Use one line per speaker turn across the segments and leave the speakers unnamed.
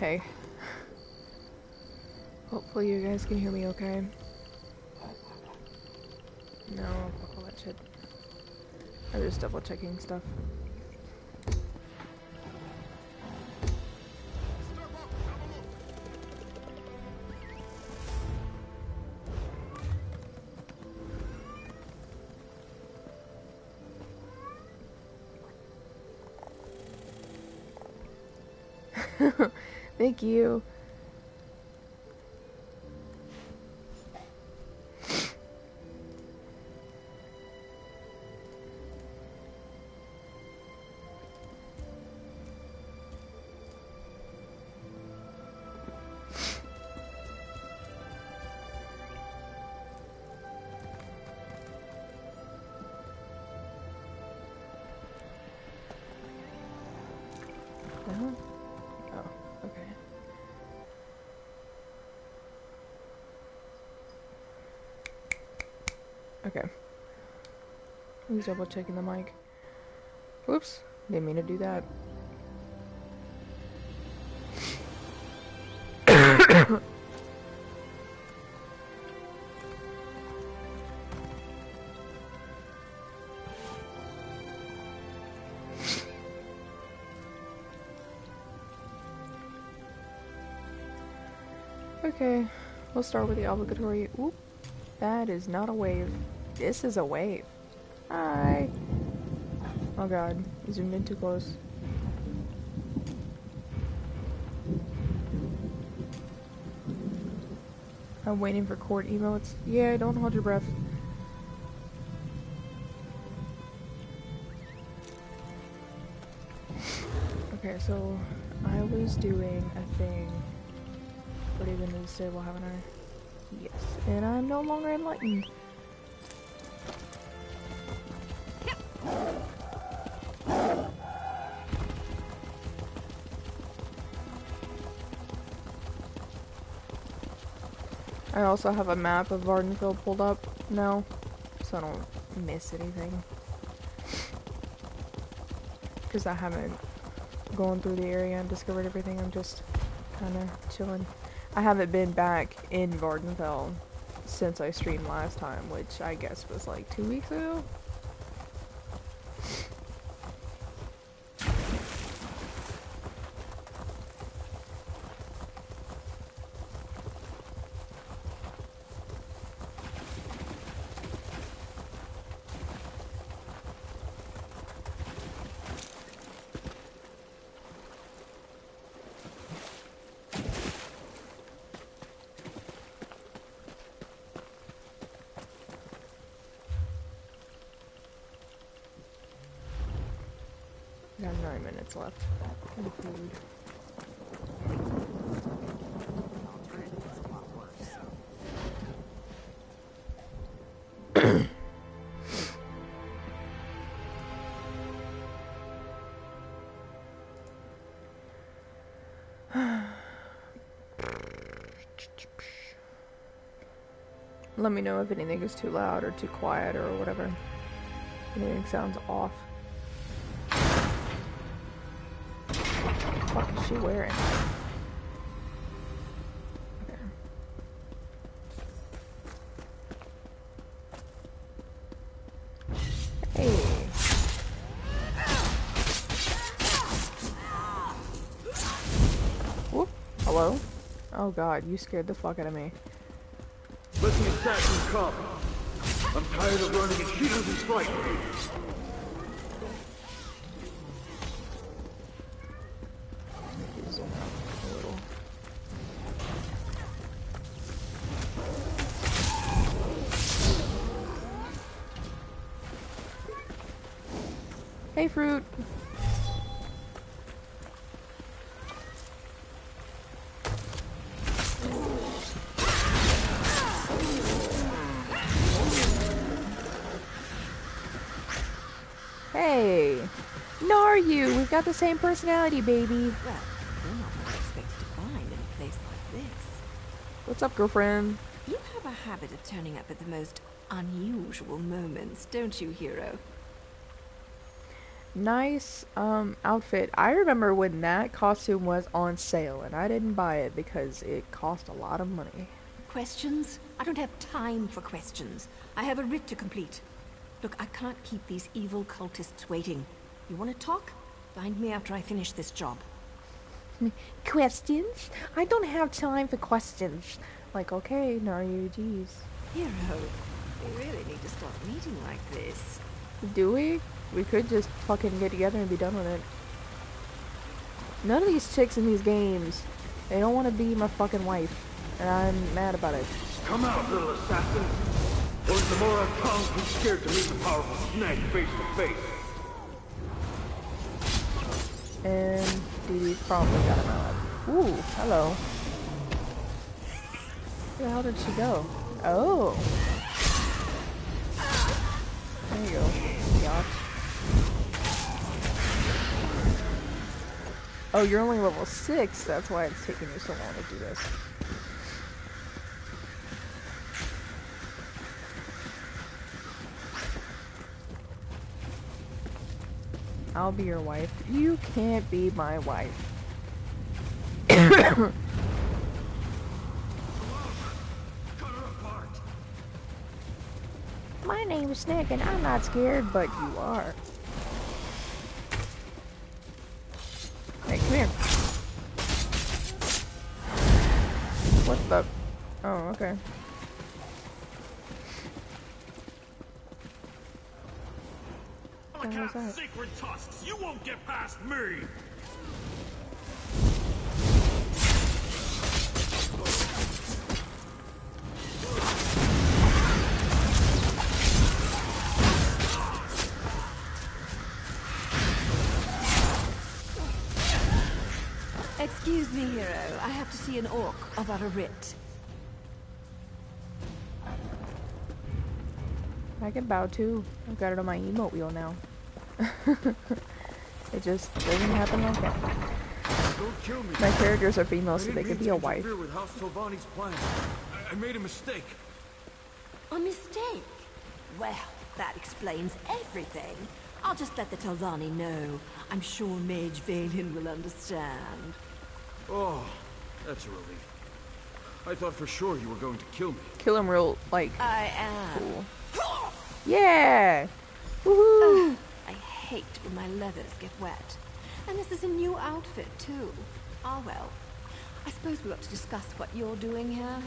Hey. Hopefully you guys can hear me okay. No, fuck all that shit. I'm just double checking stuff. Thank you. Okay. Who's double checking the mic? Whoops. Didn't mean to do that. Okay. We'll start with the obligatory. Oop. That is not a wave. This is a wave. Hi. Oh god, you zoomed in too close. I'm waiting for court emotes. Yeah, don't hold your breath. Okay, so I was doing a thing. Already been to the stable, haven't I? Yes. And I'm no longer enlightened. I also have a map of Vvardenfell pulled up now, so I don't miss anything. Because I haven't gone through the area and discovered everything, I'm just kind of chilling. I haven't been back in Vvardenfell since I streamed last time, which I guess was like 2 weeks ago. I got 9 minutes left. And food. Let me know if anything is too loud or too quiet or whatever. If anything sounds off. What is she wearing? Okay. Hey. Whoop. Hello? Oh god, you scared the fuck out of me.
Let the assassins come. I'm tired of running in shields and frightened.
Zoom out a little. Hey, fruit. Hey, Naryu, we've got the same personality, baby.
Well, you're not what I expected to find in a place like this.
What's up, girlfriend?
You have a habit of turning up at the most unusual moments, don't you, hero?
Nice outfit. I remember when that costume was on sale and I didn't buy it because it cost a lot of money.
Questions? I don't have time for questions. I have a writ to complete. Look, I can't keep these evil cultists waiting. You want to talk? Find me after I finish this job.
Questions? I don't have time for questions. Like, okay, no, you, jeez.
Hero, we really need to stop meeting like this.
Do we? We could just fucking get together and be done with it. None of these chicks in these games, they don't want to be my fucking wife. And I'm mad about it.
Come out, little assassin! Or is the more our tongues too scared to meet the powerful snake face to face?
And Dee Dee's probably got him out. Ooh, hello. Where the hell did she go? Oh. There you go. Yacht. Oh, you're only level 6. That's why it's taking you so long to do this. I'll be your wife. You can't be my wife. My name's Nick and I'm not scared, but you are. Hey, come here. What the? Oh, okay. What the hell was that?
Sacred tusks, you won't get past me!
Excuse me, hero. I have to see an orc about a writ.
I can bow too. I've got it on my emote wheel now. It just doesn't happen like that.
Don't kill me.
My characters are female, so
I
they
didn't
could
mean
be a
to
wife.
interfere with House Silvani's plan. I made a mistake.
A mistake? Well, that explains everything. I'll just let the Talvani know. I'm sure Mage Valen will understand.
Oh, that's a relief. I thought for sure you were going to kill me.
Kill him real, like,
I am.
cool. Yeah! Woohoo!
I hate when my leathers get wet. And this is a new outfit, too. Ah, well. I suppose we ought to discuss what you're doing here.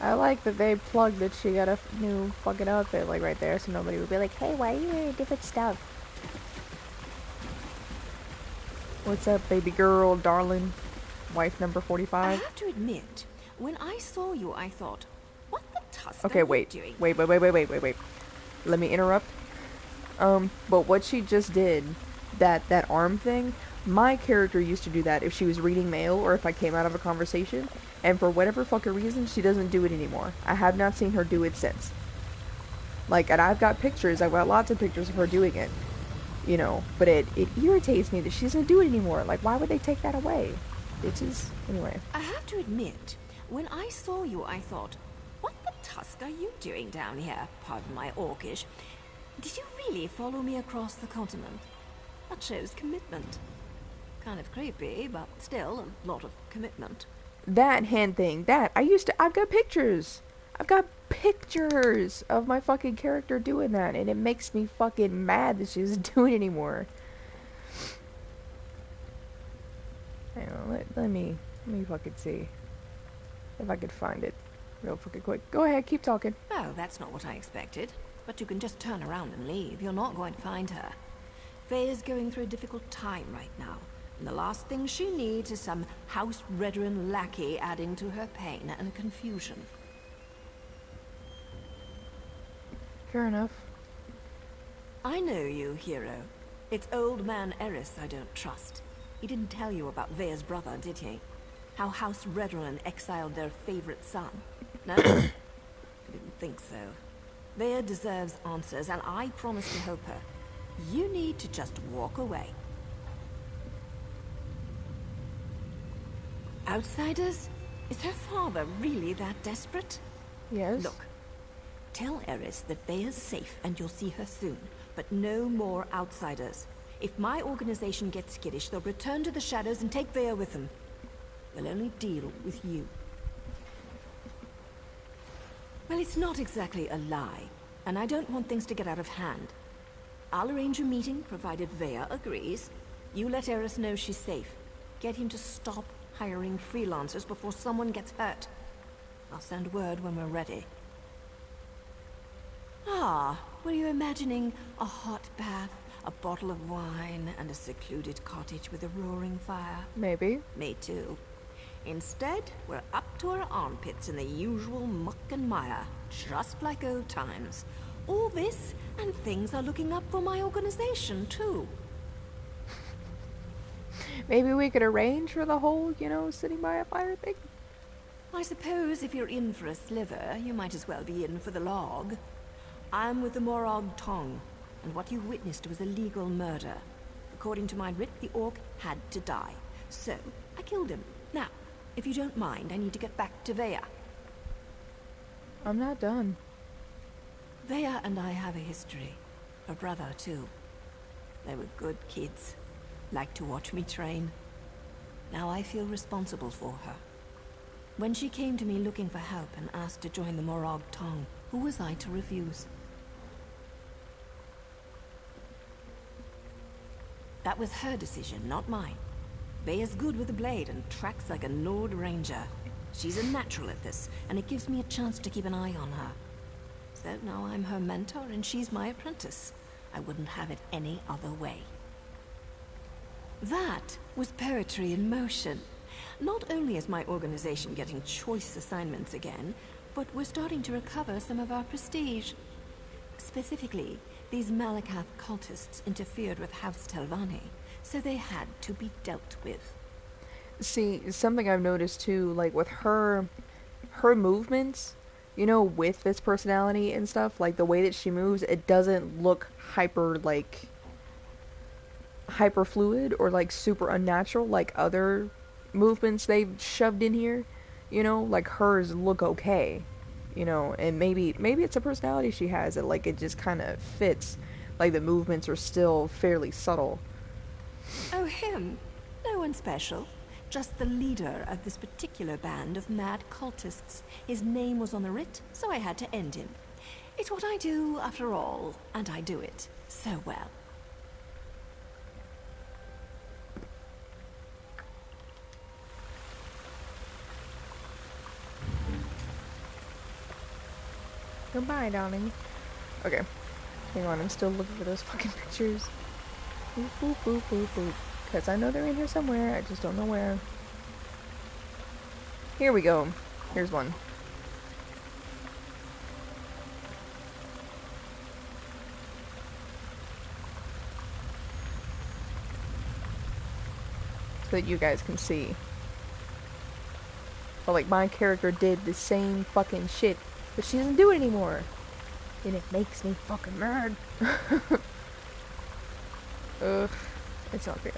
I like that they plugged that she got a new fucking outfit, like, right there, so nobody would be like, hey, why are you wearing different stuff? What's up, baby girl, darling? Wife number 45?
I have to admit, when I saw you, I thought, what the tusk
Okay,
are
wait.
you doing?
Wait. Let me interrupt. But what she just did, that arm thing, my character used to do that if she was reading mail or if I came out of a conversation, and for whatever fucking reason, she doesn't do it anymore. I have not seen her do it since. Like, and I've got lots of pictures of her doing it. You know, but it irritates me that she doesn't do it anymore. Like, why would they take that away? Bitches. Anyway.
I have to admit, when I saw you, I thought, what the tusk are you doing down here? Pardon my orcish. Did you really follow me across the continent? That shows commitment. Kind of creepy, but still a lot of commitment.
That hand thing, I've got pictures. I've got pictures of my fucking character doing that, and it makes me fucking mad that she doesn't do it anymore. Hang on, let me fucking see if I could find it real fucking quick. Go ahead, keep talking.
Oh, that's not what I expected. But you can just turn around and leave. You're not going to find her. Faye is going through a difficult time right now. And the last thing she needs is some house-veteran lackey adding to her pain and confusion.
Fair enough.
I know you, hero. It's old man Eris I don't trust. He didn't tell you about Vea's brother, did he? How House Redron exiled their favorite son. No? I didn't think so. Vea deserves answers, and I promise to help her. You need to just walk away. Outsiders? Is her father really that desperate?
Yes.
Look, Tell Eris that Vea's safe and you'll see her soon, but no more outsiders. If my organization gets skittish, they'll return to the shadows and take Vea with them. We'll only deal with you. Well, it's not exactly a lie, and I don't want things to get out of hand. I'll arrange a meeting, provided Vea agrees. You let Eris know she's safe. Get him to stop hiring freelancers before someone gets hurt. I'll send word when we're ready. Ah, were you imagining a hot bath, a bottle of wine, and a secluded cottage with a roaring fire?
Maybe.
Me too. Instead, we're up to our armpits in the usual muck and mire, just like old times. All this, and things are looking up for my organization, too.
Maybe we could arrange for the whole, you know, sitting by a fire thing?
I suppose if you're in for a sliver, you might as well be in for the log. I'm with the Morag Tong, and what you witnessed was a legal murder. According to my writ, the orc had to die. So, I killed him. Now, if you don't mind, I need to get back to Vea.
I'm not done.
Vea and I have a history. Her brother, too. They were good kids. Liked to watch me train. Now I feel responsible for her. When she came to me looking for help and asked to join the Morag Tong, who was I to refuse? That was her decision, not mine. Vea's good with a blade and tracks like a Nord Ranger. She's a natural at this, and it gives me a chance to keep an eye on her. So now I'm her mentor and she's my apprentice. I wouldn't have it any other way. That was poetry in motion. Not only is my organization getting choice assignments again, but we're starting to recover some of our prestige. Specifically, these Malakath cultists interfered with House Telvanni, so they had to be dealt with.
See, something I've noticed too, like with her movements, you know, with this personality and stuff, like the way that she moves, it doesn't look hyper fluid or like super unnatural like other movements they've shoved in here, you know, like hers look okay, you know, and maybe it's a personality she has that like it just kind of fits, like the movements are still fairly subtle.
Oh, him? No one special. Just the leader of this particular band of mad cultists. His name was on the writ, so I had to end him. It's what I do, after all, and I do it so well.
Goodbye, darling. Okay. Hang on, I'm still looking for those fucking pictures. Boop, boop, boop, boop, boop. Because I know they're in here somewhere, I just don't know where. Here we go. Here's one. So that you guys can see. But like, my character did the same fucking shit, but she doesn't do it anymore. And it makes me fucking mad. Ugh. It's not fair.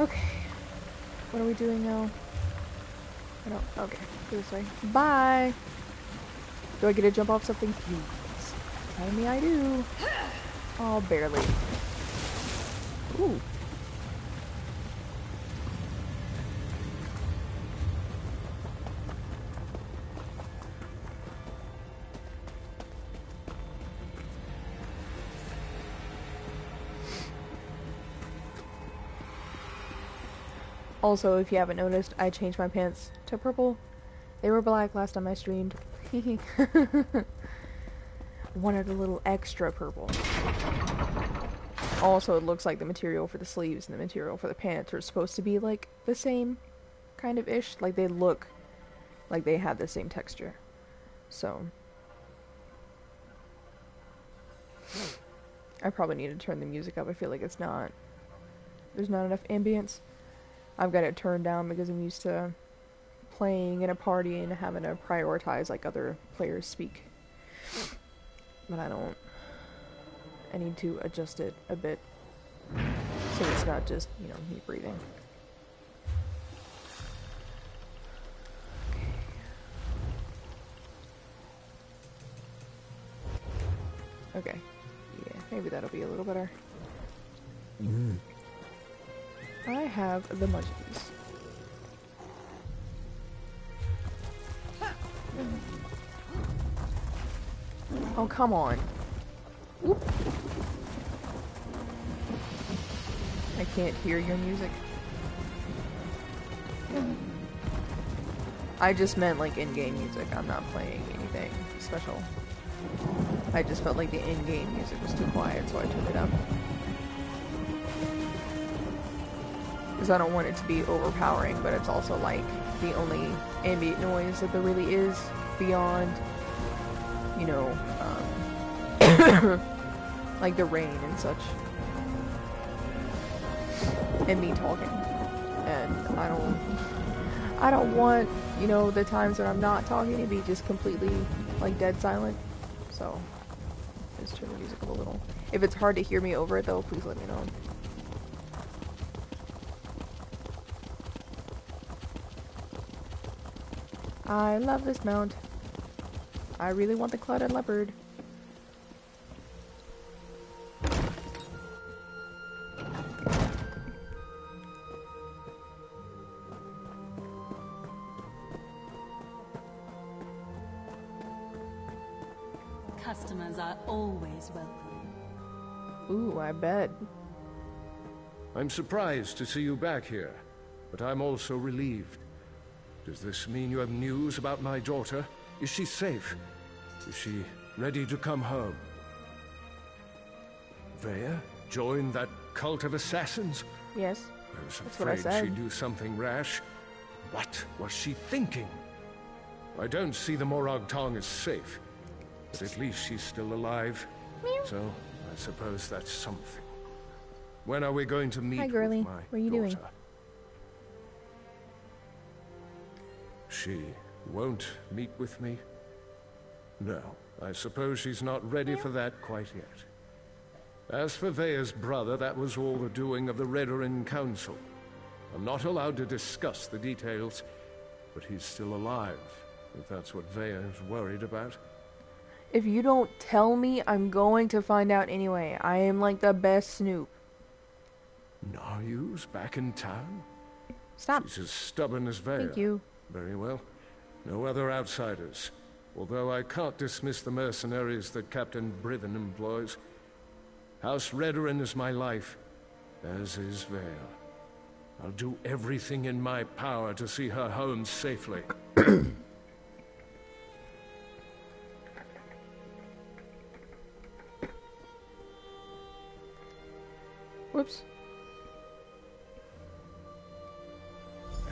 Okay. What are we doing now? I don't... Okay. Go this way. Bye! Do I get to jump off something? Please. Tell me I do. Oh, barely. Ooh. Also, if you haven't noticed, I changed my pants to purple. They were black last time I streamed. Wanted a little extra purple. Also, it looks like the material for the sleeves and the material for the pants are supposed to be like the same kind of ish. Like they look like they have the same texture. So I probably need to turn the music up. I feel like it's not, there's not enough ambience. I've got it turned down because I'm used to playing in a party and having to prioritize like other players speak. But I don't. I need to adjust it a bit so it's not just, you know, me breathing. Okay. Yeah, maybe that'll be a little better. I have the munchies. Oh, come on. Whoop. I can't hear your music. I just meant like in-game music. I'm not playing anything special. I just felt like the in-game music was too quiet, so I turned it up. Because I don't want it to be overpowering, but it's also like the only ambient noise that there really is beyond, you know, like the rain and such. And me talking. And I don't want, you know, the times that I'm not talking to be just completely, like, dead silent. So, just turn the music up a little. If it's hard to hear me over it, though, please let me know. I love this mount. I really want the clouded leopard.
Customers are always welcome.
Ooh, I bet.
I'm surprised to see you back here, but I'm also relieved. Does this mean you have news about my daughter? Is she safe? Is she ready to come home? Vaya joined that cult of assassins?
Yes.
I was
That's what I
afraid
said.
she'd do something rash. What was she thinking? I don't see the Morag Tong as safe, but at least she's still alive.
Meow.
So, I suppose that's something. When are we going to meet
Hi, girly.
with my
What are you doing?
daughter? She won't meet with me? No, I suppose she's not ready for that quite yet. As for Vaya's brother, that was all the doing of the Redoran Council. I'm not allowed to discuss the details, but he's still alive, if that's what Vaya is worried about.
If you don't tell me, I'm going to find out anyway. I am like the best Snoop.
Naryu's back in town?
Stop.
She's as stubborn as Vaya.
Thank you.
Very well. No other outsiders. Although I can't dismiss the mercenaries that Captain Briven employs. House Redoran is my life, as is Vaya. I'll do everything in my power to see her home safely.
Whoops.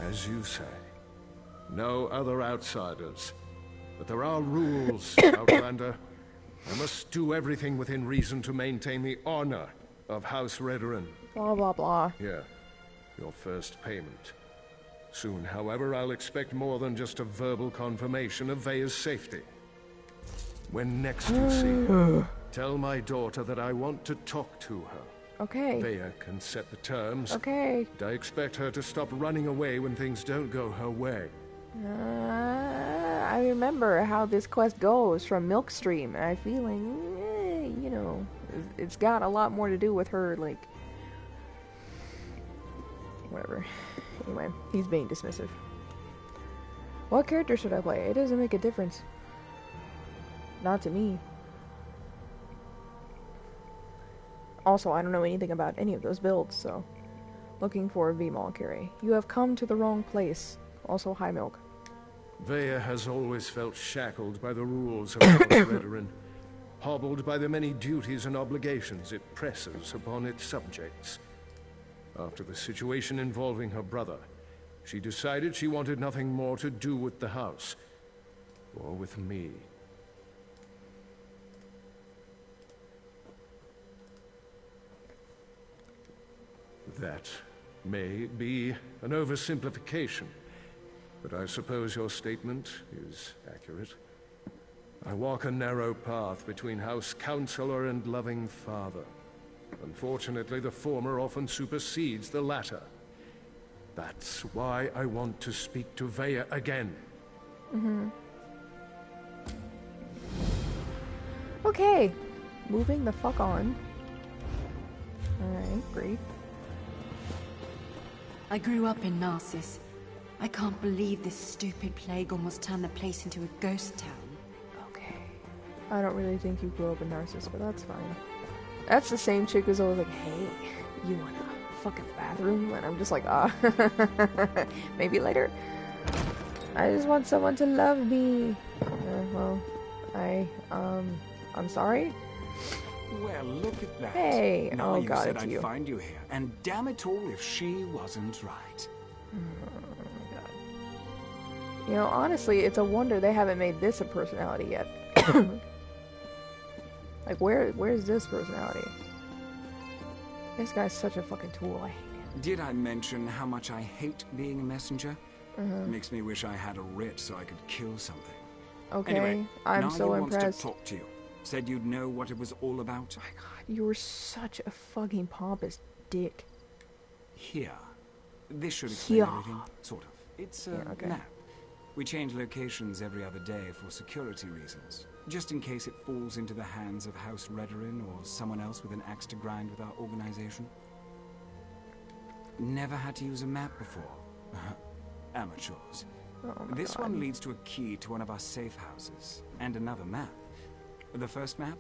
As you say, no other outsiders. But there are rules, Outlander. I must do everything within reason to maintain the honor of House Redoran.
Blah, blah, blah.
Here, your first payment. Soon, however, I'll expect more than just a verbal confirmation of Vaya's safety. When next you see her, tell my daughter that I want to talk to her.
Okay.
Vaya can set the terms.
Okay.
And I expect her to stop running away when things don't go her way.
I remember how this quest goes from Milkstream, and I feel like, you know, it's got a lot more to do with her, like, whatever. Anyway, he's being dismissive. What character should I play? It doesn't make a difference. Not to me. Also, I don't know anything about any of those builds, so looking for a Vmal carry. You have come to the wrong place. Also, hi, Milk.
Vaya has always felt shackled by the rules of House Redoran, hobbled by the many duties and obligations it presses upon its subjects. After the situation involving her brother, she decided she wanted nothing more to do with the house, or with me. That may be an oversimplification, but I suppose your statement is accurate. I walk a narrow path between House Counselor and loving father. Unfortunately, the former often supersedes the latter. That's why I want to speak to Vaya again.
Okay. moving the fuck on. Alright, great.
I grew up in Narcissus. I can't believe this stupid plague almost turned the place into a ghost town.
Okay. I don't really think you grew up in Narcissus, but that's fine. That's the same chick who's always like, hey, you wanna fuck in the bathroom? And I'm just like, maybe later. I just want someone to love me. Well, I'm sorry.
Well, look at that.
Hey,
now
oh
you
god,
said
it's
I'd
you.
find you here, and damn it all if she wasn't right.
You know, honestly, it's a wonder they haven't made this a personality yet. Like, where's this personality? This guy's such a fucking tool. I hate it.
Did I mention how much I hate being a messenger? Makes me wish I had a writ so I could kill something.
Okay,
Anyway,
I'm
now
so
you wants
impressed.
to talk to you. Said you'd know what it was all about.
Oh my god, you were such a fucking pompous dick.
Here. This should explain
Here.
everything, sort of. It's a
Yeah, okay.
map. We change locations every other day for security reasons. Just in case it falls into the hands of House Redorin or someone else with an axe to grind with our organization. Never had to use a map before. Amateurs.
Oh my
This
god.
one leads to a key to one of our safe houses, and another map. The first map,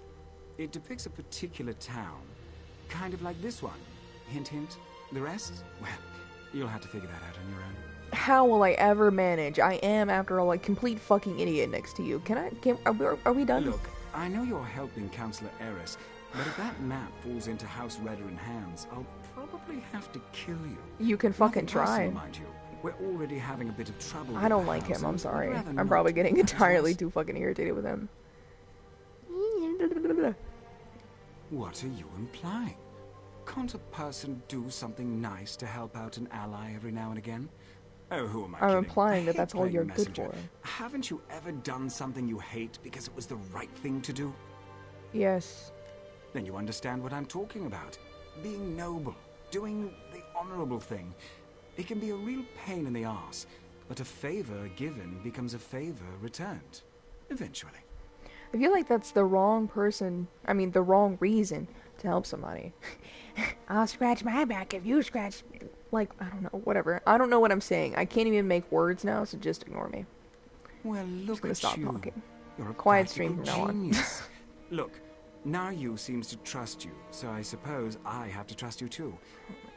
it depicts a particular town, kind of like this one. Hint, hint. The rest? Well, you'll have to figure that out on your own.
How will I ever manage? I am, after all, a complete fucking idiot next to you. Are we done?
Look, I know you're helping Councillor Eris, but if that map falls into House Redorin hands, I'll probably have to kill you.
You can fucking
Nothing personal,
try.
mind you. We're already having a bit of trouble.
I don't
with the
like
house,
him, I'm
and
sorry.
I'd rather
I'm
not.
probably getting
That is
entirely
worse.
too fucking irritated with him.
What are you implying? Can't a person do something nice to help out an ally every now and again? Oh, who am I
I'm
kidding?
implying
I
that
hate
that's all
playing
you're
the
good
messenger.
for.
Haven't you ever done something you hate because it was the right thing to do?
Yes.
Then you understand what I'm talking about. Being noble, doing the honorable thing. It can be a real pain in the arse, but a favor given becomes a favor returned. Eventually.
I feel like that's the wrong person, the wrong reason to help somebody. I'll scratch my back if you scratch, like, I don't know, whatever. I don't know what I'm saying. I can't even make words now, so just ignore me.
Well,
I'm
look
just gonna
at
stop
you.
talking.
You're a
Quiet stream
practical
from now on.
genius. Look, Naryu seems to trust you, so I suppose I have to trust you too.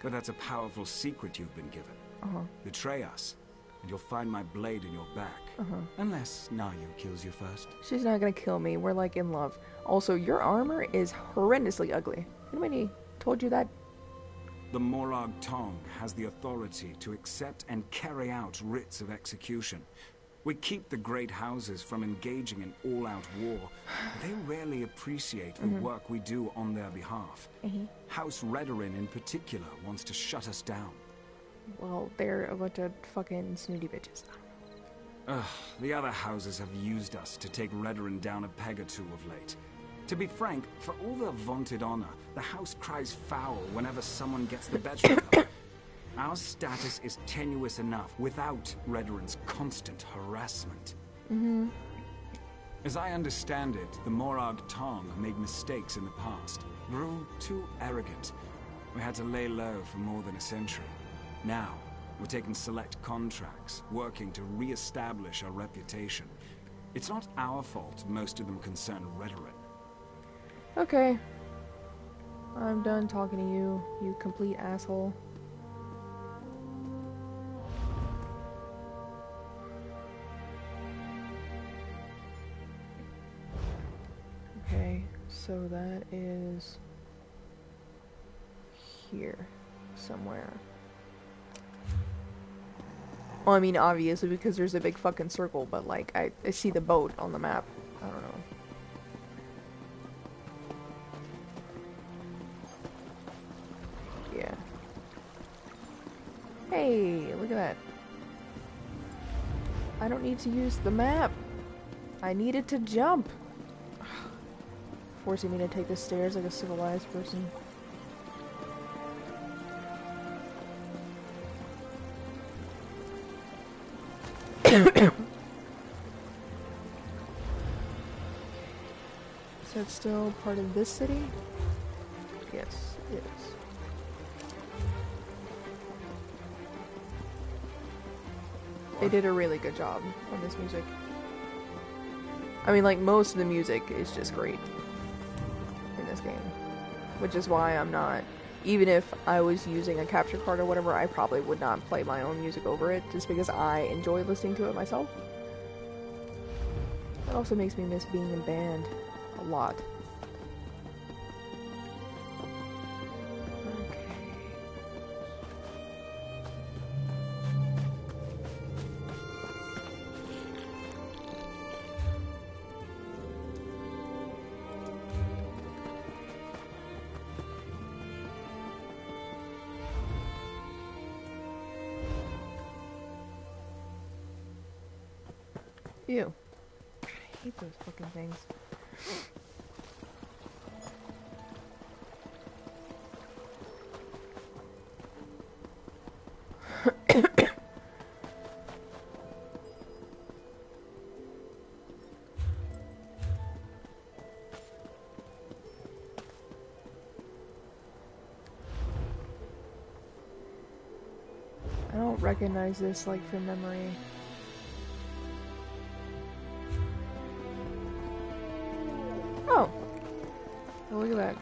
But that's a powerful secret you've been given. Betray us, and you'll find my blade in your back. Unless Naryu kills you first.
She's not gonna kill me. We're, like, in love. Also, your armor is horrendously ugly. Anybody told you that?
The Morag Tong has the authority to accept and carry out writs of execution. We keep the great houses from engaging in all-out war, but they rarely appreciate the work we do on their behalf. House Redorin in particular wants to shut us down.
Well, they're a bunch of fucking snooty bitches.
Ugh, the other houses have used us to take Redorin down a peg or two of late. To be frank, for all their vaunted honor, the house cries foul whenever someone gets the better of them. Our status is tenuous enough without Redorin's constant harassment. As I understand it, the Morag Tong made mistakes in the past, grew too arrogant. We had to lay low for more than a century. Now, we're taking select contracts, working to re-establish our reputation. It's not our fault most of them concern Redorin.
Okay. I'm done talking to you, you complete asshole. Okay, so that is here somewhere. Well, I mean, obviously, because there's a big fucking circle, but, like, I see the boat on the map. I don't know. Yeah. Hey, look at that. I don't need to use the map. I needed to jump. Forcing me to take the stairs like a civilized person. Is that still part of this city? Yes, it is. They did a really good job on this music. I mean, like, most of the music is just great in this game. Which is why I'm not... Even if I was using a capture card or whatever, I probably would not play my own music over it, just because I enjoy listening to it myself. It also makes me miss being in band a lot. Ew. I hate those fucking things. I don't recognize this, like, from memory. Oh! Oh, look at that.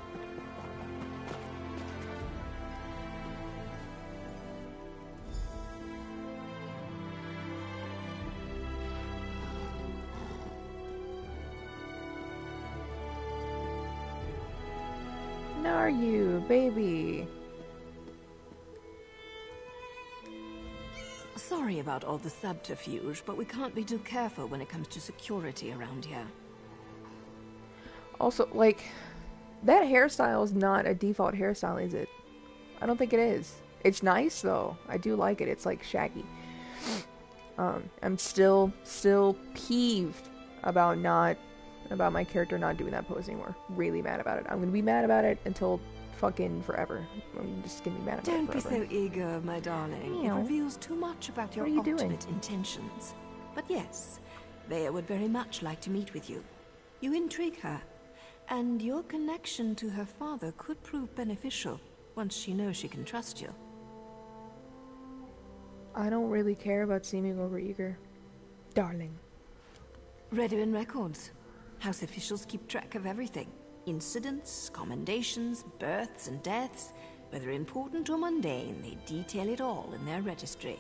Are you, baby?
Sorry about all the subterfuge, but we can't be too careful when it comes to security around here.
Also, like, that hairstyle is not a default hairstyle, is it? I don't think it is. It's nice, though. I do like it. It's, like, shaggy. I'm still peeved about my character not doing that pose anymore. Really mad about it. I'm gonna be mad about it until fucking forever. I'm just gonna be mad about
Don't
it
be
forever.
so eager, my darling.
Meow.
It reveals too much about your
What are you
ultimate
doing?
intentions. But yes, Vaya would very much like to meet with you. You intrigue her, and your connection to her father could prove beneficial once she knows she can trust you.
I don't really care about seeming overeager. Darling.
Redwin records. House officials keep track of everything. Incidents, commendations, births and deaths. Whether important or mundane, they detail it all in their registry.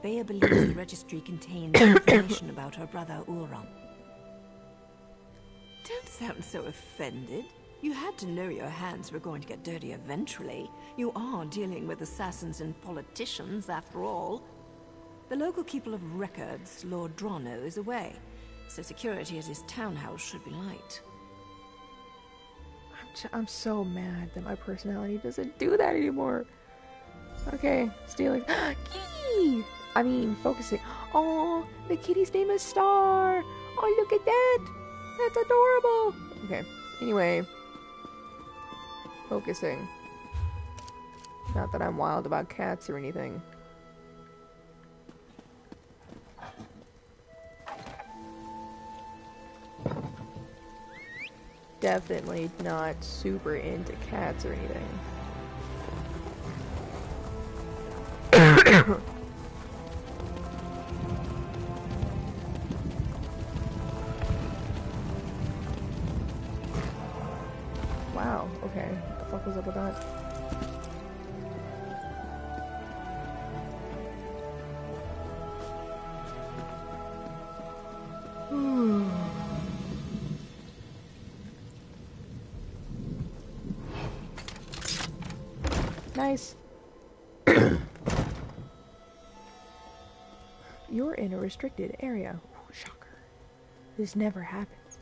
Vaya believes the registry contains information about her brother Ulron. Don't sound so offended. You had to know your hands were going to get dirty eventually. You are dealing with assassins and politicians, after all. The local keeper of records, Lord Drono, is away, so security at his townhouse should be light.
I'm so mad that my personality doesn't do that anymore. Okay, stealing. Kitty! I mean, focusing. Oh, the kitty's name is Star! Oh, look at that! That's adorable! Okay, anyway. Focusing. Not that I'm wild about cats or anything. Definitely not super into cats or anything. Wow, okay. What the fuck was up with that? Nice. You're in a restricted area. Ooh, shocker. This never happens.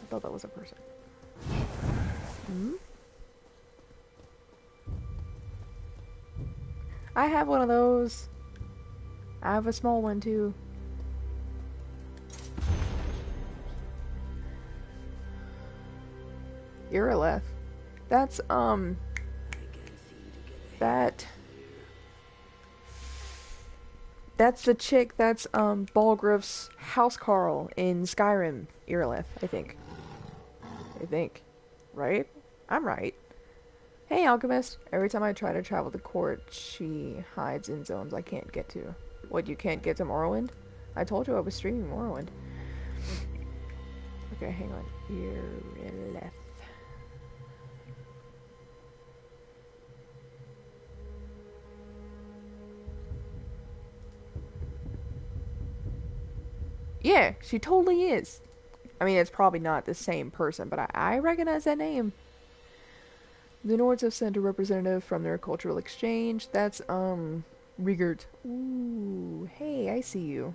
I thought that was a person. Hmm? I have one of those. I have a small one too. Irileth. That's, That's the chick that's, Balgruuf's housecarl in Skyrim, Irileth, I think. Right? I'm right. Hey, Alchemist. Every time I try to travel the court, she hides in zones I can't get to. What, you can't get to Morrowind? I told you I was streaming Morrowind. Okay, hang on. Irileth. Yeah, she totally is. I mean, it's probably not the same person, but I recognize that name. The Nords have sent a representative from their cultural exchange. That's, Rigert. Ooh, hey, I see you.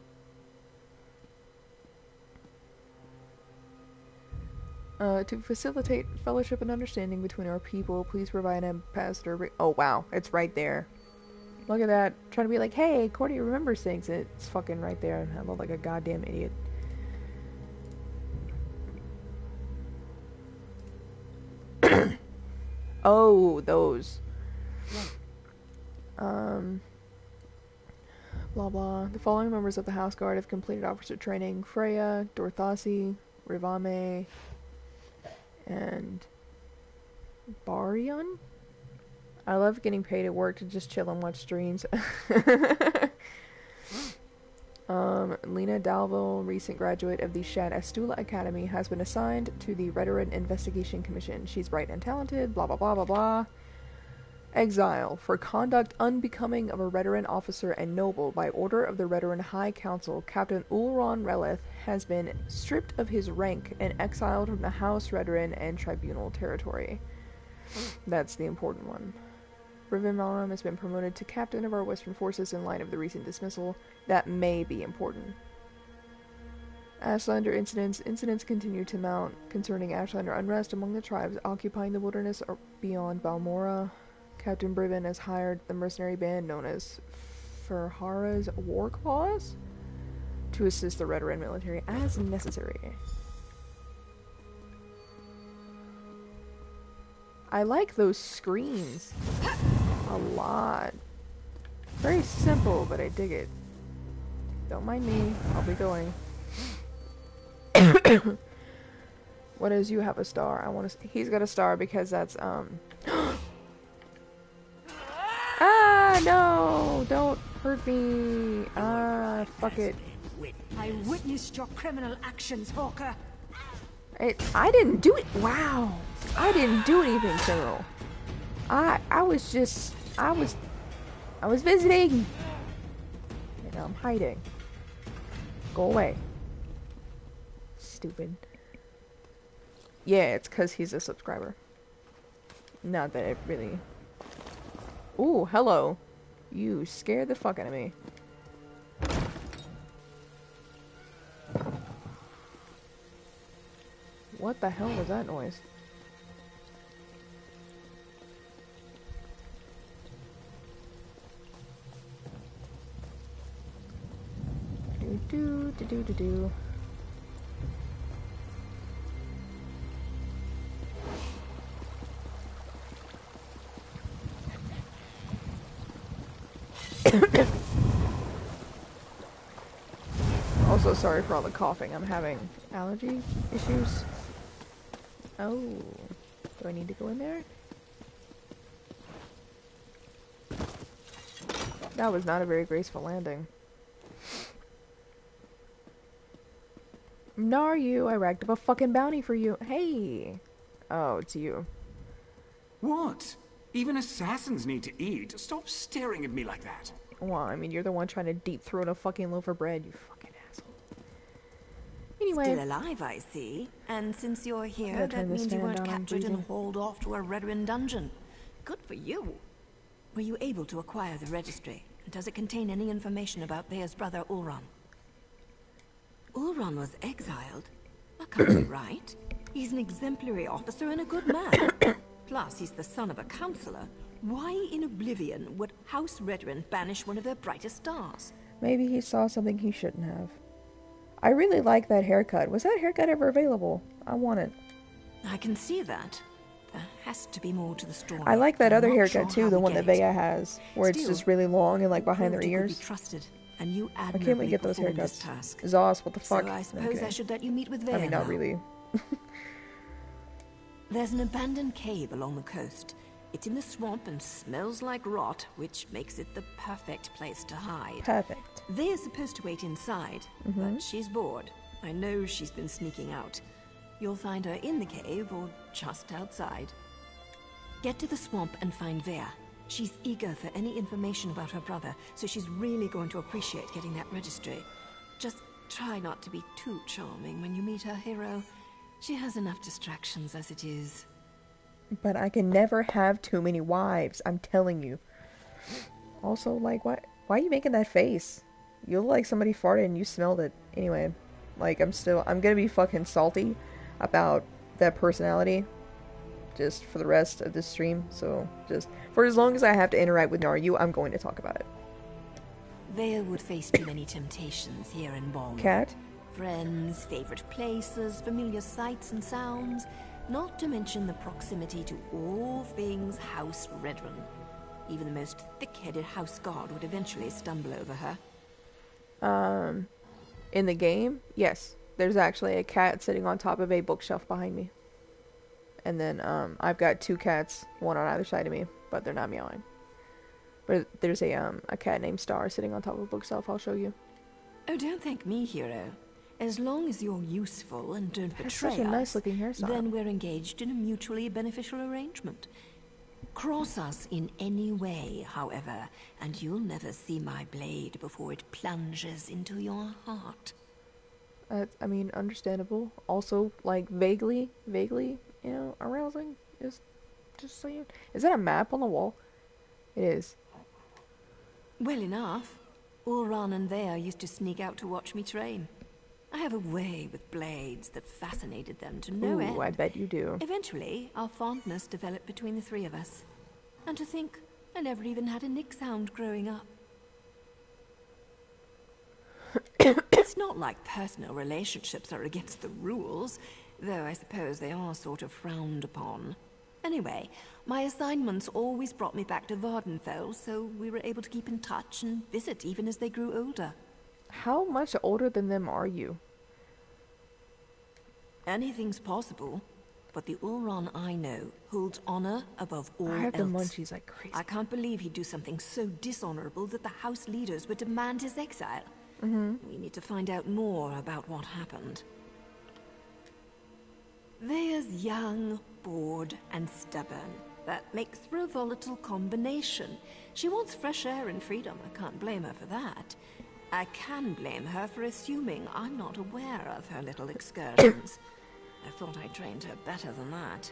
To facilitate fellowship and understanding between our people, please provide an ambassador. Oh, wow, it's right there. Look at that. Trying to be like, hey, Cordy remembers things. It's fucking right there. I look like a goddamn idiot. Oh, those. Blah blah. The following members of the House Guard have completed officer training: Freya, Dorthasi, Rivame, and Barion. I love getting paid at work to just chill and watch streams. Lena Dalville, recent graduate of the Shad Astula Academy, has been assigned to the Redoran Investigation Commission. She's bright and talented, blah blah blah blah blah. Exile. For conduct unbecoming of a Redoran officer and noble, by order of the Redoran High Council, Captain Ulron Relith has been stripped of his rank and exiled from the House Redoran and Tribunal territory. That's the important one. Rivenmalm has been promoted to captain of our Western forces in light of the recent dismissal. That may be important. Ashlander incidents. Incidents continue to mount concerning Ashlander unrest among the tribes occupying the wilderness or beyond Balmora. Captain Briven has hired the mercenary band known as Ferhara's War Claws to assist the Redoran military as necessary. I like those screens a lot. Very simple, but I dig it. Don't mind me, I'll be going. What is you have a star? I want to. He's got a star because that's Ah no! Don't hurt me! Ah, fuck it.
I witnessed your criminal actions, Hawker.
I didn't do it. Wow, I didn't do anything criminal. I was just I was visiting. And I'm hiding. Go away. Stupid. Yeah, it's because he's a subscriber. Not that it really... Ooh, hello. You scared the fuck out of me. What the hell was that noise? Do. Also, sorry for all the coughing. I'm having allergy issues. Oh, do I need to go in there? That was not a very graceful landing. Nar you, I racked up a fucking bounty for you. Hey! Oh, it's you.
What? Even assassins need to eat. Stop staring at me like that.
Well, I mean, you're the one trying to deep throat a fucking loaf of bread, you fucking asshole. Anyway.
Still alive, I see. And since you're here, that means you weren't captured and hauled off to a Redoran dungeon. Good for you. Were you able to acquire the registry? Does it contain any information about Thea's brother, Ulron? Ulron was exiled? That can't be right. He's an exemplary officer and a good man. Plus, he's the son of a councillor. Why in oblivion would House Redoran banish one of their brightest stars?
Maybe he saw something he shouldn't have. I really like that haircut. Was that haircut ever available? I want it.
I can see that. There has to be more to the story.
I like that
I'm
other
not
haircut
sure
too,
how
the
we
one
get
that
it.
Vega has, where it's
Still,
just really long and like
you
behind their
proved you could be
ears.
trusted, and you
I can't wait
admirably
to get those
performed this
haircuts.
task.
Zos, what the fuck?
So I suppose
Okay.
I should let you meet with Vea
I mean, not
now.
really.
There's an abandoned cave along the coast. It's in the swamp and smells like rot, which makes it the perfect place to hide.
Perfect.
Vea's supposed to wait inside, but she's bored. I know she's been sneaking out. You'll find her in the cave or just outside. Get to the swamp and find Vea. She's eager for any information about her brother, so she's really going to appreciate getting that registry. Just try not to be too charming when you meet her hero. She has enough distractions as it is.
But I can never have too many wives, I'm telling you. Also, like, why are you making that face? You look like somebody farted and you smelled it. Anyway, like, I'm gonna be fucking salty about that personality just for the rest of this stream. So, just for as long as I have to interact with Naru, I'm going to talk about it.
Vea would face too many temptations here in Balm.
Cat?
Friends, favorite places, familiar sights and sounds, not to mention the proximity to all things House Redrun. Even the most thick-headed house guard would eventually stumble over her.
In the game, yes. There's actually a cat sitting on top of a bookshelf behind me. And then, I've got two cats, one on either side of me, but they're not meowing. But there's a cat named Star sitting on top of a bookshelf, I'll show you.
Oh, don't thank me, hero. As long as you're useful and don't betray
such a
us,
nice-looking hairstyle.
then we're engaged in a mutually beneficial arrangement. Cross us in any way, however, and you'll never see my blade before it plunges into your heart.
I mean, understandable. Also, like, vaguely, arousing. Just saying. Is that a map on the wall? It is.
Well enough. Ulran and Vea used to sneak out to watch me train. I have a way with blades that fascinated them to no end.
Ooh, I bet you do.
Eventually, our fondness developed between the three of us. And to think, I never even had a nick sound growing up. It's not like personal relationships are against the rules, though I suppose they are sort of frowned upon. Anyway, my assignments always brought me back to Vvardenfell, so we were able to keep in touch and visit even as they grew older.
How much older than them are you?
Anything's possible, but the Ulran I know holds honor above all
I have the
else.
munchies like crazy.
I can't believe he'd do something so dishonorable that the house leaders would demand his exile. We need to find out more about what happened. Vea's young, bored, and stubborn. That makes for a volatile combination. She wants fresh air and freedom. I can't blame her for that. I can blame her for assuming I'm not aware of her little excursions. I thought I trained her better than that.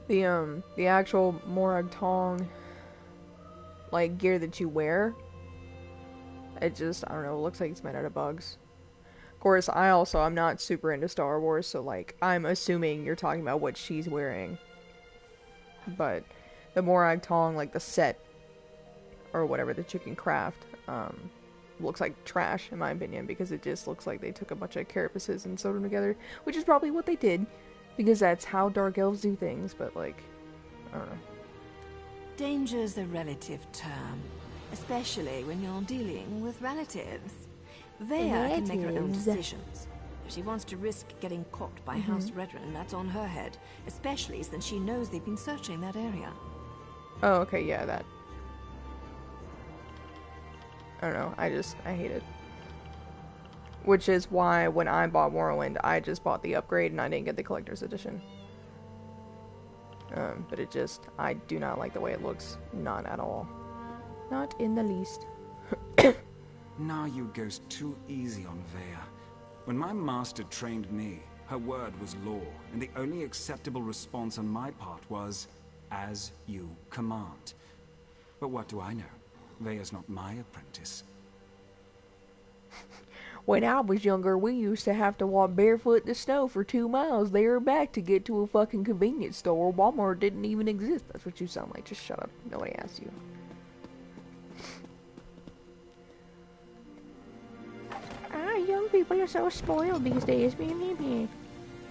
The actual Morag Tong, like, gear that you wear, it just, I don't know, it looks like it's made out of bugs. Of course, I'm not super into Star Wars, so, like, I'm assuming you're talking about what she's wearing. But the Morag Tong, like, the set, or whatever that you can craft, looks like trash, in my opinion, because it just looks like they took a bunch of carapaces and sewed them together, which is probably what they did, because that's how Dark Elves do things, but, like, I don't know.
Danger's a relative term, especially when you're dealing with relatives. Vea can make her own decisions. If she wants to risk getting caught by House Redrun, that's on her head, especially since she knows they've been searching that area.
Oh, okay, yeah, that. I don't know, I hate it. Which is why when I bought Morrowind, I just bought the upgrade and I didn't get the collector's edition. But it just, I do not like the way it looks. Not at all. Not in the least.
Now you goes too easy on Vea. When my master trained me, her word was law, and the only acceptable response on my part was, as you command. But what do I know? Vea's not my apprentice.
When I was younger, we used to have to walk barefoot in the snow for 2 miles there and back to get to a fucking convenience store. Walmart didn't even exist. That's what you sound like. Just shut up. Nobody asked you. Young people are so spoiled these days.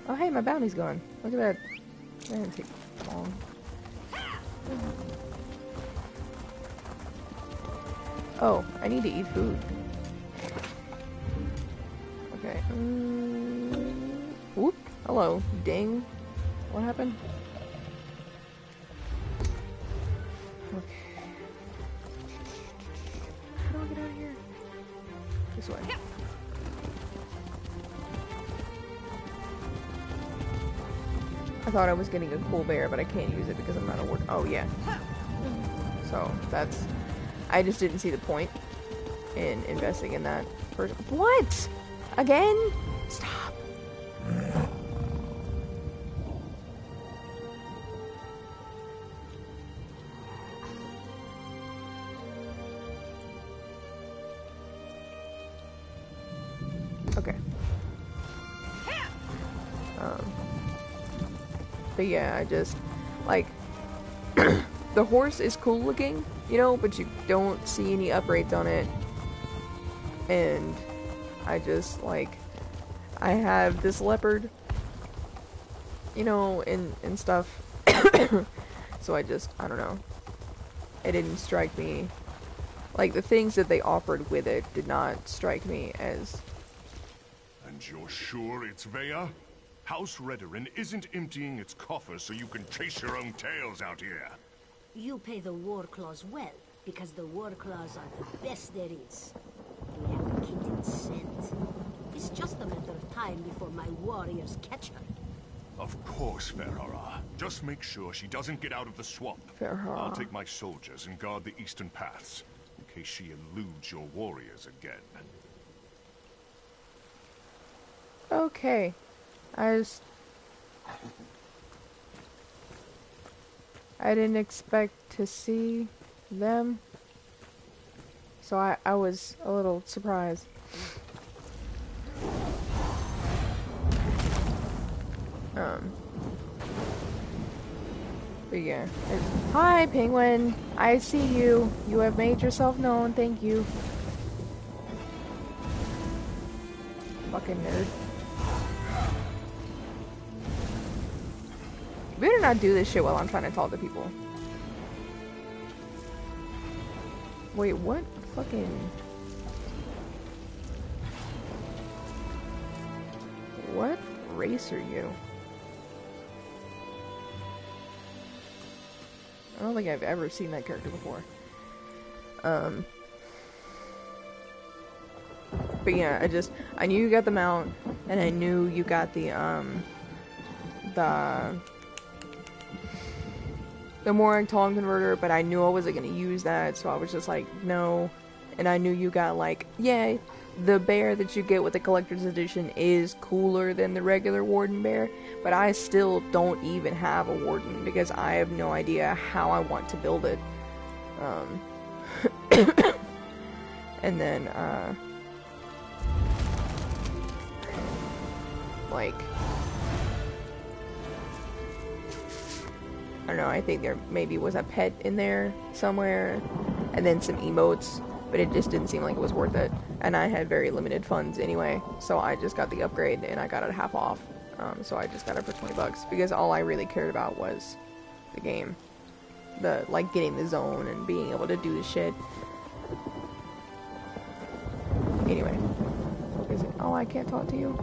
Oh hey, my bounty's gone. Look at that. That didn't take long. Oh, I need to eat food. Okay. Whoop. Hello. Ding. What happened? Okay. How do I get out of here? This way. I thought I was getting a cool bear, but I can't use it because I'm not a ward. Oh, yeah. So, that's... I just didn't see the point in investing in that first. What? Again? Stop. Okay. But yeah, I just, like, the horse is cool looking, you know, but you don't see any upgrades on it. And I just, like, I have this leopard, you know, and stuff. So I don't know. It didn't strike me, like, the things that they offered with it did not strike me as...
And you're sure it's Vea? House Redoran isn't emptying its coffers so you can chase your own tails out here.
You pay the war claws well, because the war claws are the best there is. We have the kitten's scent. It's just a matter of time before my warriors catch her.
Of course, Ferrara. Just make sure she doesn't get out of the swamp.
Ferrara.
I'll take my soldiers and guard the eastern paths, in case she eludes your warriors again.
Okay. I didn't expect to see them, so I was a little surprised. But yeah. Hi, Penguin! I see you! You have made yourself known, thank you. Fucking nerd. You better not do this shit while I'm trying to talk to people. Wait, what fucking... What race are you? I don't think I've ever seen that character before. But yeah, I knew you got the mount, and I knew you got the Morak Tong converter, but I knew I wasn't gonna use that, so I was just like, no. And I knew you got, like, yay, the bear that you get with the collector's edition is cooler than the regular warden bear, but I still don't even have a warden because I have no idea how I want to build it. And then, like, I don't know, I think there maybe was a pet in there somewhere, and then some emotes, but it just didn't seem like it was worth it. And I had very limited funds anyway, so I just got the upgrade and I got it half off. So I just got it for $20 because all I really cared about was the game. Like, getting the zone and being able to do the shit. Anyway. Oh, I can't talk to you?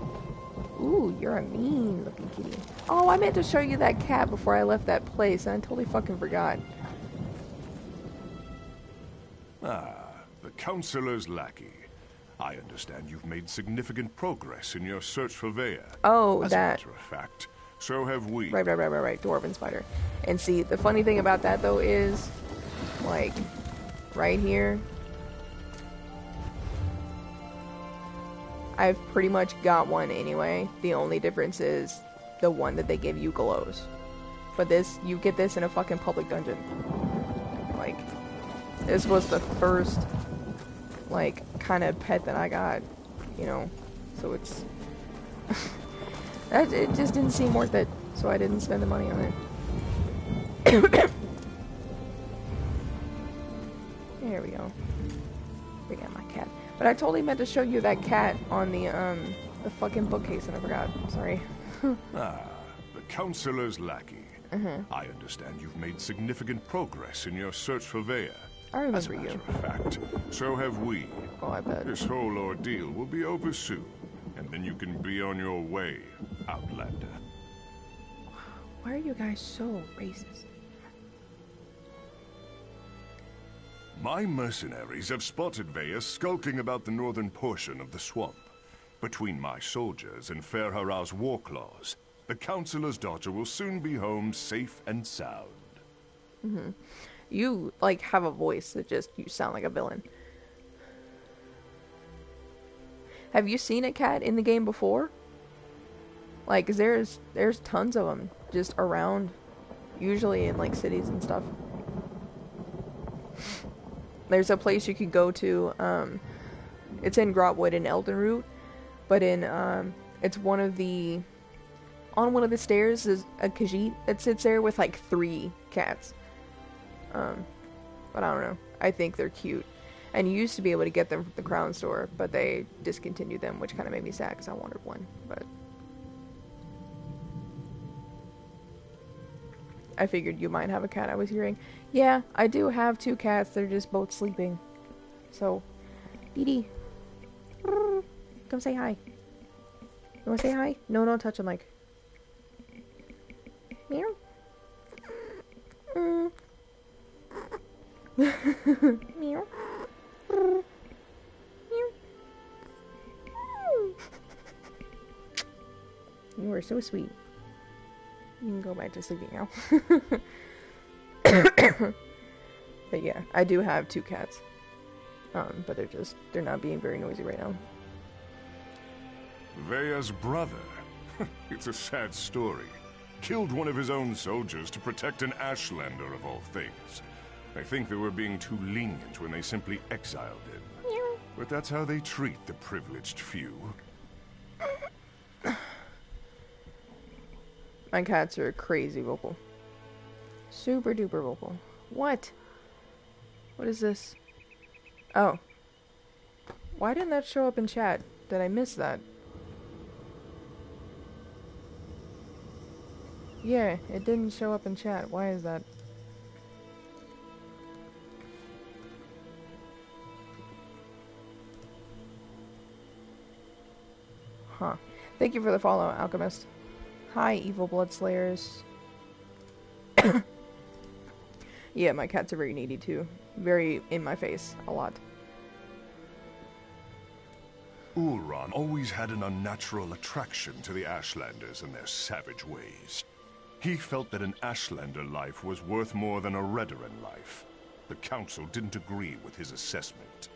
Ooh, you're a mean looking kitty. Oh, I meant to show you that cat before I left that place, and I totally fucking forgot.
Ah, the Counselor's lackey. I understand you've made significant progress in your search for Vea.
Oh,
As
that.
a matter of fact, so have we.
Right. Dwarven spider. And see, the funny thing about that, though, is, like, right here, I've pretty much got one anyway. The only difference is the one that they give you glows. But this, you get this in a fucking public dungeon. Like, this was the first, like, kind of pet that I got, you know, so it's, it just didn't seem worth it, so I didn't spend the money on it. There we go. Bring out my cat. But I totally meant to show you that cat on the fucking bookcase and I forgot. Sorry.
Ah, the Counselor's lackey. I understand you've made significant progress in your search for Vea.
I remember
As a matter
you.
of fact, so have we.
Oh, I bet.
This whole ordeal will be over soon, and then you can be on your way, Outlander.
Why are you guys so racist?
My mercenaries have spotted Vea skulking about the northern portion of the swamp. Between my soldiers and Ferhara's war claws, the Counselor's daughter will soon be home safe and sound.
You, like, have a voice that just, you sound like a villain. Have you seen a cat in the game before? Like, 'cause there's tons of them just around, usually in, like, cities and stuff. There's a place you could go to, it's in Grotwood in Eldenroot, but in, it's on one of the stairs is a Khajiit that sits there with, like, 3 cats. But I don't know. I think they're cute. And you used to be able to get them from the Crown Store, but they discontinued them, which kind of made me sad because I wanted one. But I figured you might have a cat. I was hearing, yeah, I do have 2 cats. They're just both sleeping. So, Dee Dee, come say hi. You want to say hi? No, don't touch the mic. Meow. Meow. Meow. You are so sweet. You can go back to sleeping now. But yeah, I do have 2 cats. But they're not being very noisy right now.
Vea's brother? It's a sad story. Killed one of his own soldiers to protect an Ashlander of all things. I think they were being too lenient when they simply exiled him. But that's how they treat the privileged few.
My cats are crazy vocal. Super duper vocal. What? What is this? Oh. Why didn't that show up in chat? Did I miss that? Yeah, it didn't show up in chat. Why is that? Huh. Thank you for the follow, Alchemist. Hi, evil bloodslayers. Yeah, my cats are very needy too. Very in my face, a lot.
Ulron always had an unnatural attraction to the Ashlanders and their savage ways. He felt that an Ashlander life was worth more than a Redoran life. The Council didn't agree with his assessment.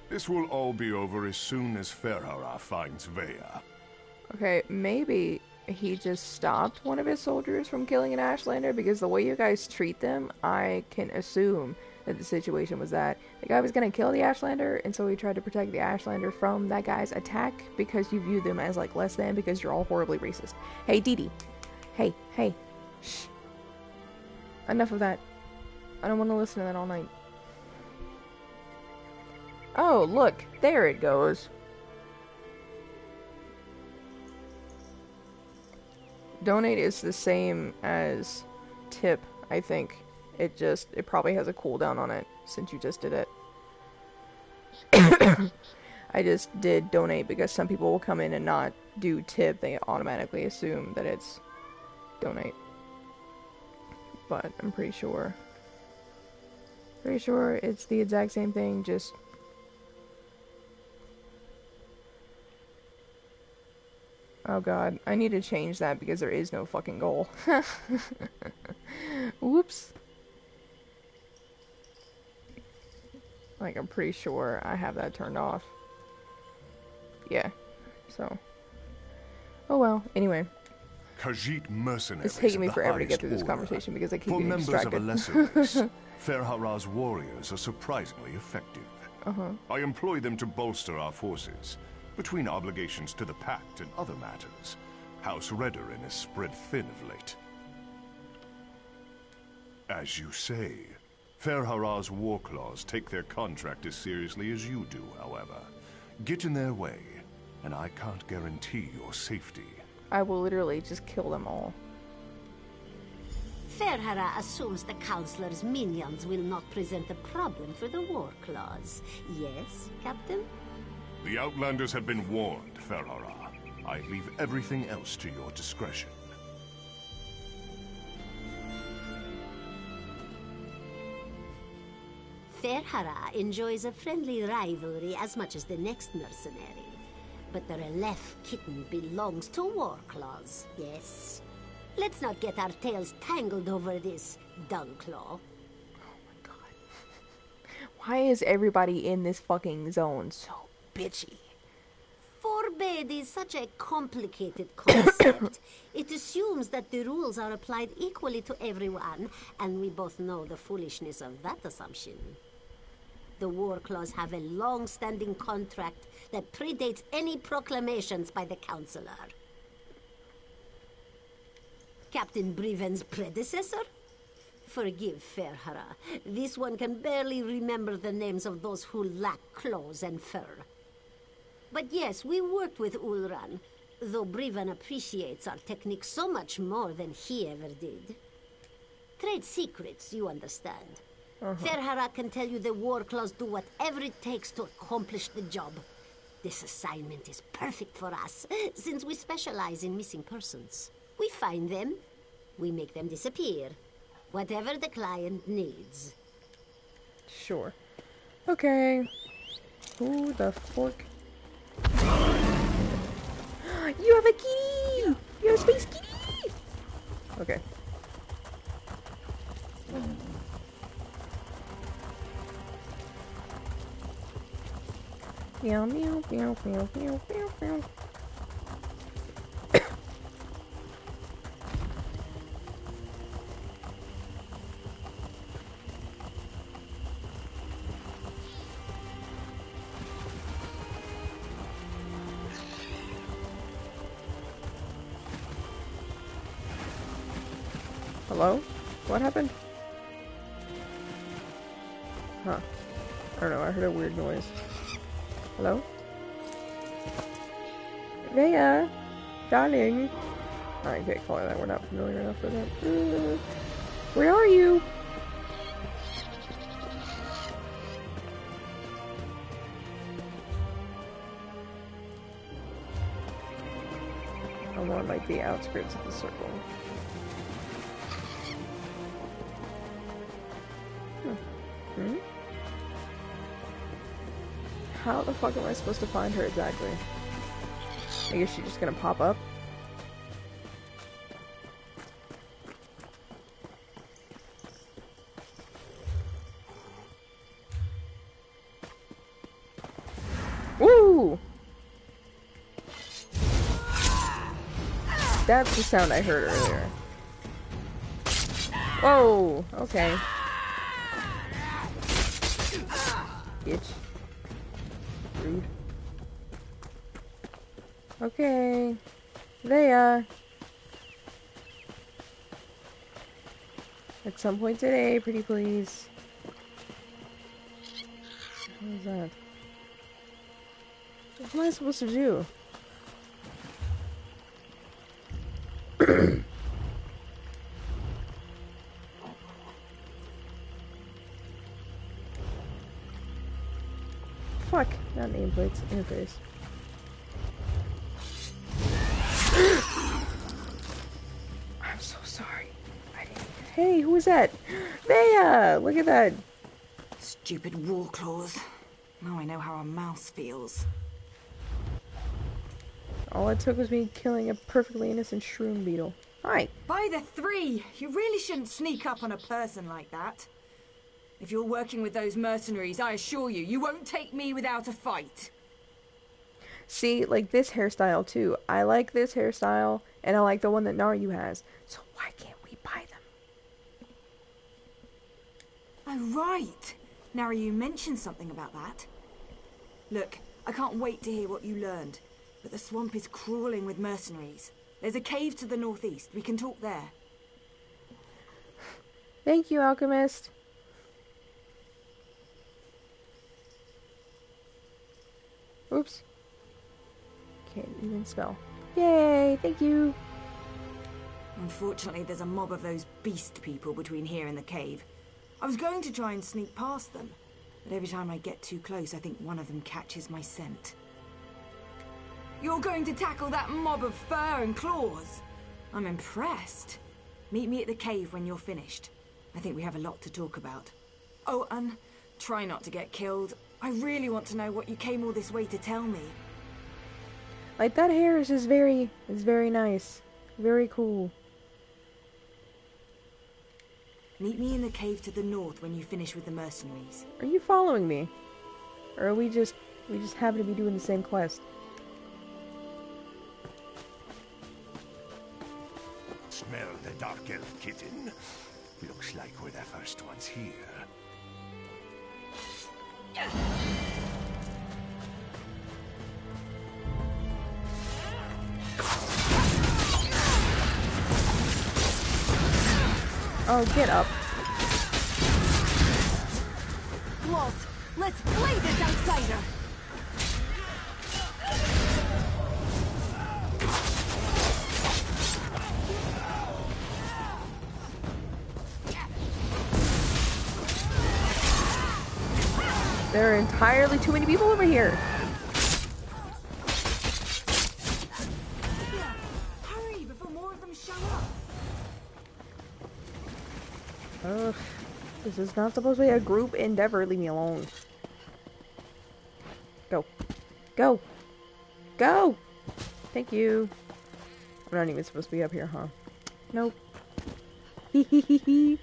This will all be over as soon as Ferhara finds Vea.
Okay, maybe he just stopped one of his soldiers from killing an Ashlander, because the way you guys treat them, I can assume that the situation was that the guy was going to kill the Ashlander, and so he tried to protect the Ashlander from that guy's attack because you view them as, like, less than, because you're all horribly racist. Hey, Dee Dee. Hey, hey. Shh. Enough of that. I don't want to listen to that all night. Oh, look. There it goes. Donate is the same as tip, I think. It probably has a cooldown on it since you just did it. I just did donate because some people will come in and not do tip. They automatically assume that it's donate. But I'm pretty sure it's the exact same thing, just... Oh god, I need to change that because there is no fucking goal. Whoops. Like, I'm pretty sure I have that turned off. Yeah, so... Oh well, anyway.
Khajiit mercenaries.
It's taking me forever to get through this conversation because I keep getting distracted.
For members of a lesser race, Ferhara's warriors are surprisingly effective. I employ them to bolster our forces. Between obligations to the Pact and other matters, House Redoran is spread thin of late. As you say, Ferhara's war claws take their contract as seriously as you do, however. Get in their way, and I can't guarantee your safety.
I will literally just kill them all.
Ferhara assumes the Councilor's minions will not present a problem for the war clause. Yes, Captain?
The Outlanders have been warned, Ferrara. I leave everything else to your discretion.
Ferhara enjoys a friendly rivalry as much as the next mercenary. But the Relef kitten belongs to Warclaws, yes? Let's not get our tails tangled over this, Dunclaw.
Oh my god. Why is everybody in this fucking zone so bitchy?
Forbade is such a complicated concept. It assumes that the rules are applied equally to everyone, and we both know the foolishness of that assumption. The Warclaws have a long-standing contract that predates any proclamations by the Councilor. Captain Briven's predecessor? Forgive Ferhara. This one can barely remember the names of those who lack claws and fur. But yes, we worked with Ulran, though Briven appreciates our technique so much more than he ever did. Trade secrets, you understand. Ferhara can tell you the Warclaws do whatever it takes to accomplish the job. This assignment is perfect for us, since we specialize in missing persons. We find them, we make them disappear. Whatever the client needs.
Sure. Okay. Who the fork? You have a kitty! You have a space kitty! Okay. Meow meow meow meow meow meow meow. Hello? What happened? Huh. I don't know, I heard a weird noise. Hello? Vea! Darling! I can't call her that, we're not familiar enough with that. Where are you? I'm on like the outskirts of the circle. Hmm? How the fuck am I supposed to find her exactly? I guess she's just gonna pop up? Woo! That's the sound I heard earlier. Whoa! Okay. Bitch. Rude. Okay. Leia. At some point today, pretty please. What is that? What am I supposed to do? Fuck, not nameplates, interface. I'm so sorry. I didn't... Hey, who is that? Leia! Look at that.
Stupid Warclaws. Now I know how a mouse feels.
All it took was me killing a perfectly innocent shroom beetle. Hi.
By the three! You really shouldn't sneak up on a person like that. If you're working with those mercenaries, I assure you, you won't take me without a fight.
See, like this hairstyle too. I like this hairstyle, and I like the one that Naryu has. So why can't we buy them?
Oh, right. Now you mentioned something about that. Look, I can't wait to hear what you learned. But the swamp is crawling with mercenaries. There's a cave to the northeast. We can talk there.
Thank you, Alchemist. Oops. Can't even spell. Yay, thank you.
Unfortunately, there's a mob of those beast people between here and the cave. I was going to try and sneak past them, but every time I get too close, I think one of them catches my scent. You're going to tackle that mob of fur and claws? I'm impressed. Meet me at the cave when you're finished. I think we have a lot to talk about. Oh, and try not to get killed. I really want to know what you came all this way to tell me.
Like, that hair is just very nice. Very cool.
Meet me in the cave to the north when you finish with the mercenaries.
Are you following me? Or are we just happen to be doing the same quest?
Smell the dark elf kitten. Looks like we're the first ones here.
Oh, get up.
Walt, let's play this outsider!
There are entirely too many people over here.
Hurry before more of them show up.
Ugh. This is not supposed to be a group endeavor. Leave me alone. Go. Go. Go! Thank you. I'm not even supposed to be up here, huh? Nope. Hee hee hee hee.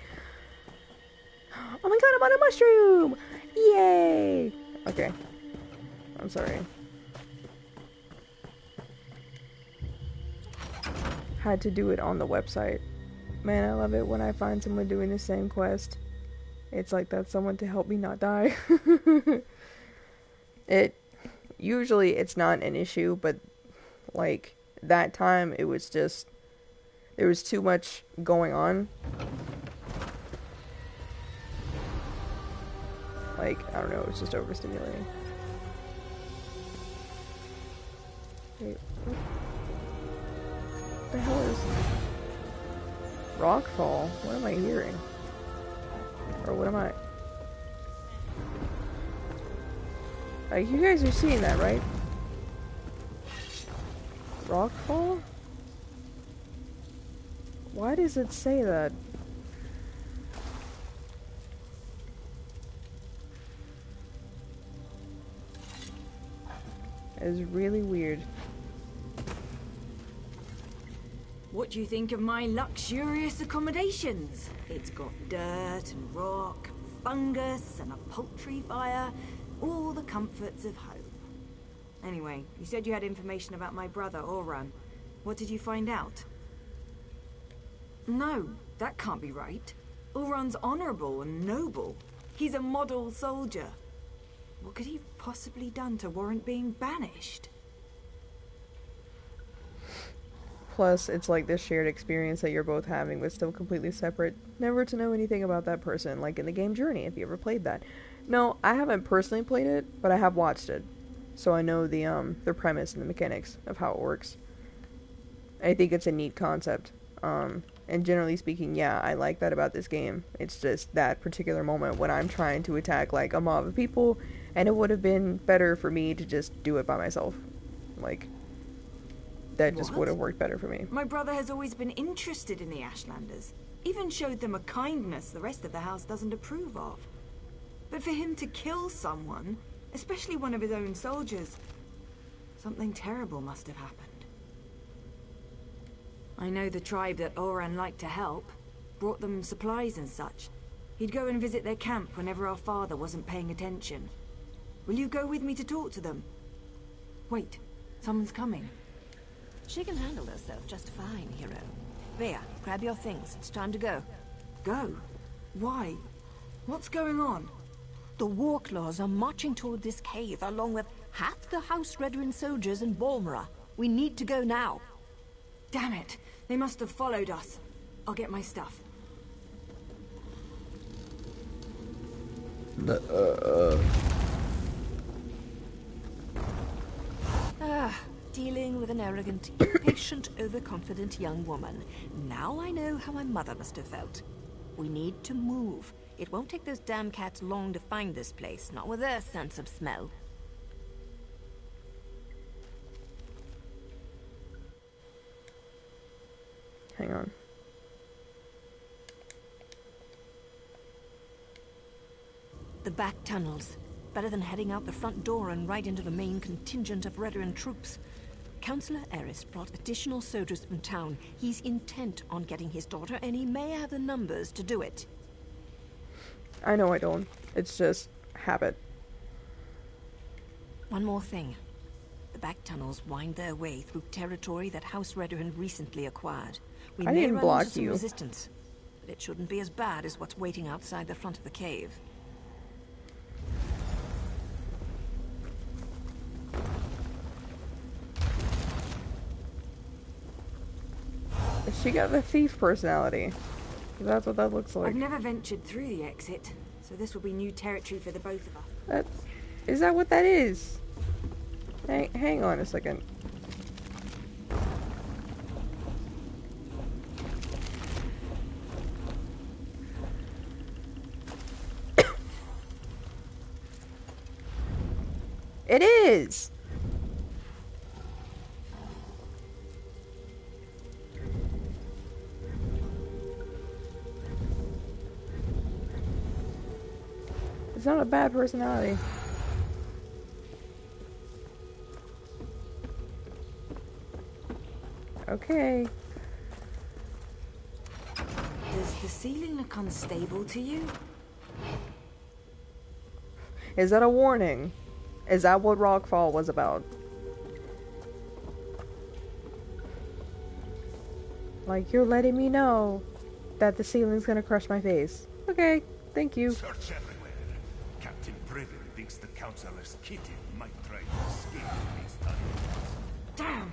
Oh my god, I'm on a mushroom! Yay! Okay. I'm sorry. Had to do it on the website. Man, I love it when I find someone doing the same quest. It's like that's someone to help me not die. Usually it's not an issue, but like that time it was just there was too much going on. Like, I don't know, it was just overstimulating. Wait, what the hell is Rockfall? What am I hearing? Or what am I? Like, you guys are seeing that, right? Rockfall? Why does it say that? It's really weird.
What do you think of my luxurious accommodations? It's got dirt and rock, fungus and a poultry fire, all the comforts of home. Anyway, you said you had information about my brother, Oran. What did you find out? No, that can't be right. Oran's honorable and noble. He's a model soldier. What could he have possibly done to warrant being banished?
Plus, it's like this shared experience that you're both having, but still completely separate. Never to know anything about that person, like in the game Journey, if you ever played that. No, I haven't personally played it, but I have watched it. So I know the premise and the mechanics of how it works. I think it's a neat concept. And generally speaking, yeah, I like that about this game. It's just that particular moment when I'm trying to attack, like, a mob of people, and it would have been better for me to just do it by myself. Like, that just would have worked better for me.
My brother has always been interested in the Ashlanders. Even showed them a kindness the rest of the house doesn't approve of. But for him to kill someone, especially one of his own soldiers, something terrible must have happened. I know the tribe that Oran liked to help, brought them supplies and such. He'd go and visit their camp whenever our father wasn't paying attention. Will you go with me to talk to them? Wait, someone's coming.
She can handle herself just fine, hero. Vea, grab your things. It's time to go.
Go? Why? What's going on?
The Warclaws are marching toward this cave, along with half the House Redoran soldiers in Balmora. We need to go now.
Damn it! They must have followed us. I'll get my stuff.
dealing with an arrogant, impatient, overconfident young woman. Now I know how my mother must have felt. We need to move. It won't take those damn cats long to find this place, not with their sense of smell.
Hang on.
The back tunnels. Better than heading out the front door and right into the main contingent of Redoran troops. Councillor Eris brought additional soldiers from town. He's intent on getting his daughter, and he may have the numbers to do it.
I know I don't. It's just habit.
One more thing. The back tunnels wind their way through territory that House Redoran recently acquired. We
I
may
didn't
run
block
into some
you.
resistance, but it shouldn't be as bad as what's waiting outside the front of the cave.
She got the thief personality. That's what that looks like.
I've never ventured through the exit, so this will be new territory for the both of us.
Is that what that is? Hang on a second. It is! It's not a bad personality. Okay.
Does the ceiling look unstable to you?
Is that a warning? Is that what Rockfall was about? Like, you're letting me know that the ceiling's gonna crush my face. Okay, thank you.
Search everywhere. Captain Priven thinks the Councillor's kitty might try to escape these tunnels.
Damn!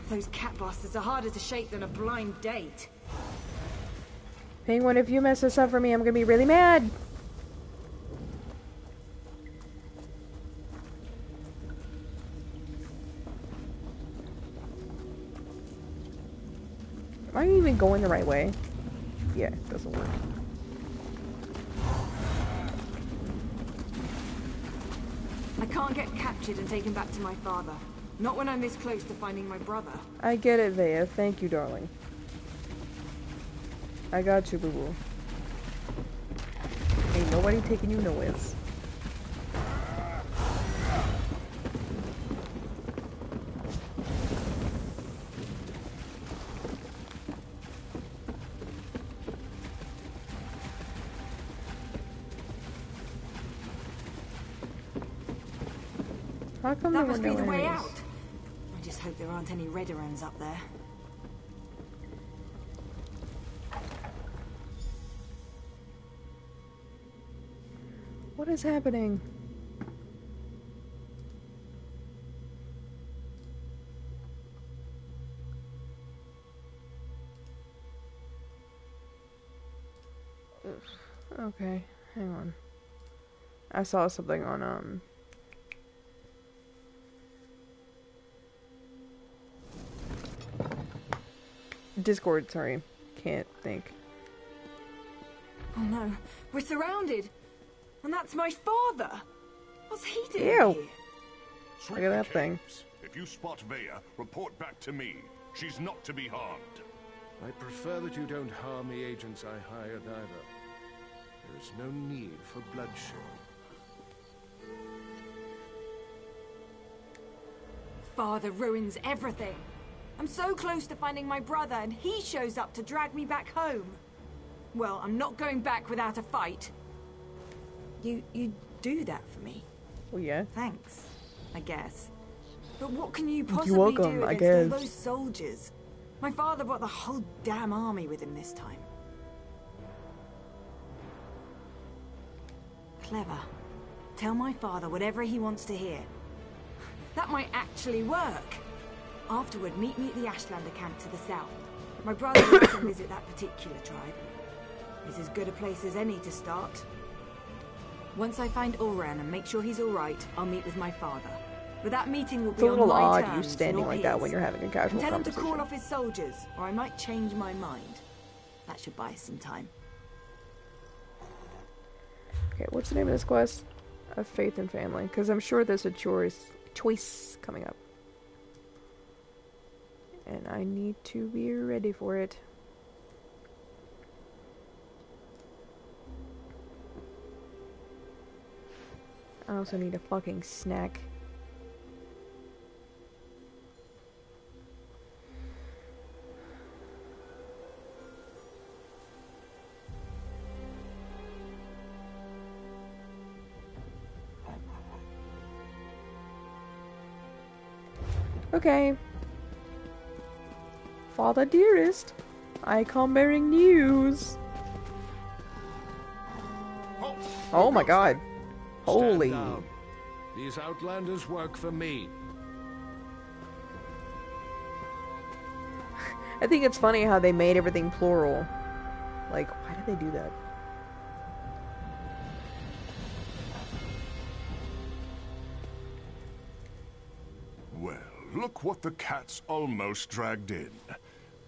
Those cat bastards are harder to shake than a blind date.
Penguin, if you mess this up for me, I'm gonna be really mad. Am I even going the right way? Yeah, it doesn't work.
I can't get captured and taken back to my father. Not when I'm this close to finding my brother.
I get it, Vea. Thank you, darling. I got you, boo-boo. Ain't nobody taking you nowhere. How come
That
there
must
were
be
no
the way
enemies?
out. I just hope there aren't any Redderons up there.
What is happening? Okay, hang on. I saw something on Discord, sorry. Can't think.
Oh no, we're surrounded! And that's my father! What's he doing
Ew.
here?
Look at that thing.
If you spot Vea, report back to me. She's not to be harmed.
I prefer that you don't harm the agents I hired either. There is no need for bloodshed.
Father ruins everything. I'm so close to finding my brother, and he shows up to drag me back home. Well, I'm not going back without a fight. You do that for me.
Oh yeah.
Thanks, I guess. But what can you
You're
possibly
welcome,
do
I
against all
guess.
those soldiers? My father brought the whole damn army with him this time. Clever. Tell my father whatever he wants to hear. That might actually work. Afterward, meet me at the Ashlander camp to the south. My brother will often visit that particular tribe. It's as good a place as any to start. Once I find Oran and make sure he's alright, I'll meet with my father. But that meeting will
It's
be
a
on
little
my
odd
terms,
you standing
not
like that
his.
when you're having a casual
And tell him to
conversation.
call off his soldiers, or I might change my mind. That should buy us some time.
Okay, what's the name of this quest? Of Faith and Family, because I'm sure there's a choice coming up. And I need to be ready for it. I also need a fucking snack. Okay. Father dearest, I come bearing news. Oh my god. Holy.
Stand down. These outlanders work for me.
I think it's funny how they made everything plural. Like, why did they do that?
Well, look what the cat's almost dragged in.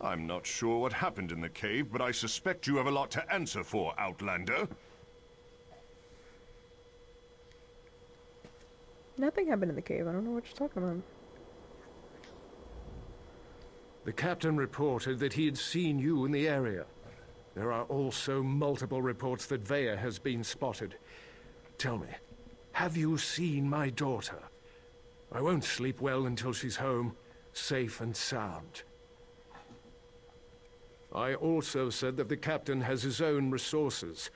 I'm not sure what happened in the cave, but I suspect you have a lot to answer for, Outlander.
Nothing happened in the cave. I don't know what you're talking about.
The captain reported that he had seen you in the area. There are also multiple reports that Vaya has been spotted. Tell me, have you seen my daughter? I won't sleep well until she's home, safe and sound. I also said that the captain has his own resources.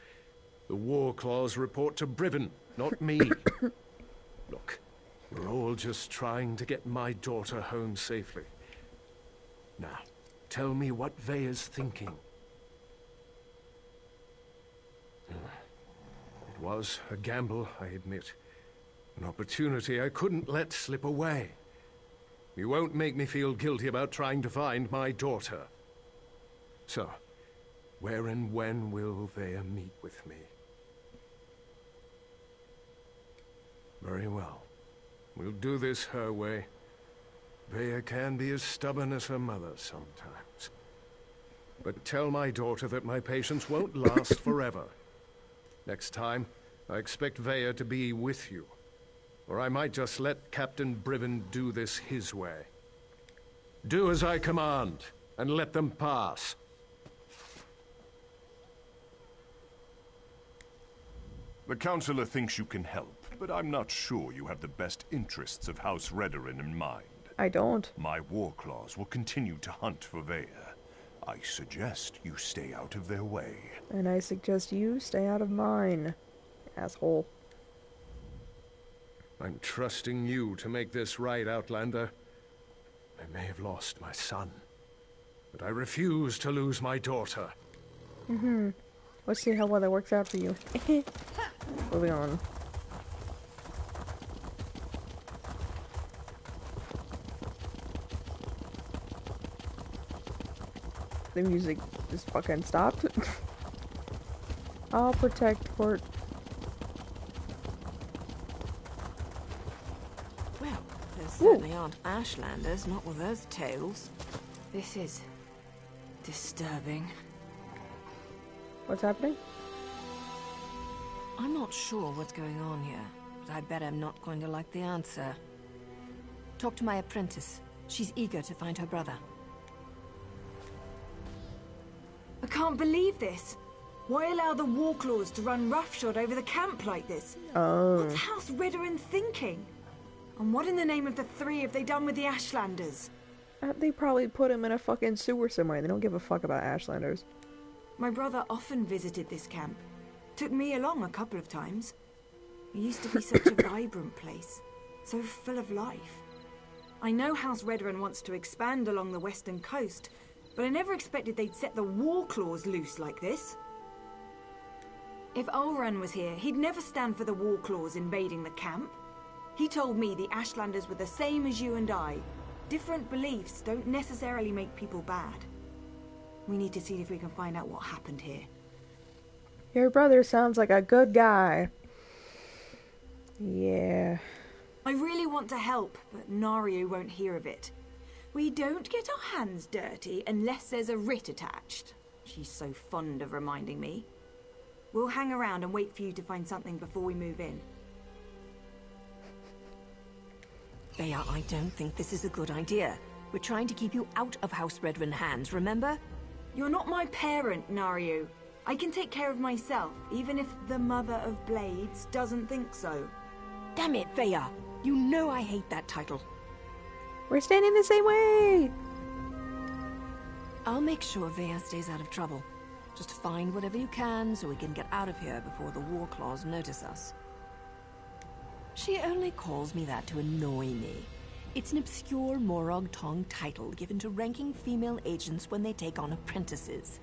The war claws report to Briven, not me. Look, we're all just trying to get my daughter home safely. Now, tell me what Vaya's thinking. It was a gamble, I admit. An opportunity I couldn't let slip away. You won't make me feel guilty about trying to find my daughter. So, where and when will Vaya meet with me? Very well. We'll do this her way. Vaya can be as stubborn as her mother sometimes. But tell my daughter that my patience won't last forever. Next time, I expect Vaya to be with you. Or I might just let Captain Briven do this his way. Do as I command, and let them pass.
The Counselor thinks you can help, but I'm not sure you have the best interests of House Redoran in mind.
I don't.
My war claws will continue to hunt for Vaya. I suggest you stay out of their way.
And I suggest you stay out of mine, asshole.
I'm trusting you to make this right, Outlander. I may have lost my son, but I refuse to lose my daughter.
Let's see how well that works out for you. Moving on. The music just fucking stopped. I'll protect Fort.
Well, there certainly aren't Ashlanders, not with those tales.
This is disturbing.
What's happening?
I'm not sure what's going on here, but I bet I'm not going to like the answer. Talk to my apprentice. She's eager to find her brother.
I can't believe this. Why allow the Warclaws to run roughshod over the camp like this? What's House Redoran thinking? And what in the name of the three have they done with the Ashlanders?
They probably put him in a fucking sewer somewhere. They don't give a fuck about Ashlanders.
My brother often visited this camp. Took me along a couple of times. It used to be such a vibrant place. So full of life. I know House Redoran wants to expand along the western coast, but I never expected they'd set the Warclaws loose like this. If Ulran was here, he'd never stand for the Warclaws invading the camp. He told me the Ashlanders were the same as you and I. Different beliefs don't necessarily make people bad. We need to see if we can find out what happened here.
Your brother sounds like a good guy. Yeah.
I really want to help, but Nario won't hear of it. We don't get our hands dirty unless there's a writ attached. She's so fond of reminding me. We'll hang around and wait for you to find something before we move in.
Thea, I don't think this is a good idea. We're trying to keep you out of House Redrun hands, remember?
You're not my parent, Nario. I can take care of myself, even if the Mother of Blades doesn't think so.
Damn it, Thea! You know I hate that title.
We're standing the same way!
I'll make sure Thea stays out of trouble. Just find whatever you can so we can get out of here before the War Claws notice us. She only calls me that to annoy me. It's an obscure Morag Tong title given to ranking female agents when they take on apprentices.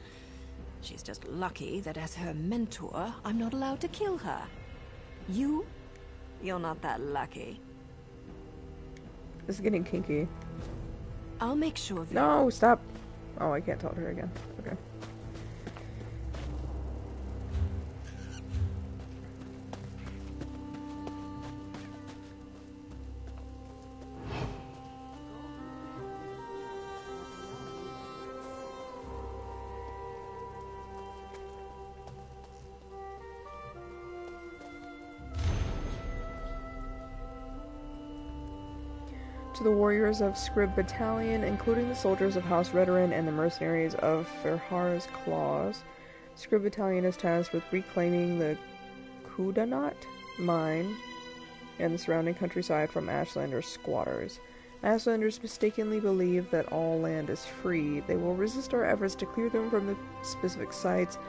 She's just lucky that as her mentor, I'm not allowed to kill her. You're not that lucky.
This is getting kinky.
I'll make sure that...
No, stop! Oh, I can't talk to her again. Okay. To the warriors of Scrib Battalion, including the soldiers of House Redrun and the mercenaries of Ferhar's Claws, Scrib Battalion is tasked with reclaiming the Kudanot mine and the surrounding countryside from Ashlander's squatters. Ashlanders mistakenly believe that all land is free. They will resist our efforts to clear them from the specific sites.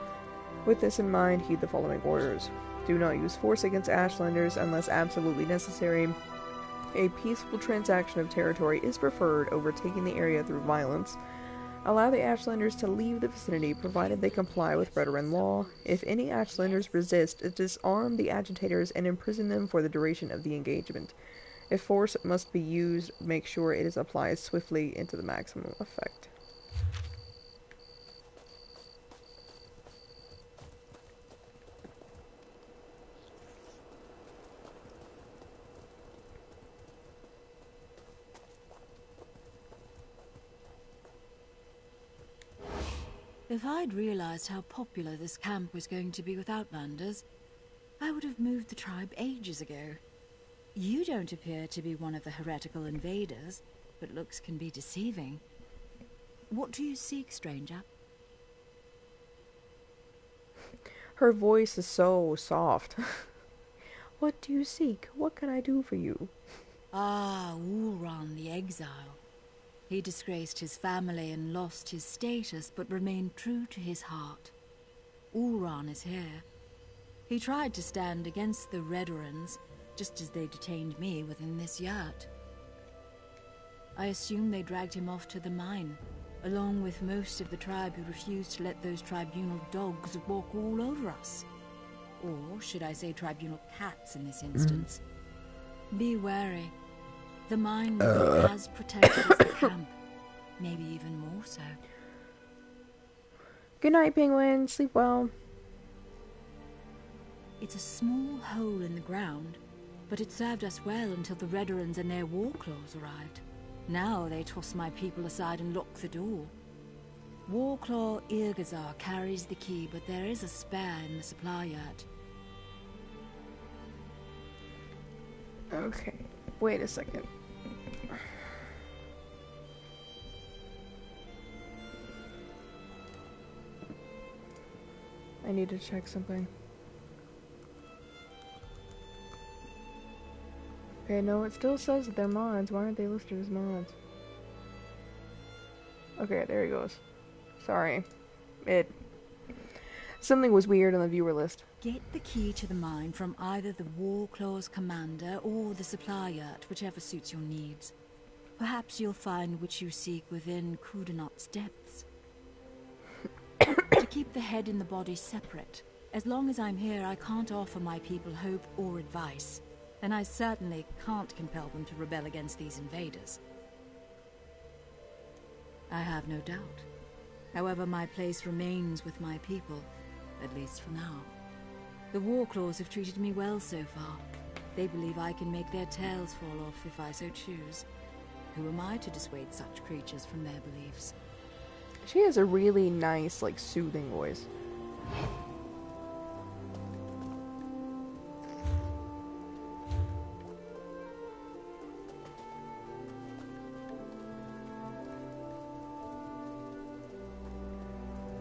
With this in mind, heed the following orders. Do not use force against Ashlanders unless absolutely necessary. A peaceful transaction of territory is preferred over taking the area through violence. Allow the Ashlanders to leave the vicinity, provided they comply with Redrun law. If any Ashlanders resist, disarm the agitators and imprison them for the duration of the engagement. If force must be used, make sure it is applied swiftly into the maximum effect.
If I'd realized how popular this camp was going to be with Outlanders, I would have moved the tribe ages ago. You don't appear to be one of the heretical invaders, but looks can be deceiving. What do you seek, stranger?
Her voice is so soft. What do you seek? What can I do for you?
Ah, Ulran the Exile. He disgraced his family and lost his status, but remained true to his heart. Ulran is here. He tried to stand against the Redruns, just as they detained me within this yurt. I assume they dragged him off to the mine, along with most of the tribe who refused to let those tribunal dogs walk all over us. Or should I say tribunal cats in this instance. Be wary. The mine will be as protected as the camp. Maybe even more so.
Good night, Penguin. Sleep well.
It's a small hole in the ground, but it served us well until the Redruns and their war claws arrived. Now they toss my people aside and lock the door. Warclaw Irgazar carries the key, but there is a spare in the supply yurt.
Okay. Wait a second. I need to check something. Okay, no, it still says that they're mods. Why aren't they listed as mods? Okay, there he goes. Sorry. Something was weird on the viewer list.
Get the key to the mine from either the Warclaw's commander or the supply yurt, whichever suits your needs. Perhaps you'll find what you seek within Kudanot's depths. To keep the head and the body separate. As long as I'm here, I can't offer my people hope or advice. And I certainly can't compel them to rebel against these invaders. I have no doubt. However, my place remains with my people, at least for now. The Warclaws have treated me well so far. They believe I can make their tails fall off if I so choose. Who am I to dissuade such creatures from their beliefs?
She has a really nice, like, soothing voice.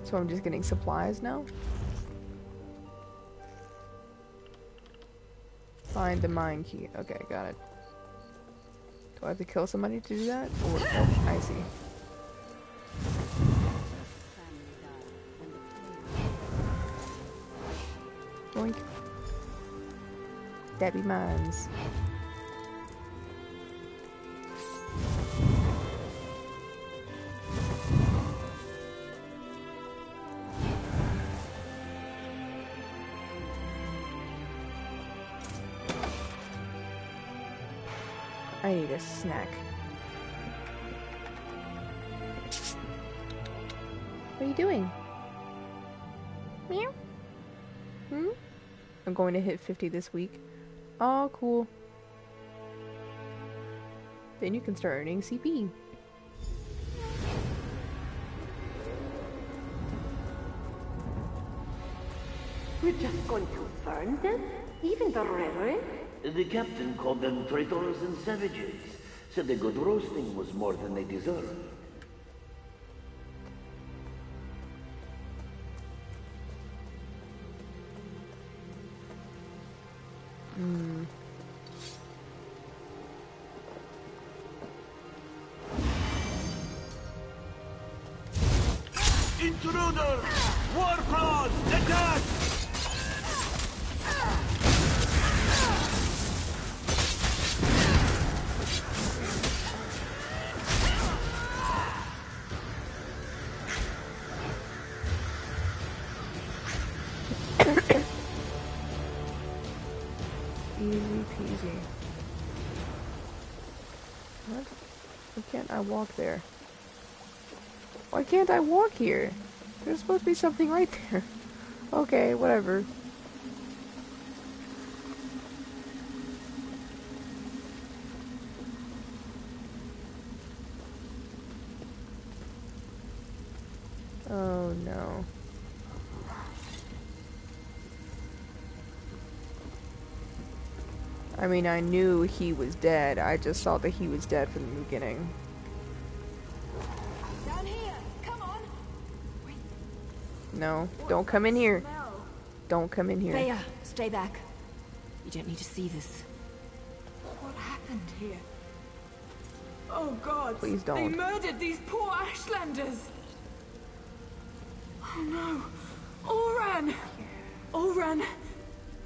So I'm just getting supplies now? Find the mine key. Okay, got it. Do I have to kill somebody to do that? Or, oh, I see. Boink. Debbie mines. I need a snack. What are you doing? Meow. I'm going to hit 50 this week. Oh, cool. Then you can start earning CP.
We're just going to burn them? Even the rhetoric?
The captain called them traitors and savages. Said the good roasting was more than they deserved.
Intruder! War claws! Attack!
Easy peasy. What? Why can't I walk there? Why can't I walk here? There's supposed to be something right there. Okay, whatever. Oh no. I mean, I knew he was dead. I just thought that he was dead from the beginning.
Down here! Come on!
No, don't come in here. Don't come in here.
Freya, stay back. You don't need to see this.
What happened here? Oh God!
Please
They
don't.
murdered these poor Ashlanders! Oh no! Oran! Oran!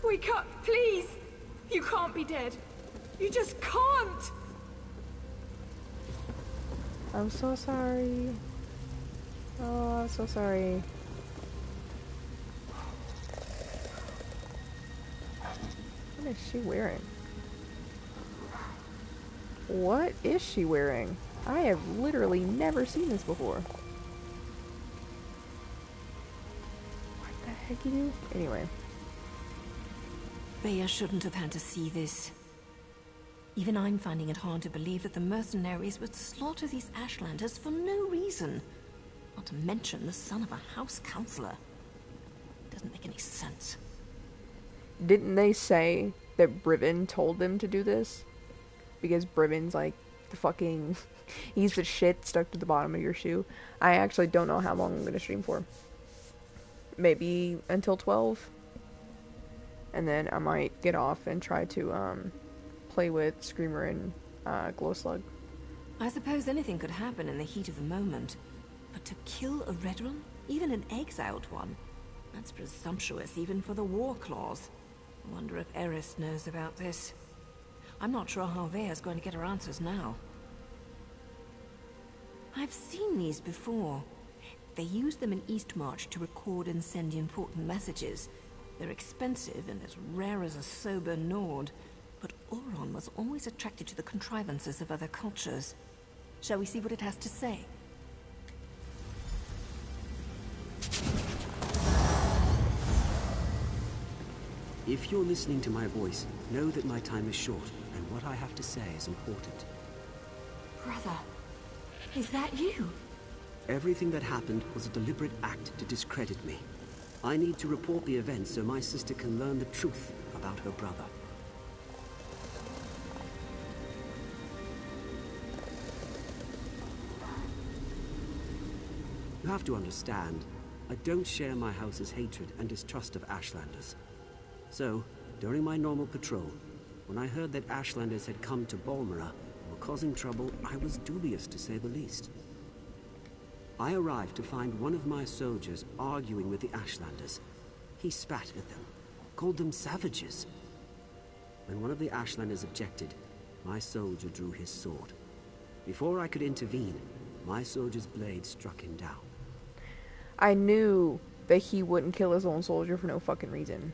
Wake up, please! You can't be dead. You just can't!
I'm so sorry. Oh, I'm so sorry. What is she wearing? What is she wearing? I have literally never seen this before. What the heck you do? Anyway.
Freya shouldn't have had to see this. Even I'm finding it hard to believe that the mercenaries would slaughter these Ashlanders for no reason. Not to mention the son of a house counselor. It doesn't make any sense.
Didn't they say that Brivin told them to do this? Because Brivin's like the fucking... he's the shit stuck to the bottom of your shoe. I actually don't know how long I'm going to stream for. Maybe until 12. And then I might get off and try to play with Screamer and Glowslug.
I suppose anything could happen in the heat of the moment. But to kill a Redrun? Even an exiled one? That's presumptuous even for the war clause. I wonder if Eris knows about this. I'm not sure how Vea's going to get her answers now. I've seen these before. They use them in Eastmarch to record and send important messages. They're expensive and as rare as a sober Nord, but Oron was always attracted to the contrivances of other cultures. Shall we see what it has to say?
If you're listening to my voice, know that my time is short, and what I have to say is important.
Brother, is that you?
Everything that happened was a deliberate act to discredit me. I need to report the events so my sister can learn the truth about her brother. You have to understand, I don't share my house's hatred and distrust of Ashlanders. So, during my normal patrol, when I heard that Ashlanders had come to Balmora and were causing trouble, I was dubious to say the least. I arrived to find one of my soldiers arguing with the Ashlanders. He spat at them, called them savages. When one of the Ashlanders objected, my soldier drew his sword. Before I could intervene, my soldier's blade struck him down.
I knew that he wouldn't kill his own soldier for no fucking reason.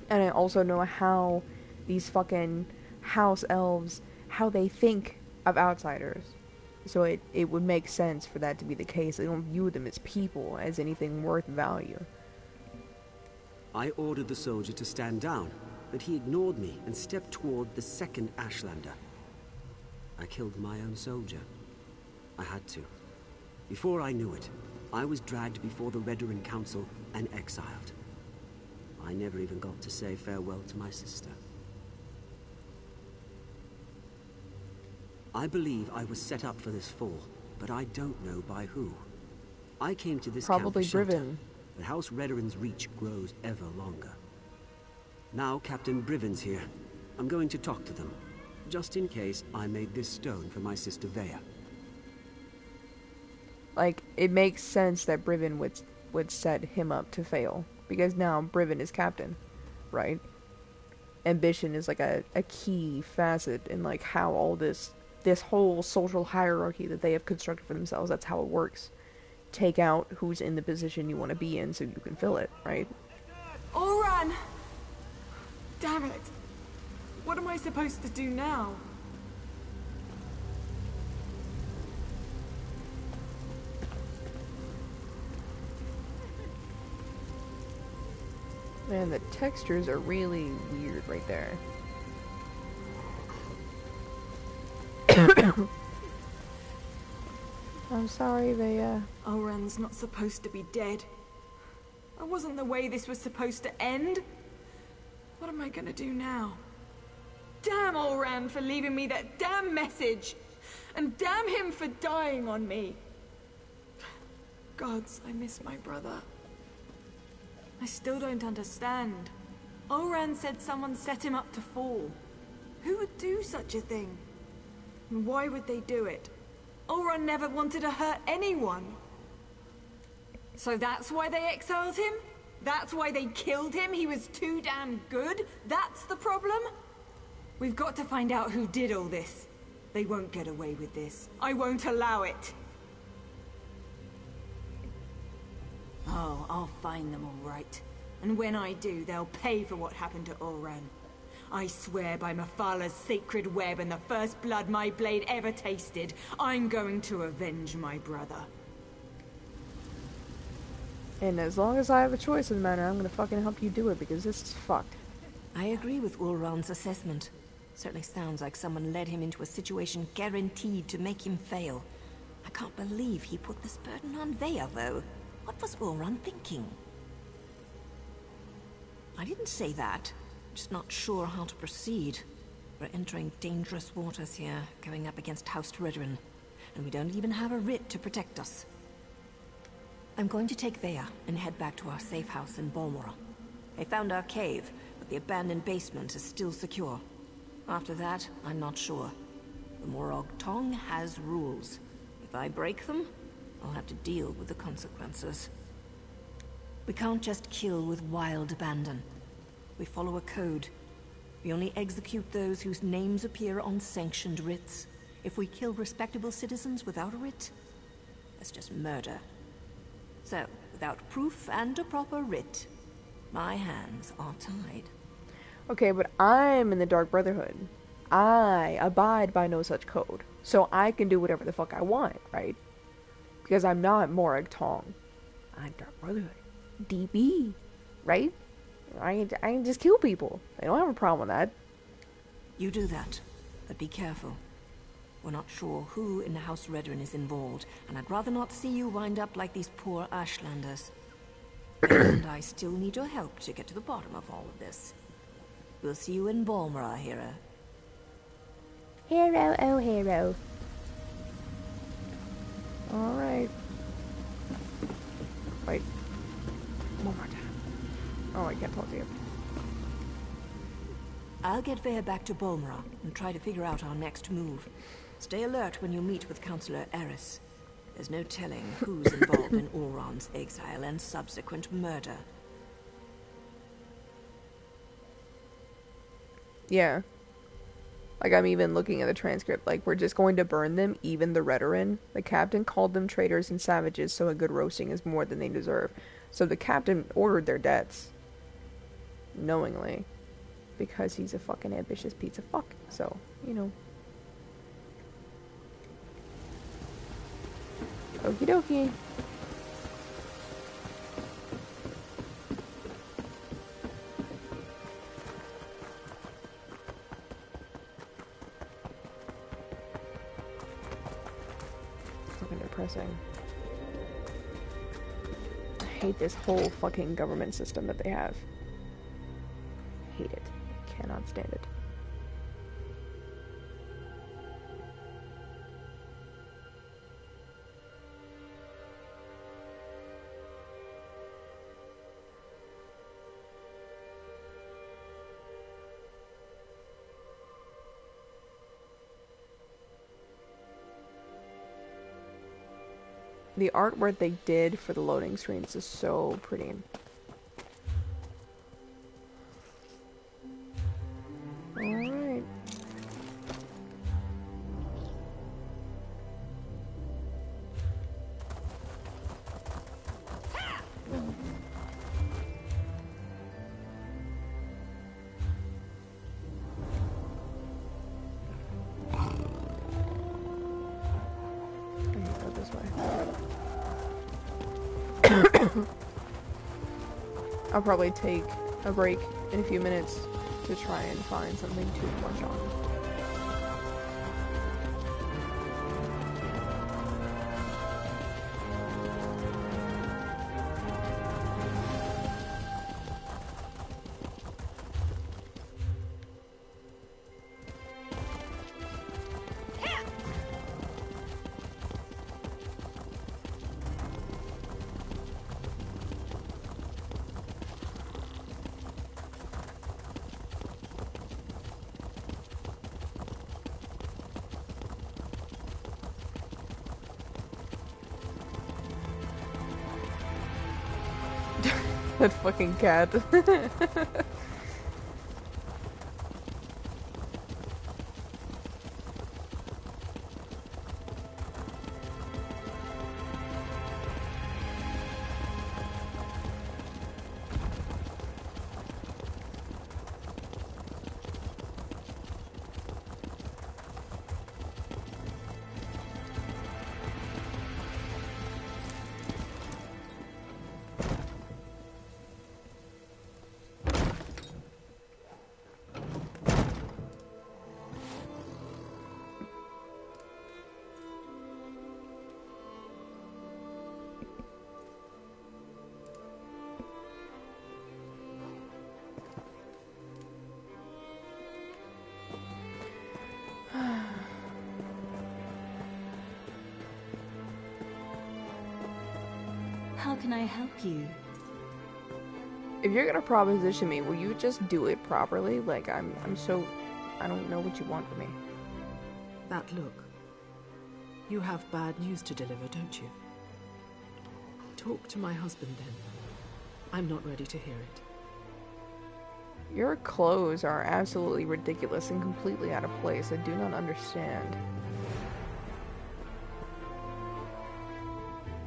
And I also know how these fucking house elves, how they think of outsiders. So it would make sense for that to be the case. They don't view them as people, as anything worth value.
I ordered the soldier to stand down, but he ignored me and stepped toward the second Ashlander. I killed my own soldier. I had to. Before I knew it, I was dragged before the Redoran Council and exiled. I never even got to say farewell to my sister. I believe I was set up for this fall, but I don't know by who. I came to this camp for shelter,
Brivin.
but House Redoran's reach grows ever longer. Now Captain Brivin's here. I'm going to talk to them, just in case I made this stone for my sister Vea.
Like, it makes sense that Brivin would set him up to fail, because now Brivin is captain, right? Ambition is like a key facet in like how all this whole social hierarchy that they have constructed for themselves, that's how it works. Take out who's in the position you want to be in so you can fill it, right?
Oran! Damn it! What am I supposed to do now?
Man, the textures are really weird right there. I'm sorry, Vea.
Oran's not supposed to be dead. That wasn't the way this was supposed to end. What am I gonna do now? Damn Oran for leaving me that damn message! And damn him for dying on me! Gods, I miss my brother. I still don't understand. Oran said someone set him up to fall. Who would do such a thing? And why would they do it? Oran never wanted to hurt anyone. So that's why they exiled him? That's why they killed him? He was too damn good? That's the problem? We've got to find out who did all this. They won't get away with this. I won't allow it. Oh, I'll find them all right. And when I do, they'll pay for what happened to Oran. I swear by Mafala's sacred web and the first blood my blade ever tasted, I'm going to avenge my brother.
And as long as I have a choice in the matter, I'm gonna fucking help you do it, because this is fucked.
I agree with Ulran's assessment. Certainly sounds like someone led him into a situation guaranteed to make him fail. I can't believe he put this burden on Vea, though. What was Ulran thinking? I didn't say that. Just not sure how to proceed. We're entering dangerous waters here, going up against House Redoran, and we don't even have a writ to protect us. I'm going to take Vea and head back to our safe house in Balmora. I found our cave, but the abandoned basement is still secure. After that, I'm not sure. The Morag Tong has rules. If I break them, I'll have to deal with the consequences. We can't just kill with wild abandon. We follow a code. We only execute those whose names appear on sanctioned writs. If we kill respectable citizens without a writ, that's just murder. So, without proof and a proper writ, my hands are tied.
Okay, but I'm in the Dark Brotherhood. I abide by no such code. So I can do whatever the fuck I want, right? Because I'm not Morag Tong. I'm Dark Brotherhood. DB, right? I can just kill people. I don't have a problem with that.
You do that, but be careful. We're not sure who in the House Redrin is involved, and I'd rather not see you wind up like these poor Ashlanders. And I still need your help to get to the bottom of all of this. We'll see you in Balmora, hero.
Hero, oh hero. Alright. Wait. One more time. Oh, I can't talk to you.
I'll get Vare back to Balmora and try to figure out our next move. Stay alert when you meet with Councillor Eris. There's no telling who's involved in Ulron's exile and subsequent murder.
Yeah. Like, I'm even looking at the transcript. Like, we're just going to burn them, even the Redoran. The captain called them traitors and savages, so a good roasting is more than they deserve. So the captain ordered their deaths. Knowingly. Because he's a fucking ambitious piece of fuck. So, you know. Okie dokie. Fucking depressing. I hate this whole fucking government system that they have. Hate it. Cannot stand it. The artwork they did for the loading screens is so pretty. Alright. Go this way. I'll probably take a break in a few minutes to try and find something to munch on. That fucking cat.
How can I help you?
If you're gonna proposition me, will you just do it properly? Like, I don't know what you want from me.
That look. You have bad news to deliver, don't you? Talk to my husband then. I'm not ready to hear it.
Your clothes are absolutely ridiculous and completely out of place. I do not understand.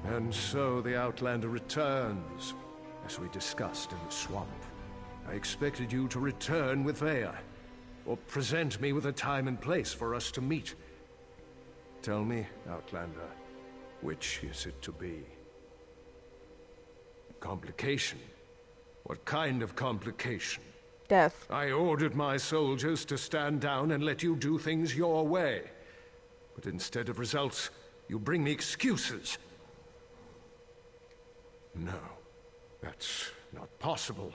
And so the Outlander returns, as we discussed in the swamp. I expected you to return with Vare, or present me with a time and place for us to meet. Tell me, Outlander, which is it to be? Complication What kind of complication?
Death.
I ordered my soldiers to stand down and let you do things your way. But instead of results, you bring me excuses. No, that's not possible.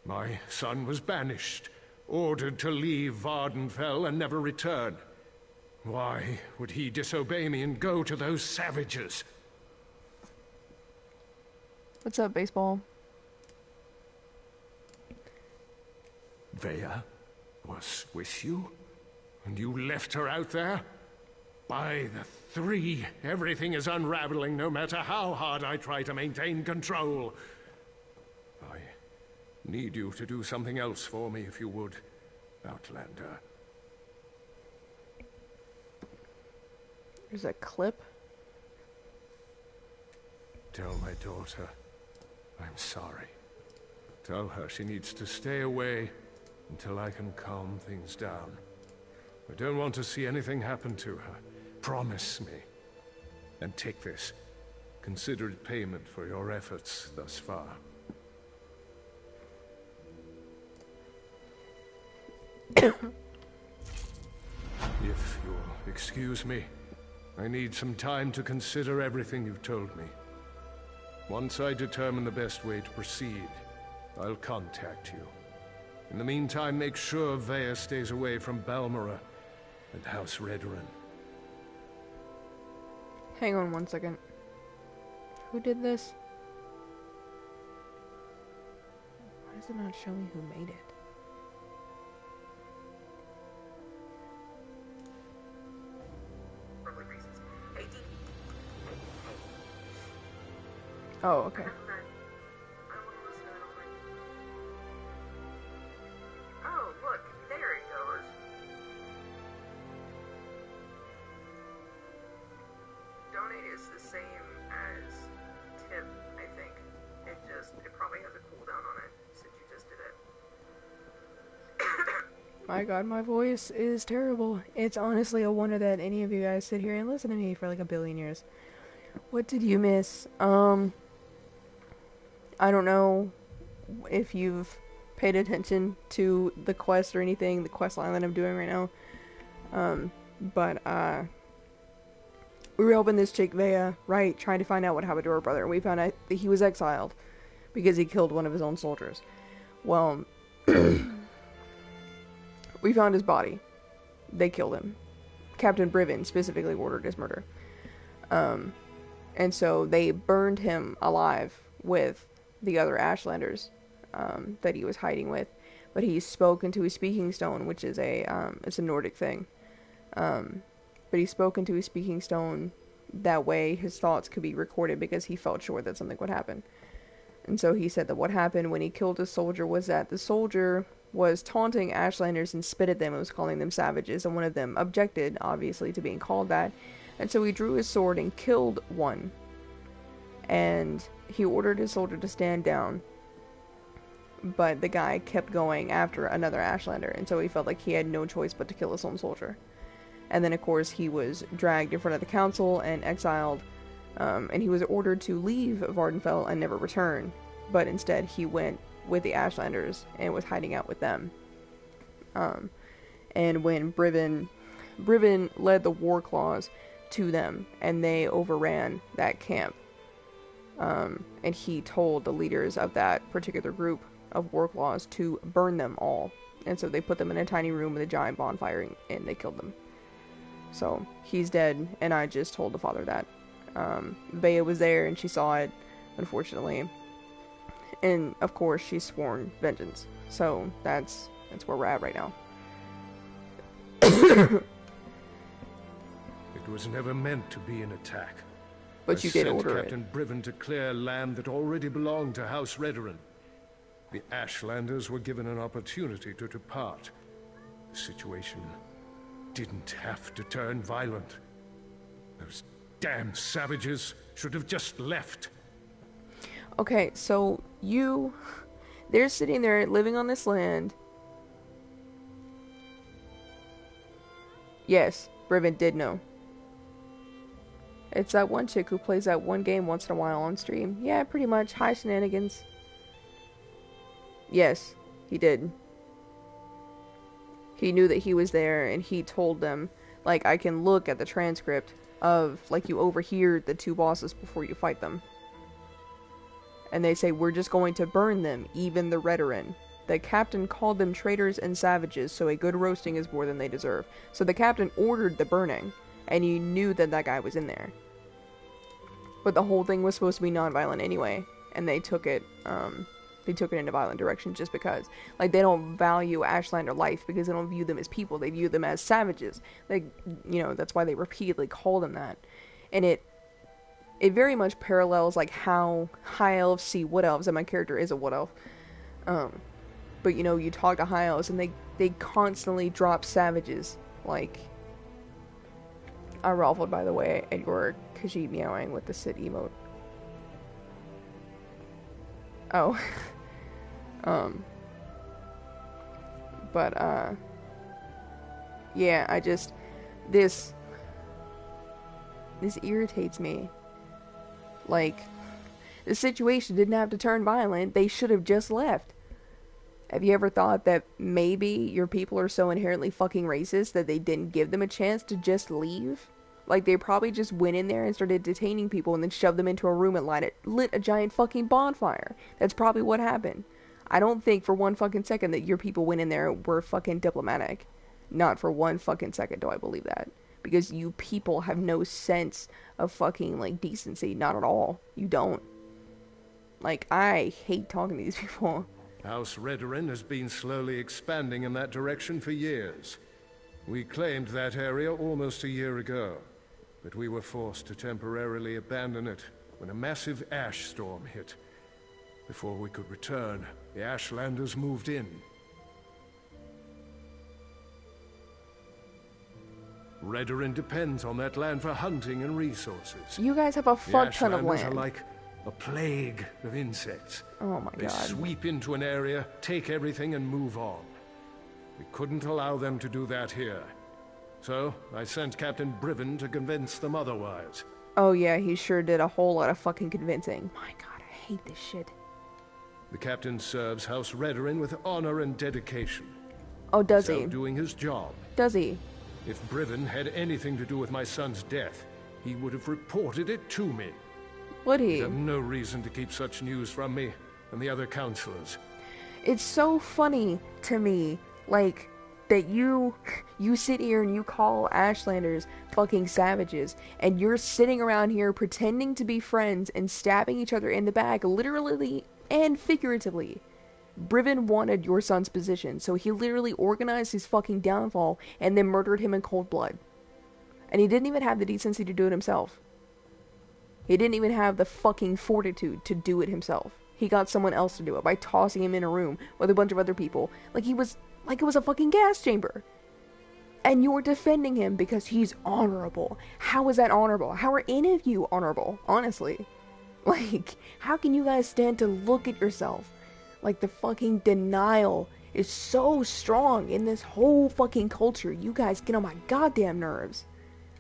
My son was banished, ordered to leave Vvardenfell and never return. Why would he disobey me and go to those savages?
What's up, baseball?
Vea was with you? And you left her out there? By the three, everything is unraveling no matter how hard I try to maintain control. I need you to do something else for me, if you would, Outlander.
There's a clip.
Tell my daughter I'm sorry. Tell her she needs to stay away until I can calm things down. I don't want to see anything happen to her. Promise me. And take this. Consider it payment for your efforts thus far. If you'll excuse me, I need some time to consider everything you've told me. Once I determine the best way to proceed, I'll contact you. In the meantime, make sure Vea stays away from Balmora and House Redoran.
Hang on one second. Who did this? Why does it not show me who made it? Oh, okay.
Oh, look, there it goes. Donate is the same as tip, I think. It probably has a cooldown on it, since you just did it.
My god, my voice is terrible. It's honestly a wonder that any of you guys sit here and listen to me for like a billion years. What did you miss? I don't know if you've paid attention to the quest or anything, the quest line that I'm doing right now. But we were helping this chick, Vea, right, trying to find out what happened to her brother. We found out that he was exiled because he killed one of his own soldiers. Well, we found his body. They killed him. Captain Briven specifically ordered his murder. And so they burned him alive with the other Ashlanders that he was hiding with. But he spoke into his speaking stone, which is it's a Nordic thing. But he spoke into his speaking stone. That way his thoughts could be recorded because he felt sure that something would happen. And so he said that what happened when he killed a soldier was that the soldier was taunting Ashlanders and spit at them and was calling them savages. And one of them objected, obviously, to being called that. And so he drew his sword and killed one. And he ordered his soldier to stand down. But the guy kept going after another Ashlander. And so he felt like he had no choice but to kill his own soldier. And then, of course, he was dragged in front of the council and exiled. And he was ordered to leave Vvardenfell and never return. But instead, he went with the Ashlanders and was hiding out with them. And when Briven led the war claws to them, and they overran that camp. And he told the leaders of that particular group of war claws to burn them all. And so they put them in a tiny room with a giant bonfire, and they killed them. So he's dead, and I just told the father that. Vea was there, and she saw it, unfortunately. And of course, she's sworn vengeance. So that's where we're at right now.
It was never meant to be an attack.
But you did order
Captain Briven to clear land that already belonged to House Redoran. The Ashlanders were given an opportunity to depart. The situation didn't have to turn violent. Those damn savages should have just left.
Okay, so they're sitting there living on this land. Yes, Briven did know. It's that one chick who plays that one game once in a while on stream. Yeah, pretty much. Hi, Shenanigans. Yes, he did. He knew that he was there, and he told them, like, I can look at the transcript of, like, you overhear the two bosses before you fight them. And they say, we're just going to burn them, even the Redoran. The captain called them traitors and savages, so a good roasting is more than they deserve. So the captain ordered the burning, and you knew that that guy was in there. But the whole thing was supposed to be non-violent anyway, and they took it in a violent direction just because. Like, they don't value Ashlander life because they don't view them as people. They view them as savages. Like, you know, that's why they repeatedly call them that. And it very much parallels, like, how high elves see wood elves, and my character is a wood elf. But, you know, you talk to high elves, and they constantly drop savages. Like, I raffled, by the way, at your Khajiit meowing with the sit emote. Oh. Yeah, I just, this irritates me. Like, the situation didn't have to turn violent, they should have just left. Have you ever thought that maybe your people are so inherently fucking racist that they didn't give them a chance to just leave? Like, they probably just went in there and started detaining people and then shoved them into a room and lit a giant fucking bonfire. That's probably what happened. I don't think for one fucking second that your people went in there and were fucking diplomatic. Not for one fucking second do I believe that. Because you people have no sense of fucking, like, decency. Not at all. You don't. Like, I hate talking to these people.
House Redoran has been slowly expanding in that direction for years. We claimed that area almost a year ago, but we were forced to temporarily abandon it when a massive ash storm hit. Before we could return, the Ashlanders moved in. Redoran depends on that land for hunting and resources.
You guys have a fuck ton of
The Ashlanders
land.
are like a plague of insects.
Oh my
They
god.
sweep into an area, take everything, and move on. We couldn't allow them to do that here. So, I sent Captain Briven to convince them otherwise.
Oh yeah, he sure did a whole lot of fucking convincing. My god, I hate this shit.
The captain serves House Redoran with honor and dedication.
Oh, does
He's
he?
out doing his job.
Does he?
If Briven had anything to do with my son's death, he would have reported it to me.
Would
He'd
he?
have no reason to keep such news from me and the other counselors.
It's so funny to me, like, that you sit here and you call Ashlanders fucking savages, and you're sitting around here pretending to be friends and stabbing each other in the back, literally and figuratively. Briven wanted your son's position, so he literally organized his fucking downfall and then murdered him in cold blood. And he didn't even have the decency to do it himself. He didn't even have the fucking fortitude to do it himself. He got someone else to do it by tossing him in a room with a bunch of other people, like it was a fucking gas chamber. And you're defending him because he's honorable. How is that honorable? How are any of you honorable, honestly? Like, how can you guys stand to look at yourself? Like, the fucking denial is so strong in this whole fucking culture. You guys get on my goddamn nerves.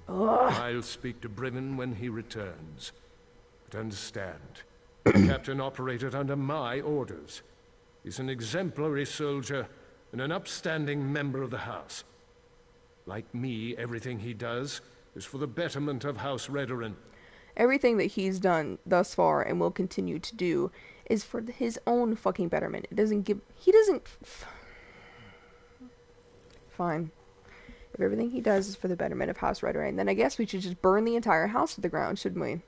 Ugh.
I'll speak to Briven when he returns. But understand, the captain operated under my orders. He's an exemplary soldier and an upstanding member of the House. Like me, everything he does is for the betterment of House Redoran.
Everything that he's done thus far and will continue to do is for his own fucking betterment. He doesn't... Fine. If everything he does is for the betterment of House Redoran, then I guess we should just burn the entire house to the ground, shouldn't we?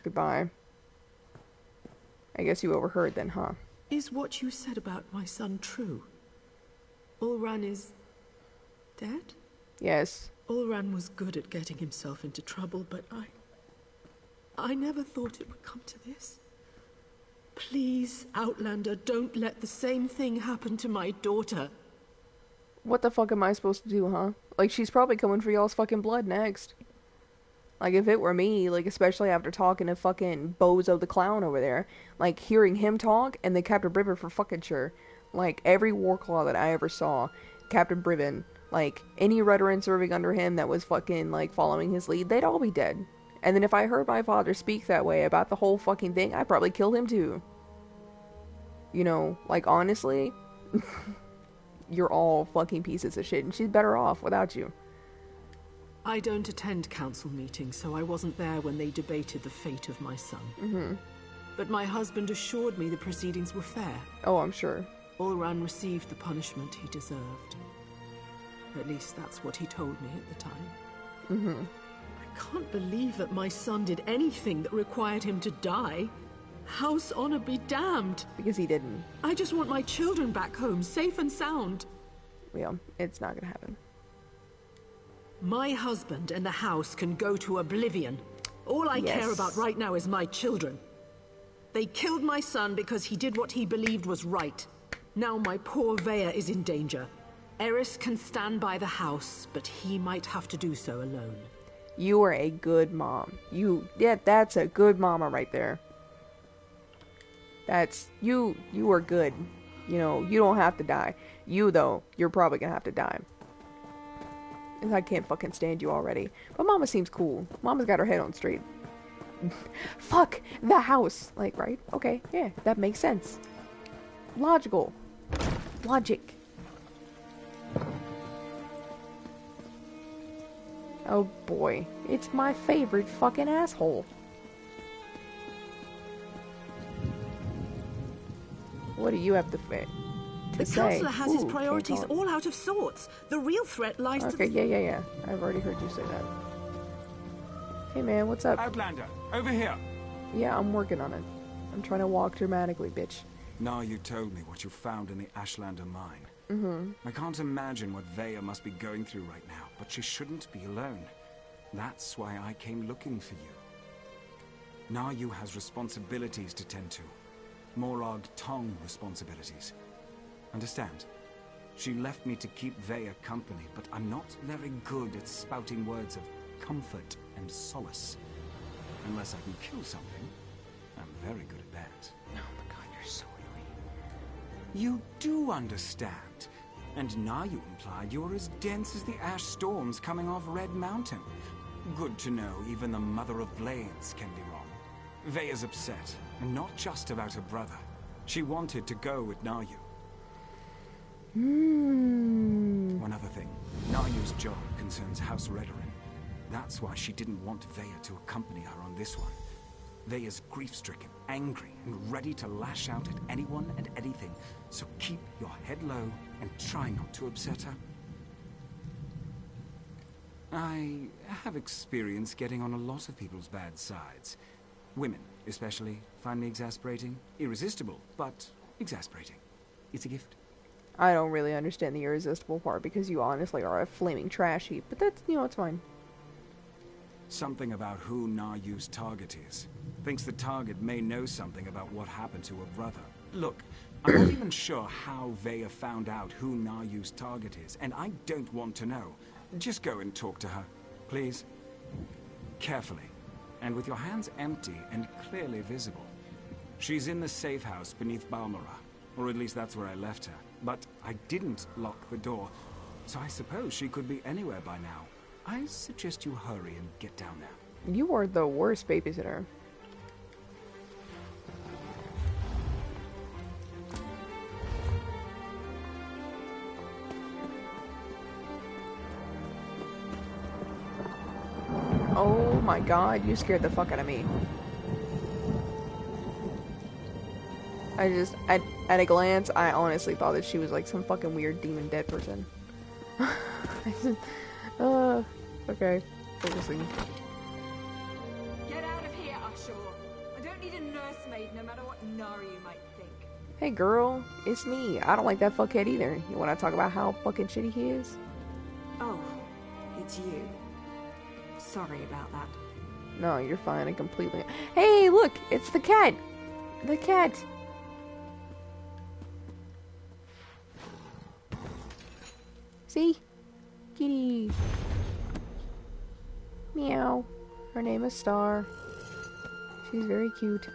Goodbye. I guess you overheard then, huh?
Is what you said about my son true? Ulran is dead?
Yes.
Ulran was good at getting himself into trouble, but I never thought it would come to this. Please, Outlander, don't let the same thing happen to my daughter.
What the fuck am I supposed to do, huh? Like, she's probably coming for y'all's fucking blood next. Like, if it were me, like, especially after talking to fucking Bozo the Clown over there, like, hearing him talk, and then Captain Briven for fucking sure. Like, every Warclaw that I ever saw, Captain Briven, like, any Redoran serving under him that was fucking, like, following his lead, they'd all be dead. And then if I heard my father speak that way about the whole fucking thing, I'd probably kill him too. You know, like, honestly, you're all fucking pieces of shit, and she's better off without you.
I don't attend council meetings, so I wasn't there when they debated the fate of my son.
Mm-hmm.
But my husband assured me the proceedings were fair.
Oh, I'm sure.
Ulran received the punishment he deserved. At least that's what he told me at the time.
Mm-hmm.
I can't believe that my son did anything that required him to die. House honor be damned.
Because he didn't.
I just want my children back home, safe and sound.
Yeah, it's not gonna happen.
My husband and the house can go to oblivion. All I care about right now is my children. They killed my son because he did what he believed was right. Now my poor Vea is in danger. Eris can stand by the house, but he might have to do so alone.
You are a good mom. Yeah, that's a good mama right there. That's, you are good. You know, you don't have to die. You, though, you're probably gonna have to die. And I can't fucking stand you already. But Mama seems cool. Mama's got her head on straight. Fuck the house. Like, right? Okay, yeah, that makes sense. Logical. Logic. Oh boy. It's my favorite fucking asshole. What do you have to say?
The Counselor has his priorities all out of sorts. The real threat lies to the...
Okay, yeah. I've already heard you say that. Hey man, what's up?
Outlander, over here.
Yeah, I'm working on it. I'm trying to walk dramatically, bitch.
Now you told me what you found in the Ashlander mine.
Mm-hmm.
I can't imagine what Vea must be going through right now, but she shouldn't be alone. That's why I came looking for you. Nayu has responsibilities to tend to. Morag Tong responsibilities. Understand? She left me to keep Vea company, but I'm not very good at spouting words of comfort and solace. Unless I can kill something, I'm very good at that.
Oh my god, you're so annoying.
You do understand. And now you implied you're as dense as the ash storms coming off Red Mountain. Good to know even the Mother of Blades can be wrong. Vea's upset, and not just about her brother. She wanted to go with Nayu. One other thing. Nayu's job concerns House Redoran. That's why she didn't want Vea to accompany her on this one. Vea's grief-stricken, angry, and ready to lash out at anyone and anything. So keep your head low and try not to upset her. I have experience getting on a lot of people's bad sides. Women, especially, find me exasperating. Irresistible, but exasperating. It's a gift.
I don't really understand the irresistible part because you honestly are a flaming trash heap, but that's, you know, it's fine.
Something about who Nayu's target is. Thinks the target may know something about what happened to her brother. Look, I'm not even sure how Vea found out who Nayu's target is, and I don't want to know. Just go and talk to her, please. Carefully, and with your hands empty and clearly visible. She's in the safe house beneath Balmora, or at least that's where I left her. But I didn't lock the door, so I suppose she could be anywhere by now. I suggest you hurry and get down there.
You are the worst babysitter. Oh my god, you scared the fuck out of me. At a glance, I honestly thought that she was like some fucking weird demon dead person. Okay, focusing.
Get out of here, Ashur. I don't need a nursemaid, no matter what Nari you might think.
Hey girl, it's me. I don't like that fuckhead either. You wanna talk about how fucking shitty he is?
Oh, it's you. Sorry about that.
No, you're fine. I completely... Hey, look! It's the cat! The cat! See? Kitty. Meow. Her name is Star. She's very cute.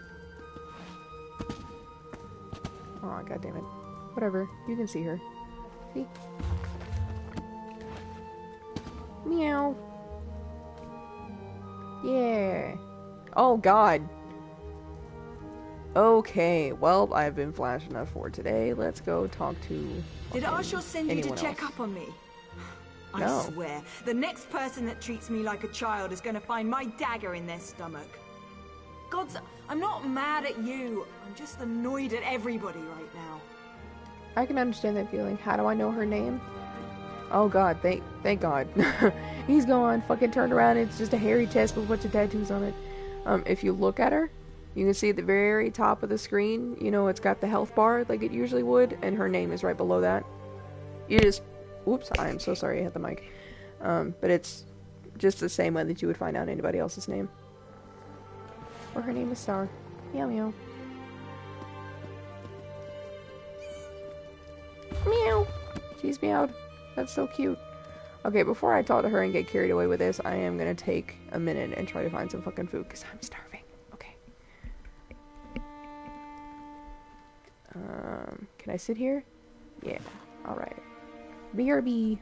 Oh, god damn it. Whatever. You can see her. See? Meow. Yeah. Oh god. Okay, well, I've been flash enough for today. Let's go talk to
Did Arshel send you to
anyone
check
else.
up on me? I
No.
swear, the next person that treats me like a child is gonna find my dagger in their stomach. Gods, I'm not mad at you. I'm just annoyed at everybody right now.
I can understand that feeling. How do I know her name? Oh god, thank god. He's gone. Fucking turned around. It's just a hairy chest with a bunch of tattoos on it. If you look at her, you can see at the very top of the screen, you know, it's got the health bar like it usually would, and her name is right below that. You just, oops, I am so sorry I hit the mic. But it's just the same way that you would find out anybody else's name. Or her name is Star. Meow meow. Meow. She's meowed. That's so cute. Okay, before I talk to her and get carried away with this, I am gonna take a minute and try to find some fucking food, because I'm starving. Okay. Can I sit here? Yeah. Alright. BRB.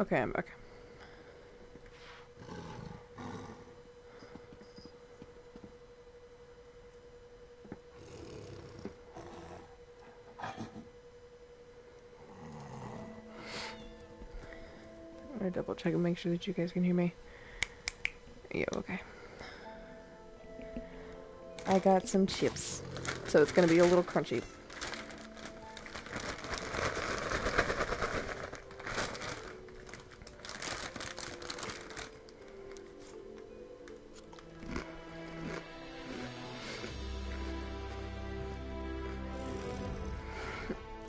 Okay, I'm back. I'm gonna double check and make sure that you guys can hear me. Yeah, okay. I got some chips, so it's gonna be a little crunchy.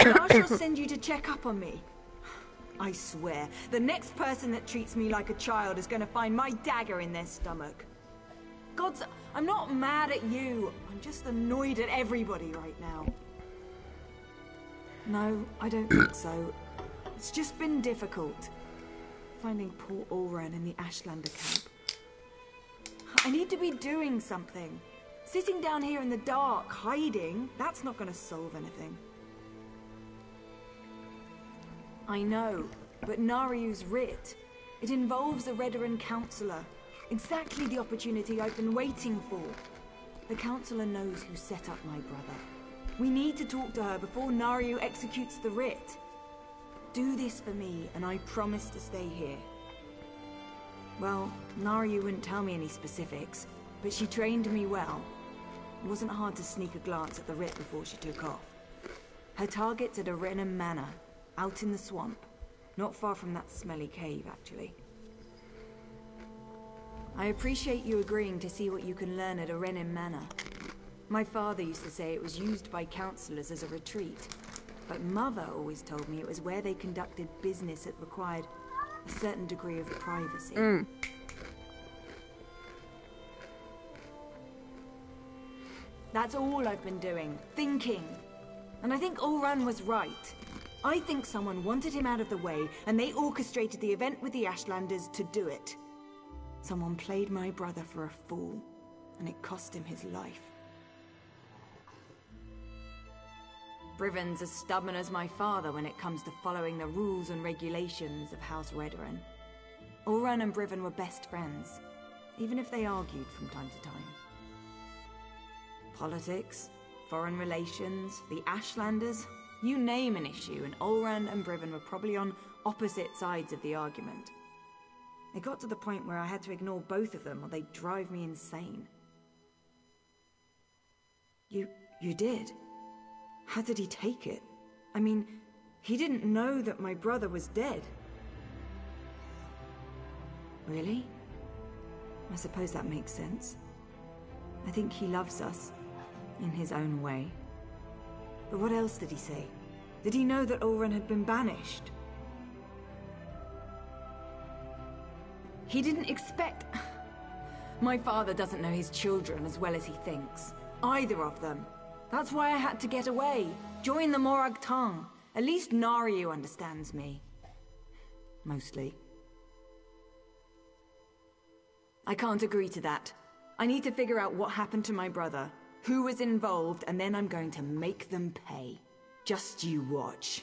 I shall send you to check up on me. I swear, the next person that treats me like a child is going to find my dagger in their stomach. Gods, I'm not mad at you. I'm just annoyed at everybody right now. No, I don't think so. It's just been difficult. Finding poor Ulran in the Ashlander camp. I need to be doing something. Sitting down here in the dark, hiding, that's not going to solve anything. I know, but Nariu's writ. It involves a Redoran counselor. Exactly the opportunity I've been waiting for. The counselor knows who set up my brother. We need to talk to her before Nariu executes the writ. Do this for me, and I promise to stay here. Well, Nariu wouldn't tell me any specifics, but she trained me well. It wasn't hard to sneak a glance at the writ before she took off. Her target's at Arenum Manor. Out in the swamp. Not far from that smelly cave, actually. I appreciate you agreeing to see what you can learn at Arenum Manor. My father used to say it was used by counselors as a retreat, but Mother always told me it was where they conducted business that required a certain degree of privacy. That's all I've been doing. Thinking. And I think Ulran was right. I think someone wanted him out of the way, and they orchestrated the event with the Ashlanders to do it. Someone played my brother for a fool, and it cost him his life. Brivens as stubborn as my father when it comes to following the rules and regulations of House Redoran. Ulran and Briven were best friends, even if they argued from time to time. Politics, foreign relations, the Ashlanders... You name an issue, and Ulran and Briven were probably on opposite sides of the argument. It got to the point where I had to ignore both of them or they'd drive me insane. You did? How did he take it? I mean, he didn't know that my brother was dead. Really? I suppose that makes sense. I think he loves us, in his own way. But what else did he say? Did he know that Ulran had been banished? He didn't expect... My father doesn't know his children as well as he thinks. Either of them. That's why I had to get away. Join the Morag Tong. At least Nariu understands me. Mostly. I can't agree to that. I need to figure out what happened to my brother. Who was involved, and then I'm going to make them pay. Just you watch.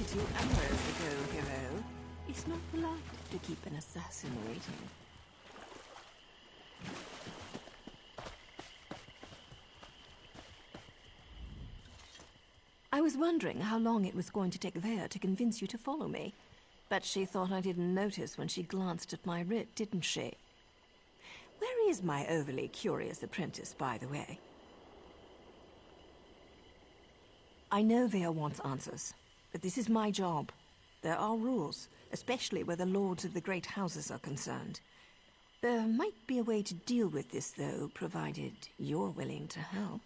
2 hours ago, hero. It's not polite to keep an assassin waiting. I was wondering how long it was going to take Vare to convince you to follow me. But she thought I didn't notice when she glanced at my writ, didn't she? Where is my overly curious apprentice, by the way? I know Vare wants answers, but this is my job. There are rules, especially where the lords of the great houses are concerned. There might be a way to deal with this, though, provided you're willing to help.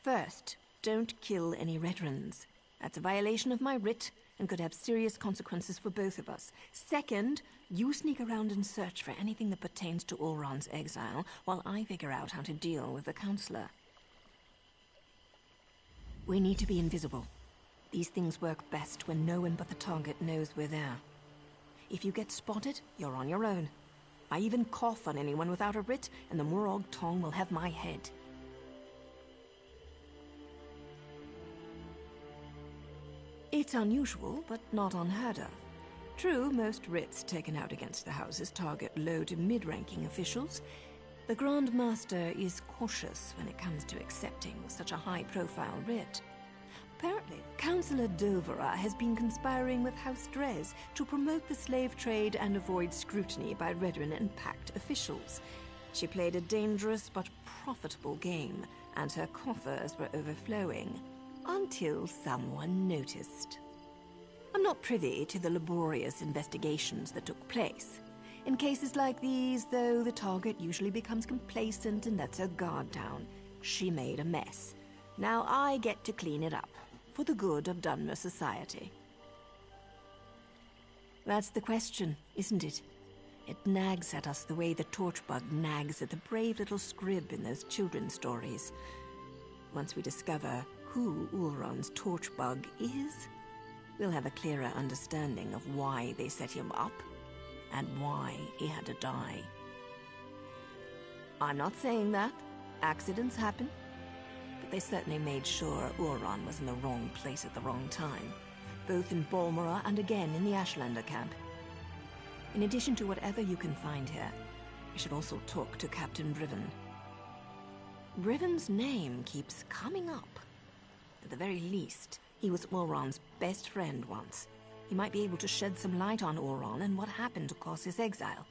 First, don't kill any Redrons. That's a violation of my writ and could have serious consequences for both of us. Second, you sneak around and search for anything that pertains to Ulron's exile while I figure out how to deal with the Counselor. We need to be invisible. These things work best when no one but the target knows we're there. If you get spotted, you're on your own. I even cough on anyone without a writ, and the Morag Tong will have my head. It's unusual, but not unheard of. True, most writs taken out against the houses target low to mid-ranking officials. The Grand Master is cautious when it comes to accepting such a high-profile writ. Apparently, Councillor Dovera has been conspiring with House Drez to promote the slave trade and avoid scrutiny by Redrin and Pact officials. She played a dangerous but profitable game, and her coffers were overflowing. Until someone noticed. I'm not privy to the laborious investigations that took place. In cases like these, though, the target usually becomes complacent and lets her guard down. She made a mess. Now I get to clean it up, for the good of Dunmer society. That's the question, isn't it? It nags at us the way the torchbug nags at the brave little scrib in those children's stories. Once we discover who Ulron's torchbug is, we'll have a clearer understanding of why they set him up and why he had to die. I'm not saying that. Accidents happen. But they certainly made sure Ulron was in the wrong place at the wrong time, both in Balmora and again in the Ashlander camp. In addition to whatever you can find here, you should also talk to Captain Briven. Briven's name keeps coming up. At the very least, he was Ulron's best friend once. He might be able to shed some light on Ulron and what happened to cause his exile.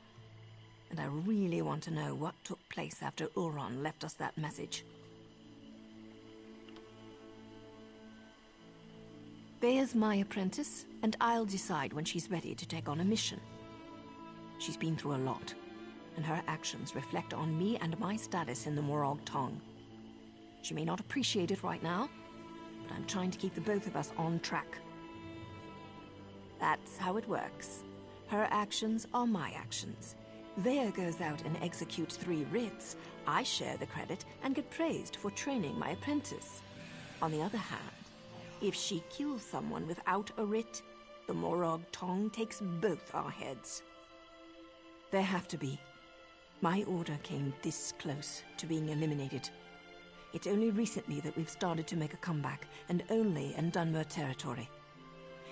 And I really want to know what took place after Ulron left us that message. Vare's my apprentice, and I'll decide when she's ready to take on a mission. She's been through a lot, and her actions reflect on me and my status in the Morag Tong. She may not appreciate it right now, but I'm trying to keep the both of us on track. That's how it works. Her actions are my actions. Vare goes out and executes 3 writs. I share the credit and get praised for training my apprentice. On the other hand, if she kills someone without a writ, the Morag Tong takes both our heads. There have to be. My order came this close to being eliminated. It's only recently that we've started to make a comeback, and only in Dunmer territory.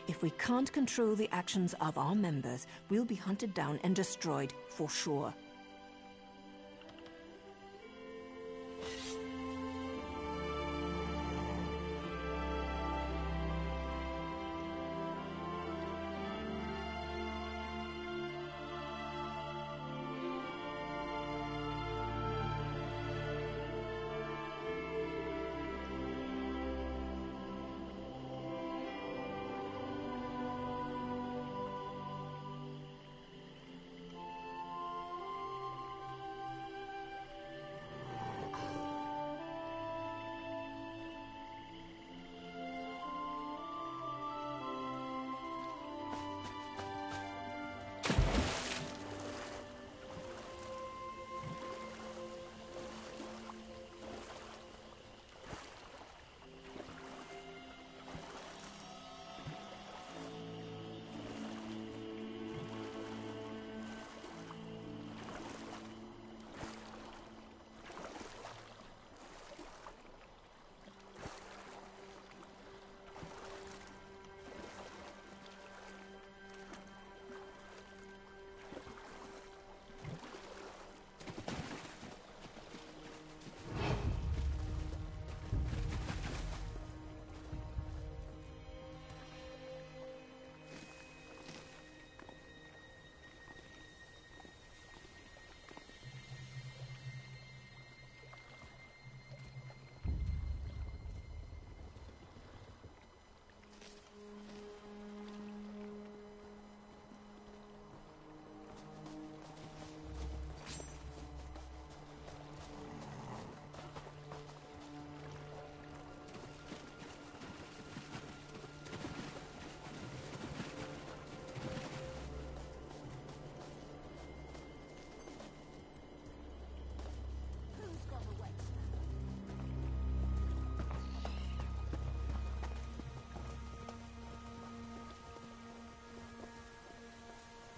If we can't control the actions of our members, we'll be hunted down and destroyed for sure.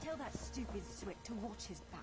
Tell that stupid Swick to watch his back.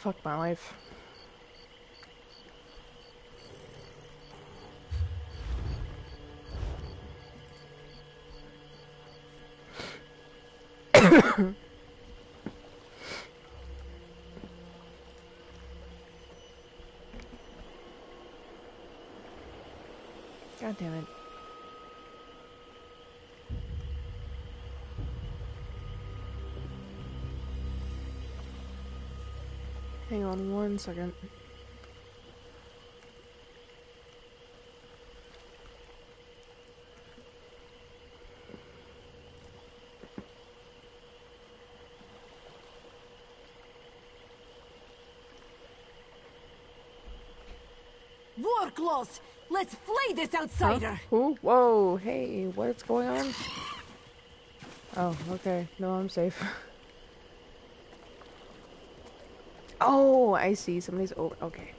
Fuck my life. God damn it. Hang on 1 second.
Warclaws! Let's flay this outsider!
Huh? Ooh, whoa, hey, what's going on? Oh, okay. No, I'm safe. Oh, I see. Somebody's over. Okay.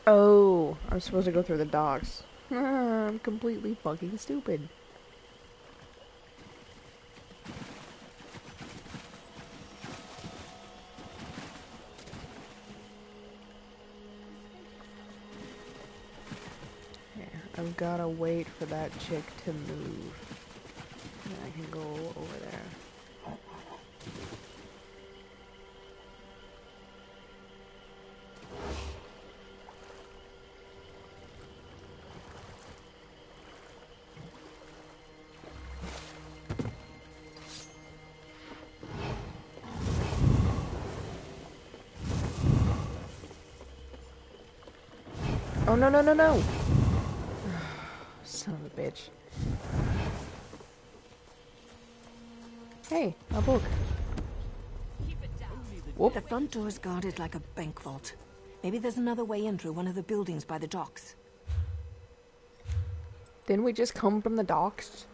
Oh, I'm supposed to go through the docks. I'm completely fucking stupid. I've gotta wait for that chick to move. And I can go over there. Oh, no, no, no, no! Son of a bitch. Hey, a book.
Whoop. The front door is guarded like a bank vault. Maybe there's another way in through one of the buildings by the docks.
Didn't we just come from the docks?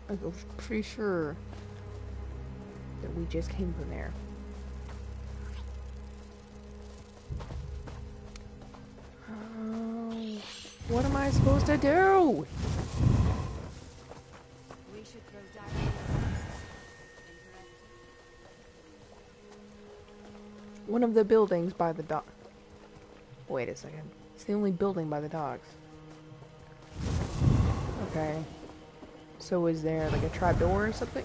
I was pretty sure that we just came from there. What am I supposed to do?
We should throw
one of the buildings by the dock. Wait a second. It's the only building by the docks. Okay. So is there like a trapdoor or something?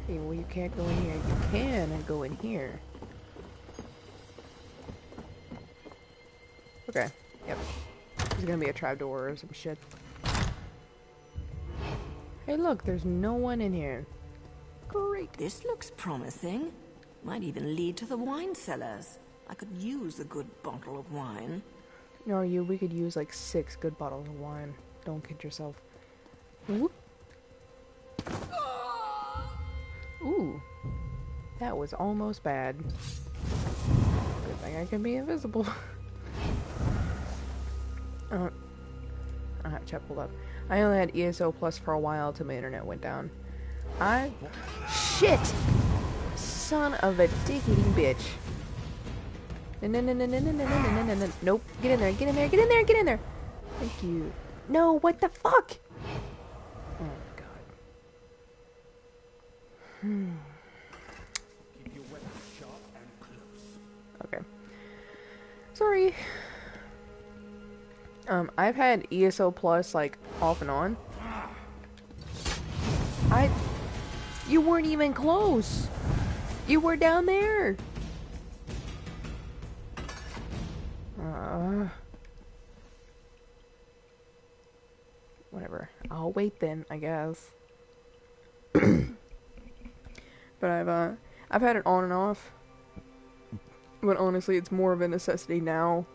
Okay, well you can't go in here. You can go in here. Okay. Yep. There's gonna be a trapdoor or some shit. Hey look, there's no one in here. Great.
This looks promising. Might even lead to the wine cellars. I could use a good bottle of wine.
No, we could use like 6 good bottles of wine. Don't kid yourself. Whoop. Ooh. That was almost bad. Good thing I can be invisible. I don't have chat pulled up. I only had ESO Plus for a while till my internet went down. Shit! Son of a dick-eating bitch. No. Nope. Get in there, get in there, get in there, get in there! Thank you. No, what the fuck? Oh my god. Okay. Sorry. I've had ESO Plus, like, off and on. You weren't even close! You were down there! Whatever. I'll wait then, I guess. But I've had it on and off. But honestly, it's more of a necessity now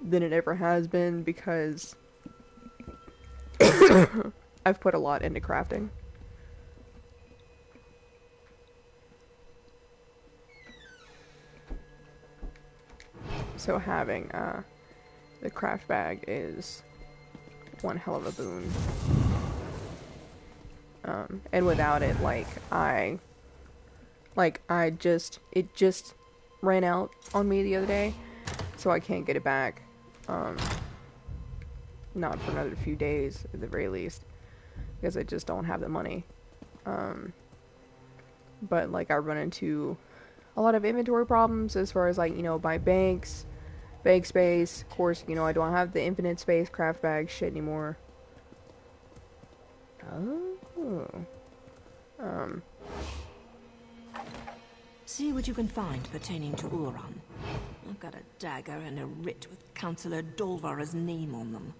than it ever has been because I've put a lot into crafting. So having the craft bag is one hell of a boon. And without it, it just ran out on me the other day, so I can't get it back. Not for another few days, at the very least, because I just don't have the money. But, like, I run into a lot of inventory problems as far as, like, you know, my bank space. Of course, you know, I don't have the infinite space craft bag shit anymore.
See what you can find pertaining to Uran. I've got a dagger and a writ with Councillor Dolvara's name on them.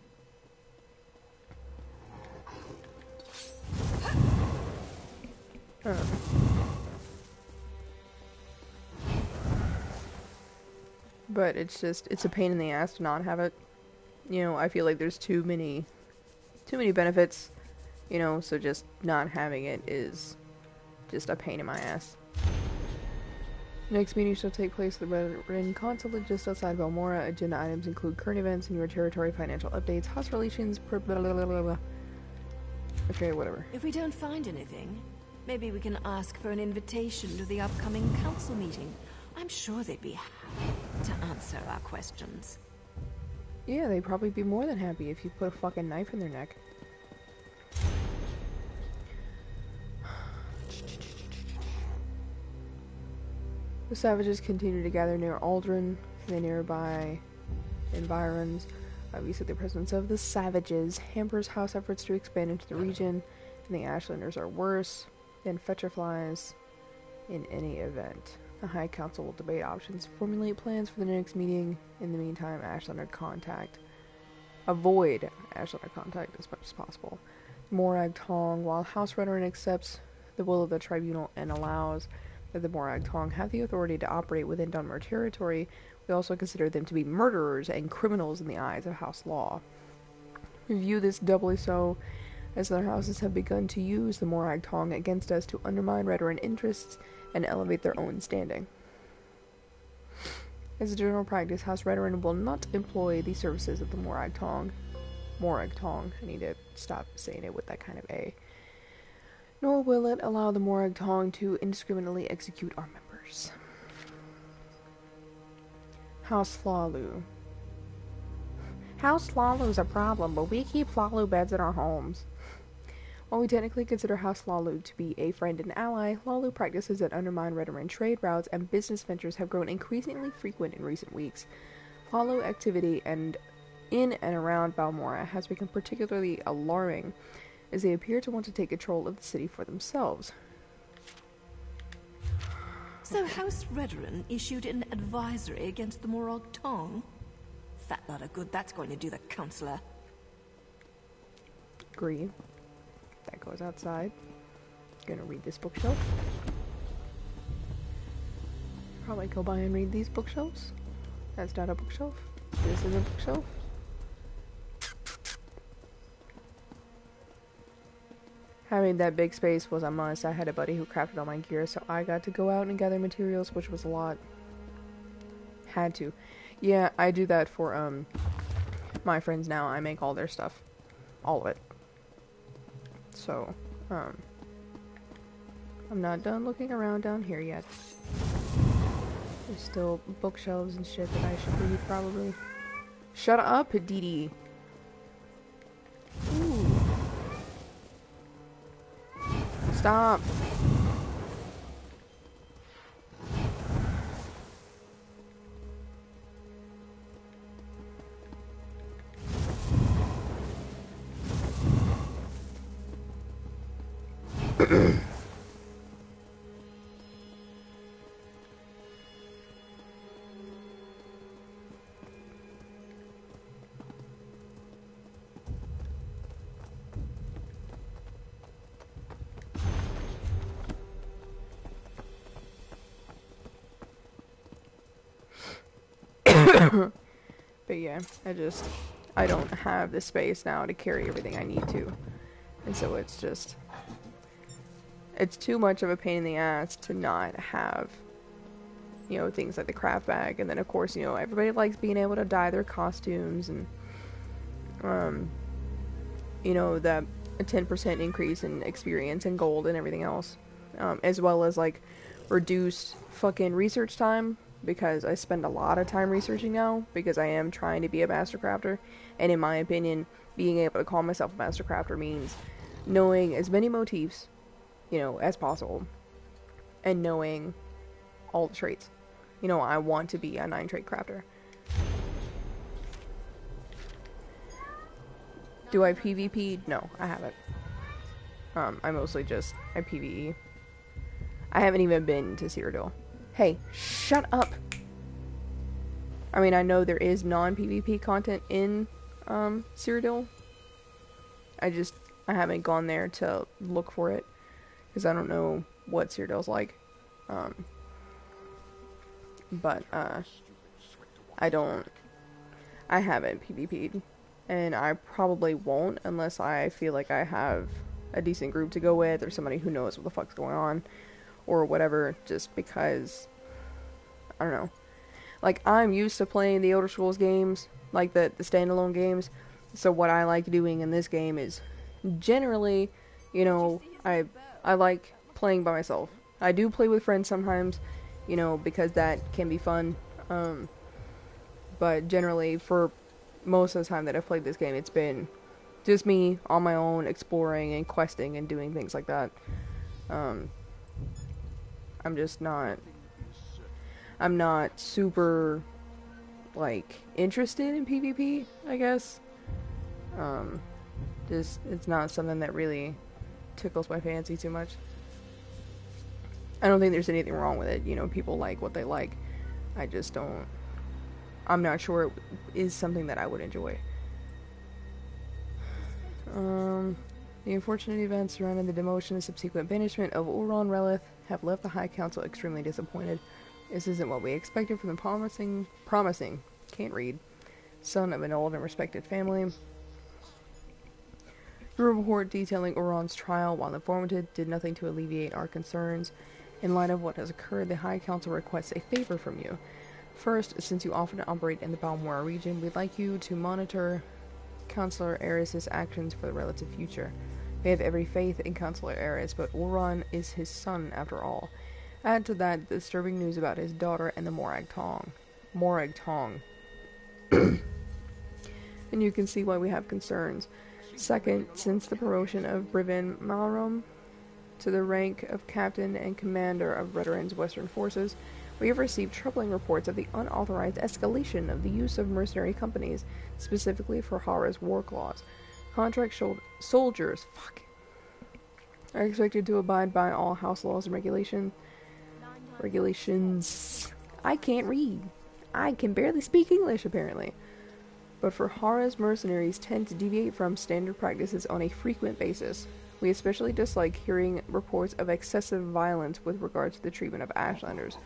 But it's a pain in the ass to not have it. You know, I feel like there's too many benefits, you know, so just not having it is just a pain in my ass. Next meeting shall take place at the Red Consulate just outside of Elmora. Agenda items include current events in your territory, financial updates, house relations, blah, blah, blah, blah, blah. Okay, whatever.
If we don't find anything, maybe we can ask for an invitation to the upcoming council meeting. I'm sure they'd be happy to answer our questions.
Yeah, they'd probably be more than happy if you put a fucking knife in their neck. The savages continue to gather near Aldrin and the nearby environs. Obviously, the presence of the savages hampers house efforts to expand into the region, and the Ashlanders are worse than Fetcher flies in any event. The High Council will debate options, formulate plans for the next meeting. In the meantime, avoid Ashlander contact as much as possible. Morag Tong, while House Veteran accepts the will of the tribunal and allows that the Morag Tong have the authority to operate within Dunmer territory, we also consider them to be murderers and criminals in the eyes of House law. We view this doubly so, as their houses have begun to use the Morag Tong against us to undermine Redoran interests and elevate their own standing. As a general practice, House Redoran will not employ the services of the Morag Tong. Morag Tong. I need to stop saying it with that kind of A. Nor will it allow the Morag Tong to indiscriminately execute our members. House Flalu. House Flalu's a problem, but we keep Flalu beds in our homes. While we technically consider House Lalu to be a friend and ally, Lalu practices that undermine Redoran trade routes and business ventures have grown increasingly frequent in recent weeks. Lalu activity in and around Balmora has become particularly alarming, as they appear to want to take control of the city for themselves.
So House Redoran issued an advisory against the Morag Tong? Fat lot of good that's going to do the Councillor.
Agree. That goes outside. Gonna read this bookshelf. Probably go by and read these bookshelves. That's not a bookshelf. This is a bookshelf. Having that big space was a must. I had a buddy who crafted all my gear, so I got to go out and gather materials, which was a lot. Had to. Yeah, I do that for, my friends now. I make all their stuff. All of it. So, I'm not done looking around down here yet. There's still bookshelves and shit that I should read, probably. Shut up, Dee Dee. Ooh. Stop. But yeah, I don't have the space now to carry everything I need to. And so it's too much of a pain in the ass to not have, you know, things like the craft bag. And then of course, you know, everybody likes being able to dye their costumes and, you know, a 10% increase in experience and gold and everything else. As well as like reduced fucking research time, because I spend a lot of time researching now because I am trying to be a master crafter, and in my opinion, being able to call myself a master crafter means knowing as many motifs, you know, as possible, and knowing all the traits. You know, I want to be a 9-trait crafter. Do I PvP? No, I haven't. I mostly just I PvE. I haven't even been to Cyrodiil. Hey, shut up! I mean, I know there is non-PvP content in, Cyrodiil. I haven't gone there to look for it, because I don't know what Cyrodiil's like. But, I haven't PvP'd, and I probably won't unless I feel like I have a decent group to go with, or somebody who knows what the fuck's going on, or whatever, just because, I don't know. Like, I'm used to playing the Elder Scrolls games, like the standalone games, so what I like doing in this game is, generally, you know, I like playing by myself. I do play with friends sometimes, you know, because that can be fun, but generally, for most of the time that I've played this game, it's been just me on my own, exploring and questing and doing things like that. I'm not super, like, interested in PvP, I guess. It's not something that really tickles my fancy too much. I don't think there's anything wrong with it, you know, people like what they like. I just don't, I'm not sure it is something that I would enjoy. The unfortunate events surrounding the demotion and subsequent banishment of Ulron Relith have left the High Council extremely disappointed. This isn't what we expected from the promising, can't read, son of an old and respected family. Your report detailing Ulron's trial, while informative, did nothing to alleviate our concerns. In light of what has occurred, the High Council requests a favor from you. First, since you often operate in the Balmora region, we'd like you to monitor Councillor Eris's actions for the relative future. We have every faith in Councillor Eris, but Ulron is his son after all. Add to that the disturbing news about his daughter and the Morag Tong. And you can see why we have concerns. Second, since the promotion of Brivin Malrom to the rank of captain and commander of Rederin's western forces, we have received troubling reports of the unauthorized escalation of the use of mercenary companies, specifically for Hara's war clause. Contract soldiers are expected to abide by all house laws and regulations. I can't read. I can barely speak English, apparently. But for Hara's mercenaries tend to deviate from standard practices on a frequent basis. We especially dislike hearing reports of excessive violence with regard to the treatment of Ashlanders.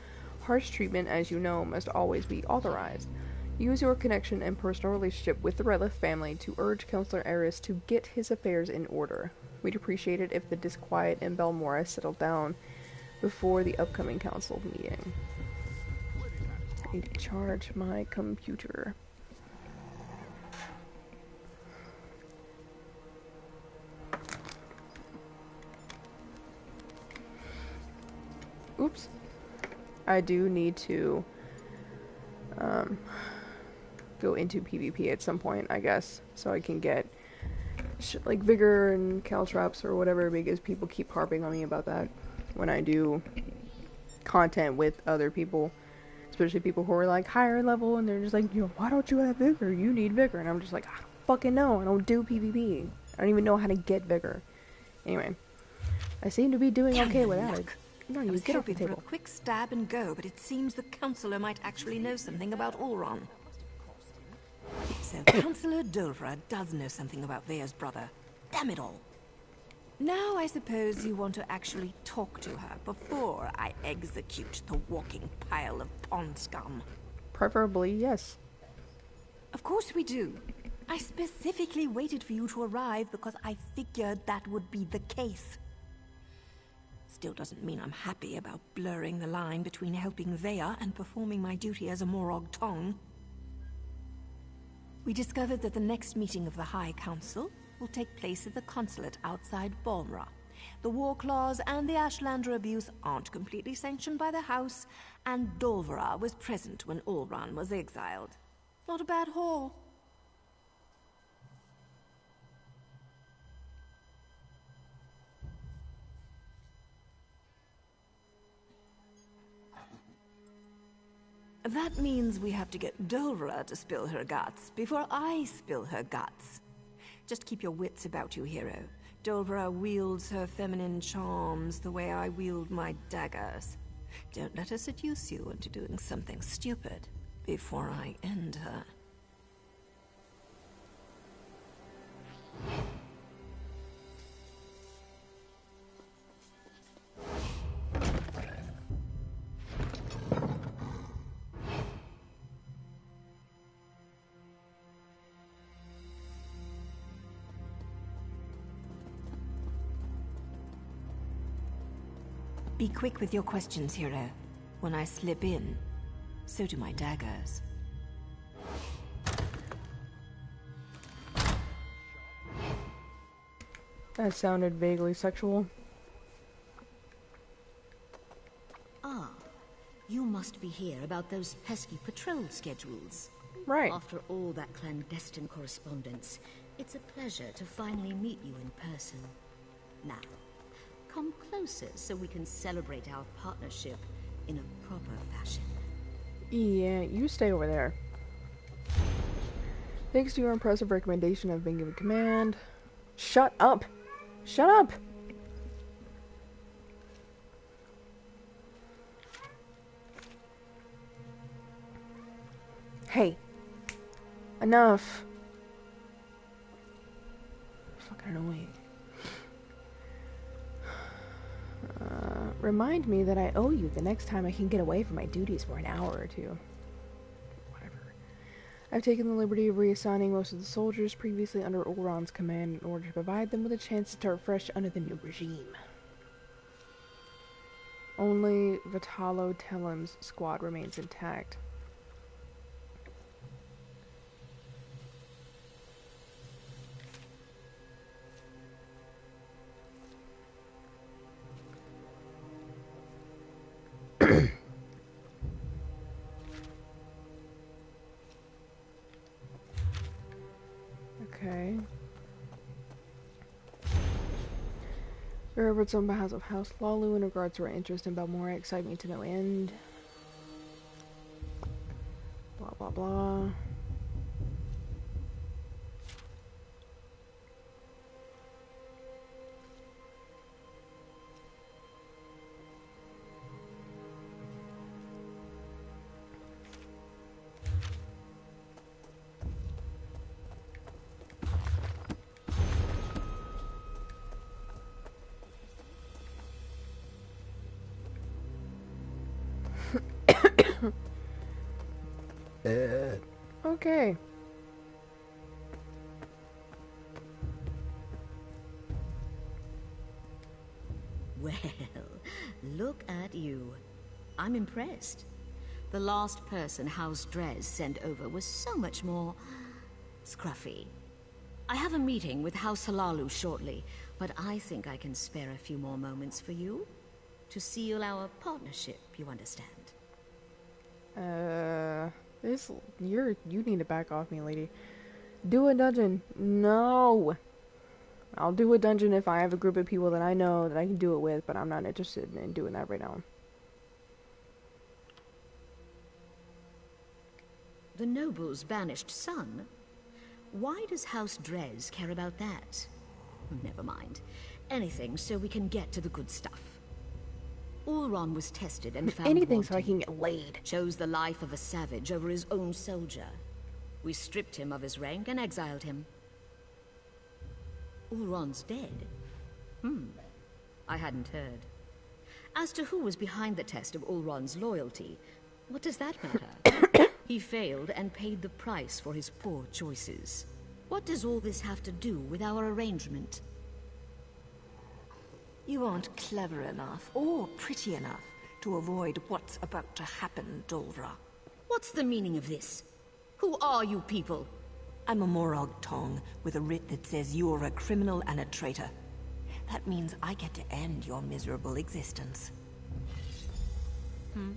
Harsh treatment, as you know, must always be authorized. Use your connection and personal relationship with the Redliff family to urge Councillor Eris to get his affairs in order. We'd appreciate it if the disquiet in Belmora settled down before the upcoming council meeting. I need to charge my computer. Oops. I do need to go into PvP at some point, I guess, so I can get like Vigor and Caltrops or whatever, because people keep harping on me about that when I do content with other people, especially people who are like higher level, and they're just like, why don't you have Vigor? You need Vigor. And I'm just like, I don't fucking know. I don't do PvP. I don't even know how to get Vigor. Anyway, I seem to be doing okay without it. No, you get off the table.
For a quick stab and go, but it seems the Councillor might actually know something about Ulron. So Councillor Dolvra does know something about Vea's brother. Damn it all. Now I suppose you want to actually talk to her before I execute the walking pile of pond scum.
Preferably, yes.
Of course we do. I specifically waited for you to arrive because I figured that would be the case. Still doesn't mean I'm happy about blurring the line between helping Vea and performing my duty as a Morag Tong. We discovered that the next meeting of the High Council will take place at the consulate outside Balmra. The war clause and the Ashlander abuse aren't completely sanctioned by the House, and Dolvera was present when Ulran was exiled. Not a bad haul. That means we have to get Dolvera to spill her guts before I spill her guts. Just keep your wits about you, hero. Dolvera wields her feminine charms the way I wield my daggers. Don't let her seduce you into doing something stupid before I end her. Be quick with your questions, hero. When I slip in, so do my daggers.
That sounded vaguely sexual.
Ah, you must be here about those pesky patrol schedules.
Right.
After all that clandestine correspondence, it's a pleasure to finally meet you in person. Now, come closer so we can celebrate our partnership in a proper fashion.
Yeah, you stay over there. Thanks to your impressive recommendation, I've been given command. Shut up! Shut up! Hey. Enough. Fucking annoying. Remind me that I owe you the next time I can get away from my duties for an hour or two. Whatever. I've taken the liberty of reassigning most of the soldiers previously under Ulron's command in order to provide them with a chance to start fresh under the new regime. Only Vitalo Telem's squad remains intact. Okay. Robert's on behalf of House Lalu in regards to our interest in Balmora, excite me to no end. Blah blah blah. Okay.
Well, look at you. I'm impressed. The last person House Drez sent over was so much more scruffy. I have a meeting with House Halalu shortly, but I think I can spare a few more moments for you to seal our partnership, you understand?
You need to back off me, lady. Do a dungeon. No. I'll do a dungeon if I have a group of people that I know that I can do it with, but I'm not interested in doing that right now.
The noble's banished son? Why does House Drez care about that? Never mind. Anything so we can get to the good stuff. Ulron was tested and found
anything
wanting.
So I can get laid.
Chose the life of a savage over his own soldier. We stripped him of his rank and exiled him. Ulron's dead? I hadn't heard. As to who was behind the test of Ulron's loyalty, what does that matter? He failed and paid the price for his poor choices. What does all this have to do with our arrangement?
You aren't clever enough, or pretty enough, to avoid what's about to happen, Dolvra.
What's the meaning of this? Who are you people?
I'm a Morag Tong, with a writ that says you're a criminal and a traitor. That means I get to end your miserable existence.
Ooh.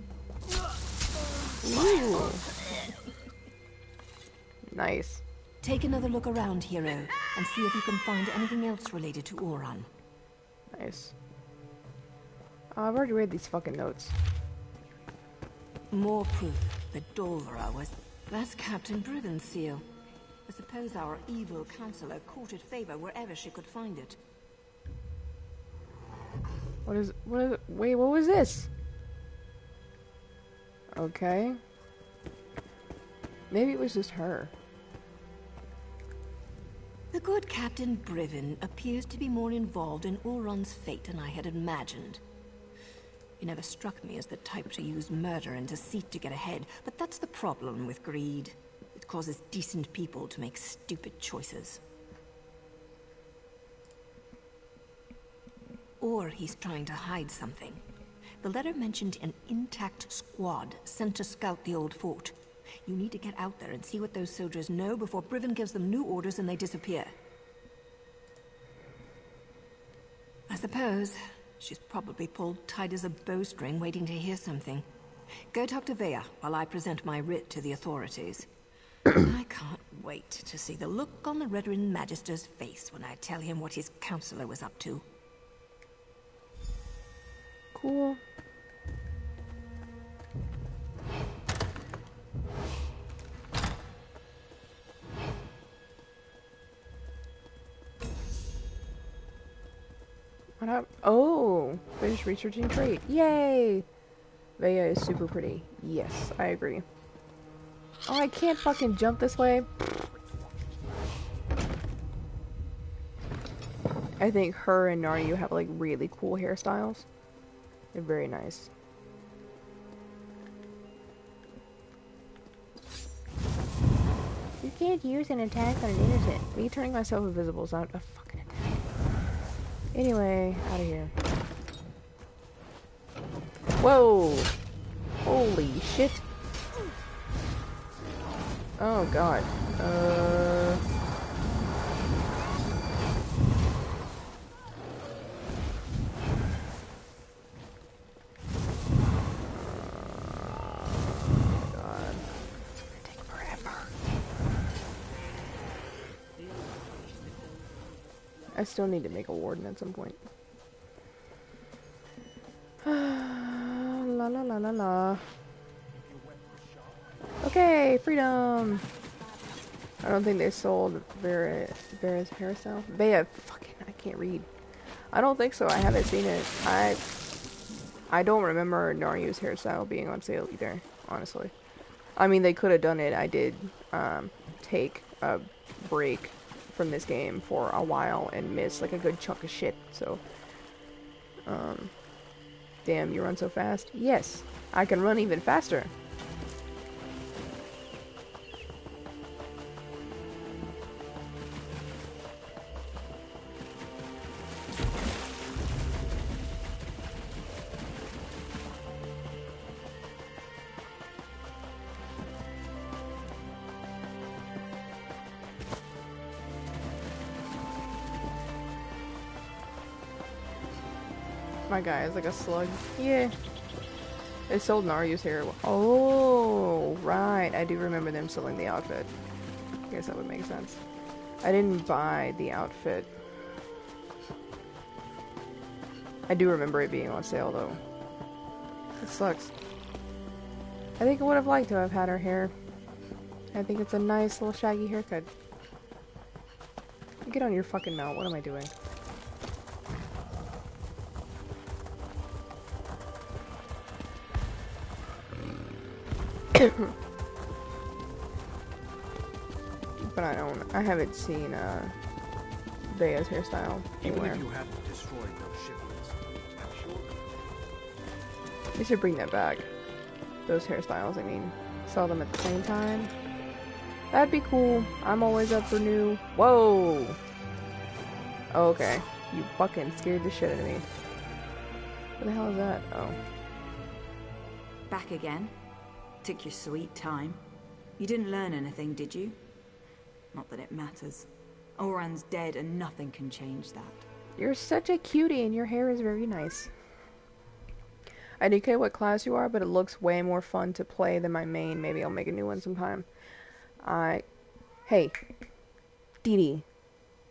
Nice.
Take another look around, hero, and see if you can find anything else related to Ulron.
Nice. I've already read these fucking notes.
More proof that Dolvra was... That's Captain Briven's seal. I suppose our evil counselor courted favor wherever she could find it.
Wait, what was this? Okay. Maybe it was just her.
The good Captain Briven appears to be more involved in Ulron's fate than I had imagined. He never struck me as the type to use murder and deceit to get ahead, but that's the problem with greed. It causes decent people to make stupid choices. Or he's trying to hide something. The letter mentioned an intact squad sent to scout the old fort. You need to get out there and see what those soldiers know before Briven gives them new orders and they disappear. I suppose she's probably pulled tight as a bowstring waiting to hear something. Go talk to Vea while I present my writ to the authorities. I can't wait to see the look on the Redoran Magister's face when I tell him what his counselor was up to.
Cool. What up? Oh, finish researching trait. Yay! Vea is super pretty. Yes, I agree. Oh, I can't fucking jump this way. I think her and Naryu have like really cool hairstyles. They're very nice. You can't use an attack on an innocent. Me turning myself invisible is not a fucking attack. Anyway, out of here. Whoa! Holy shit! Oh god. I still need to make a warden at some point. la la la la. Okay, freedom! I don't think they sold Vera's hairstyle. Fucking, I can't read. I don't think so. I haven't seen it. I don't remember Naryu's hairstyle being on sale either, honestly. I mean, they could have done it. I did take a break from this game for a while and miss like a good chunk of shit, so damn, you run so fast. Yes, I can run even faster. My guy is like a slug. Yeah. They sold Naryu's hair. Oh, right. I do remember them selling the outfit. I guess that would make sense. I didn't buy the outfit. I do remember it being on sale, though. It sucks. I think I would have liked to have had her hair. I think it's a nice little shaggy haircut. Get on your fucking mount. What am I doing? But I haven't seen Bea's hairstyle anywhere.
Even if you hadn't destroyed those shipments, I'm sure.
They should bring that back. Those hairstyles, I mean, sell them at the same time. That'd be cool. I'm always up for new. Whoa! Okay, you fucking scared the shit out of me. What the hell is that? Oh.
Back again? Took your sweet time. You didn't learn anything, did you? Not that it matters. Oran's dead and nothing can change that.
You're such a cutie and your hair is very nice. I don't care what class you are, but it looks way more fun to play than my main. Maybe I'll make a new one sometime. Hey. Dee Dee.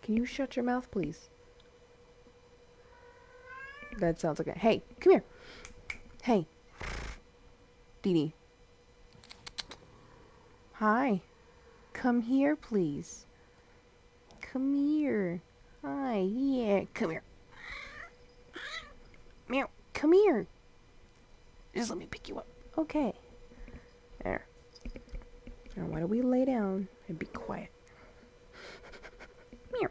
Can you shut your mouth, please? That sounds like a... Hey, come here. Hey. Dee Dee. Hi. Come here, please. Come here. Hi, yeah. Come here. Meow. Come here. Just let me pick you up. Okay. There. Now, why don't we lay down and be quiet? Meow.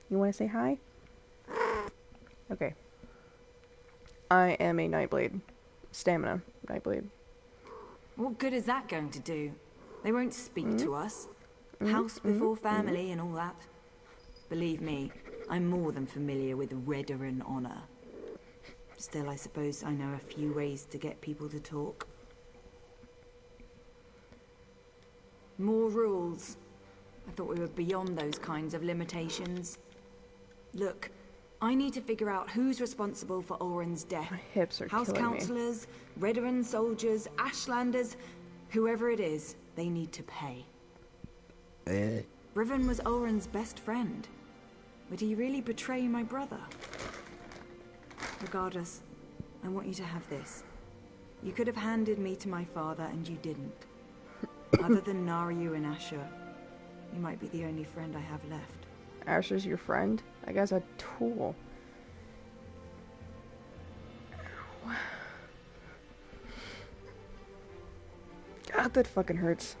You want to say hi? Okay. I am a Nightblade. Stamina Nightblade.
What good is that going to do? They won't speak to us. House before family and all that. Believe me, I'm more than familiar with Redoran honor. Still, I suppose I know a few ways to get people to talk. More rules. I thought we were beyond those kinds of limitations. Look, I need to figure out who's responsible for Oren's death.
My hips are
House
killing me.
counselors, Redoran soldiers, Ashlanders, whoever it is, they need to pay. Riven was Oren's best friend. Would he really betray my brother? Regardless, I want you to have this. You could have handed me to my father, and you didn't. Other than Naryu and Asher, you might be the only friend I have left.
Asher's your friend? That guy's a tool. God, that fucking hurts.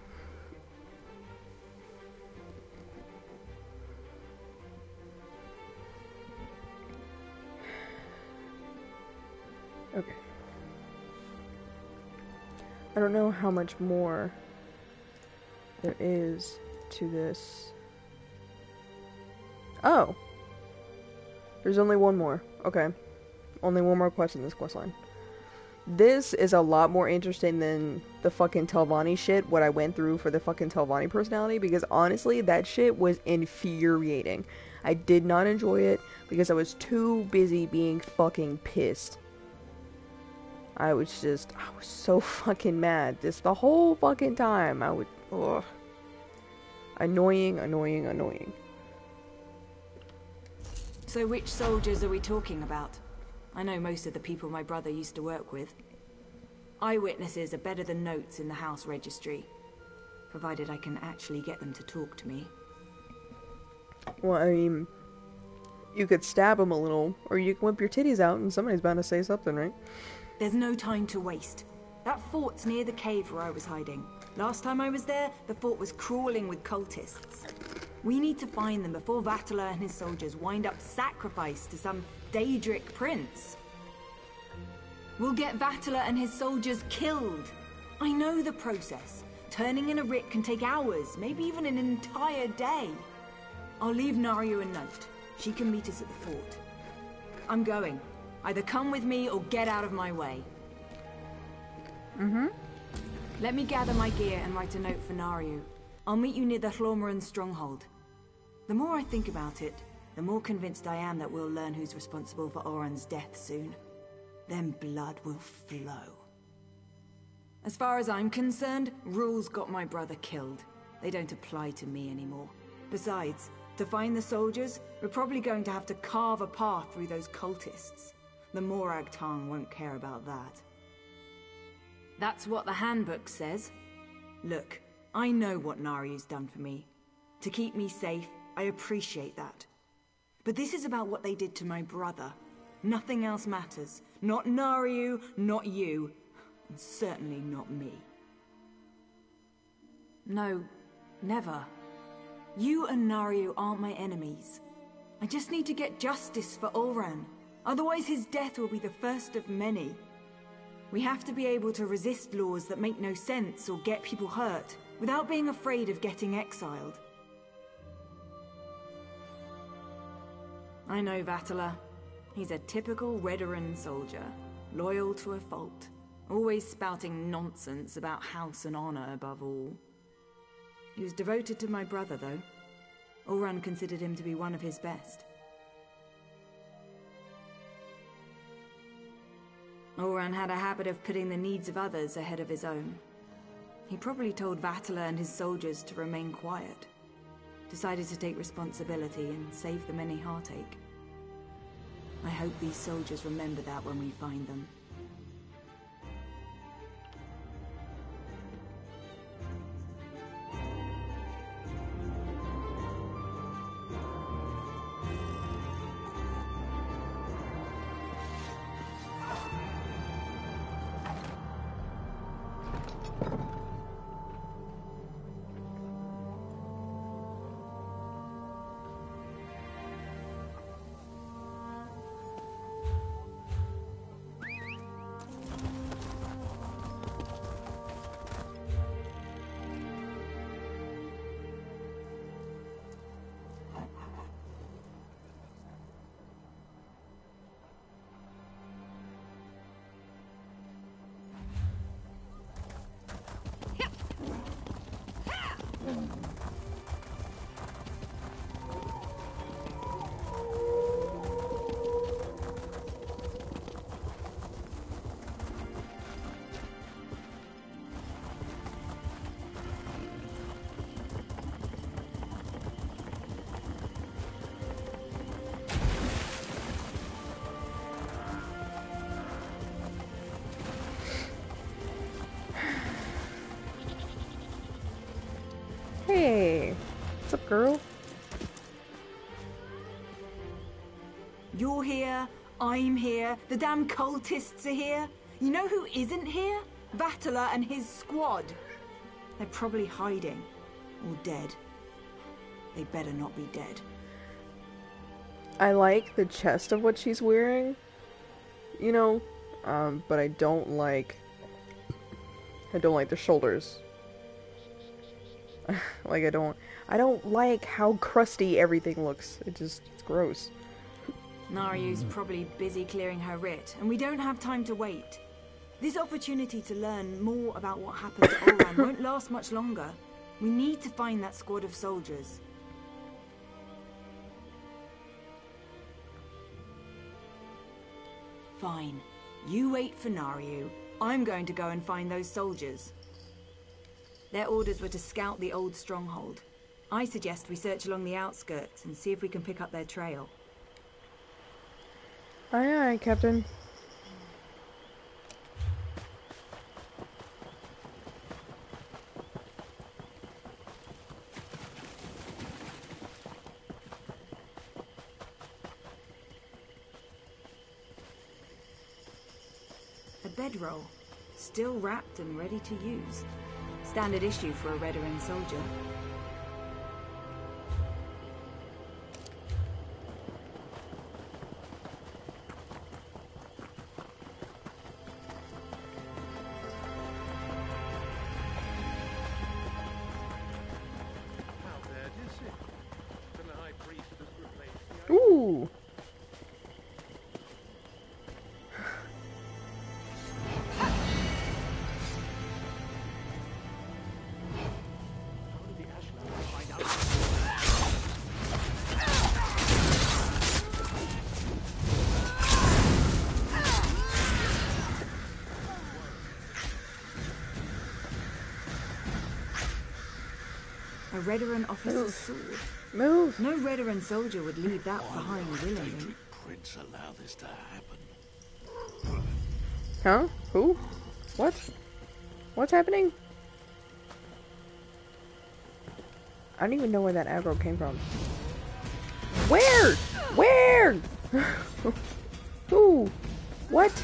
Okay. I don't know how much more there is to this. Oh! There's only one more. Okay. Only one more quest in this questline. This is a lot more interesting than the fucking Telvanni shit, what I went through for the fucking Telvanni personality, because honestly, that shit was infuriating. I did not enjoy it because I was too busy being fucking pissed. I was so fucking mad. This the whole fucking time. Ugh. Annoying, annoying, annoying.
So which soldiers are we talking about? I know most of the people my brother used to work with. Eyewitnesses are better than notes in the house registry. Provided I can actually get them to talk to me.
Well, I mean, you could stab him a little, or you can whip your titties out and somebody's bound to say something, right?
There's no time to waste. That fort's near the cave where I was hiding. Last time I was there, the fort was crawling with cultists. We need to find them before Vatala and his soldiers wind up sacrificed to some Daedric prince. We'll get Vatala and his soldiers killed. I know the process. Turning in a writ can take hours, maybe even an entire day. I'll leave Naryu a note. She can meet us at the fort. I'm going. Either come with me or get out of my way.
Mm-hmm.
Let me gather my gear and write a note for Naryu. I'll meet you near the Hlormoran stronghold. The more I think about it, the more convinced I am that we'll learn who's responsible for Oran's death soon. Then blood will flow. As far as I'm concerned, rules got my brother killed. They don't apply to me anymore. Besides, to find the soldiers, we're probably going to have to carve a path through those cultists. The Morag Tong won't care about that. That's what the handbook says. Look, I know what Naryu's done for me. To keep me safe, I appreciate that. But this is about what they did to my brother. Nothing else matters. Not Naryu, not you, and certainly not me. No, never. You and Naryu aren't my enemies. I just need to get justice for Ulran. Otherwise his death will be the first of many. We have to be able to resist laws that make no sense or get people hurt, without being afraid of getting exiled. I know Vatala. He's a typical Redoran soldier, loyal to a fault, always spouting nonsense about house and honor above all. He was devoted to my brother, though. Ulran considered him to be one of his best. Ulran had a habit of putting the needs of others ahead of his own. He probably told Vatala and his soldiers to remain quiet. Decided to take responsibility and save them any heartache. I hope these soldiers remember that when we find them.
Hey, what's up, girl?
You're here, I'm here, the damn cultists are here. You know who isn't here? Vatala and his squad. They're probably hiding, or dead. They better not be dead.
I like the chest of what she's wearing, you know, but I don't like the shoulders. Like, I don't like how crusty everything looks. It's gross.
Naryu's probably busy clearing her writ, and we don't have time to wait. This opportunity to learn more about what happened to Ulran won't last much longer. We need to find that squad of soldiers. Fine. You wait for Naryu. I'm going to go and find those soldiers. Their orders were to scout the old stronghold. I suggest we search along the outskirts and see if we can pick up their trail.
Aye, aye, Captain.
bedroll, still wrapped and ready to use. Standard issue for a Redoran soldier.
Ooh.
A Redoran officer's sword.
Move.
No Redoran soldier would leave that behind willingly.
Prince allow this to happen?
Huh? Who? What? What's happening? I don't even know where that aggro came from. Where? Where? Who? What?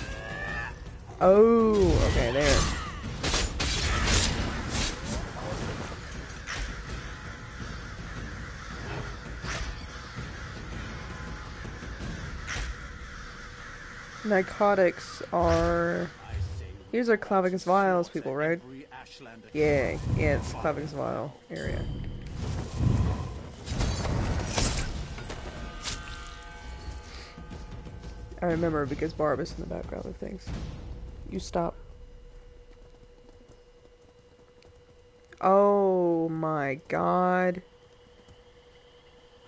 Oh, okay, there. Narcotics are... These are Clavicus Vials people, right? Yeah, it's Clavicus Vial area. I remember because Barb is in the background of things. You stop. Oh my god.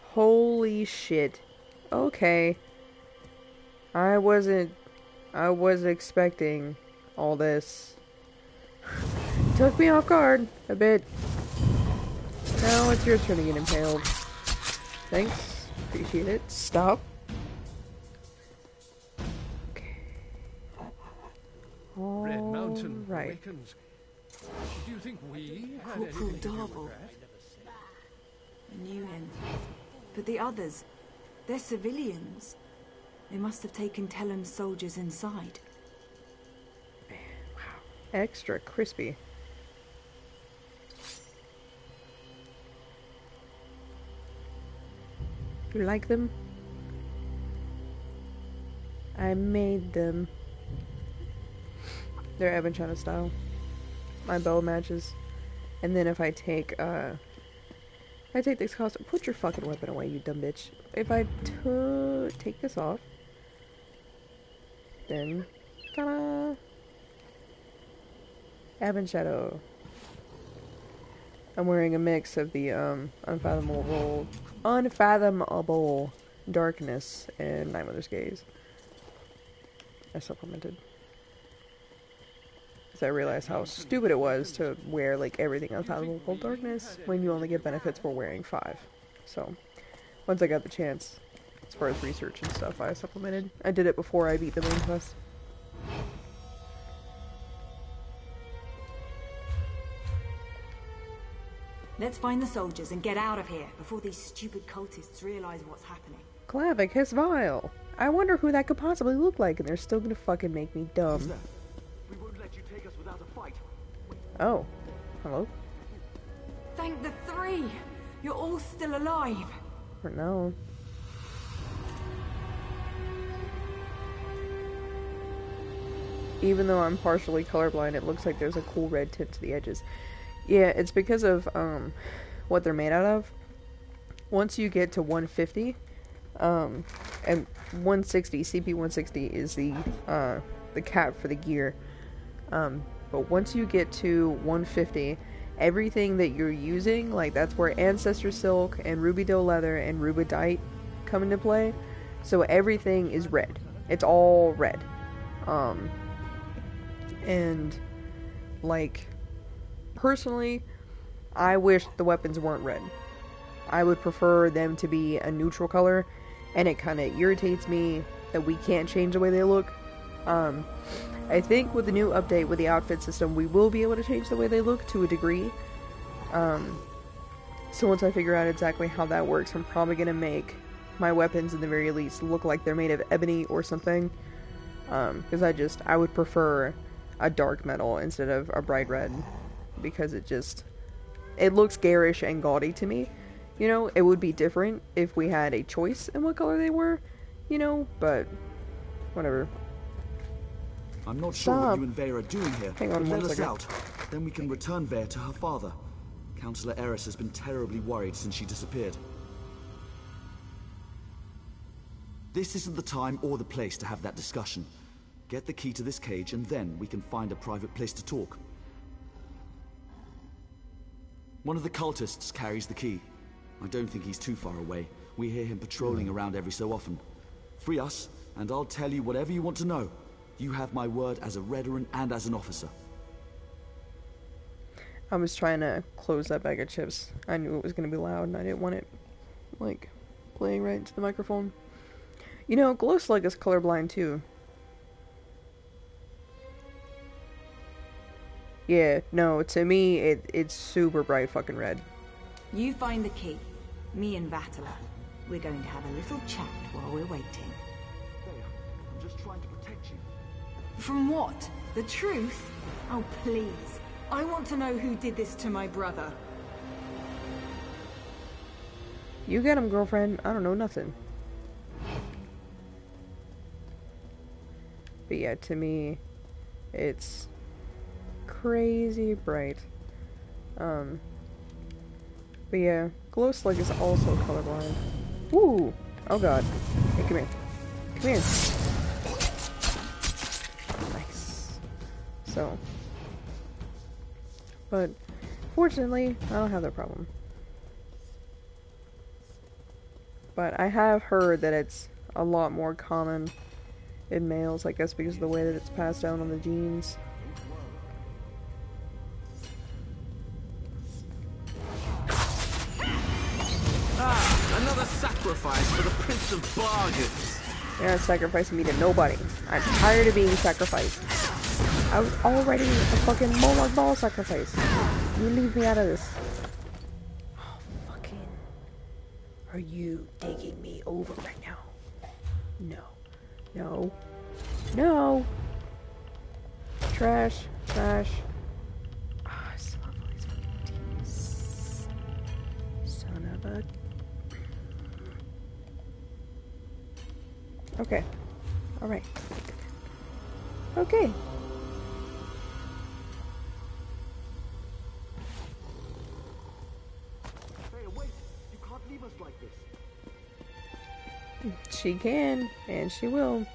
Holy shit. Okay. I wasn't expecting all this. Took me off guard a bit. Now it's your turn to get impaled. Thanks. Appreciate it. Stop. Okay.
Red Mountain
Right.
awakens. Do you think we had
Corporal
anything to do
Darble.
with that?
I knew him. But the others, they're civilians. They must have taken Tellem's soldiers inside.
Extra crispy. You like them? I made them. They're Evanchana style. My bow matches. And then if I take this costume, put your fucking weapon away, you dumb bitch. If I take this off, then ta-da! Avon Shadow. I'm wearing a mix of the unfathomable darkness and Night Mother's Gaze. I supplemented. Because I realized how stupid it was to wear like everything unfathomable darkness when you only get benefits for wearing 5. So once I got the chance, as far as research and stuff, I supplemented. I did it before I beat the main quest.
Let's find the soldiers and get out of here before these stupid cultists realize what's happening.
Clavic, his vial. I wonder who that could possibly look like, and they're still gonna fucking make me dumb.
We won't let you take us without a fight.
Oh. Hello?
Thank the 3! You're all still alive!
For now. Even though I'm partially colorblind, it looks like there's a cool red tint to the edges. Yeah, it's because of what they're made out of. Once you get to 150, and 160, CP 160 is the cap for the gear. But once you get to 150, everything that you're using, like that's where Ancestor Silk and Ruby Doe Leather and Rubidite come into play. So everything is red. It's all red. And like personally, I wish the weapons weren't red. I would prefer them to be a neutral color, and it kind of irritates me that we can't change the way they look. I think with the new update with the outfit system, we will be able to change the way they look to a degree. So once I figure out exactly how that works, I'm probably going to make my weapons, in the very least, look like they're made of ebony or something. Because I would prefer a dark metal instead of a bright red, because it looks garish and gaudy to me. You know, it would be different if we had a choice in what color they were, you know, but whatever.
I'm not sure what you and Vare are doing here,
Hang on
but
one
let us
second.
out. Then we can return Vare to her father. Councillor Eris has been terribly worried since she disappeared. This isn't the time or the place to have that discussion. Get the key to this cage and then we can find a private place to talk. One of the cultists carries the key. I don't think he's too far away. We hear him patrolling around every so often. Free us, and I'll tell you whatever you want to know. You have my word as a Redoran and as an officer.
I was trying to close that bag of chips. I knew it was going to be loud and I didn't want it, like, playing right into the microphone. You know, Glowslug is colorblind too. Yeah, no, to me, it's super bright fucking red.
You find the key. Me and Vatala. We're going to have a little chat while we're waiting.
I'm just trying to protect you.
From what? The truth? Oh, please. I want to know who did this to my brother.
You get him, girlfriend. I don't know nothing. But yeah, to me, it's crazy bright. But yeah, Glowslug is also colorblind. Ooh! Oh god. Hey, come here. Come here. Nice. So. But, fortunately, I don't have that problem. But I have heard that it's a lot more common in males, I guess because of the way that it's passed down on the genes.
Another sacrifice for the Prince of Bargains.
You're not sacrificing me to nobody. I'm tired of being sacrificed. I was already a fucking Moloch ball sacrifice. You leave me out of this. Oh, fucking. Are you taking me over right now? No. No. No! Trash. Trash. Ah, son of a... Son of a... Okay. Alright. Okay.
Hey, wait! You can't leave us like this.
She can, and she will.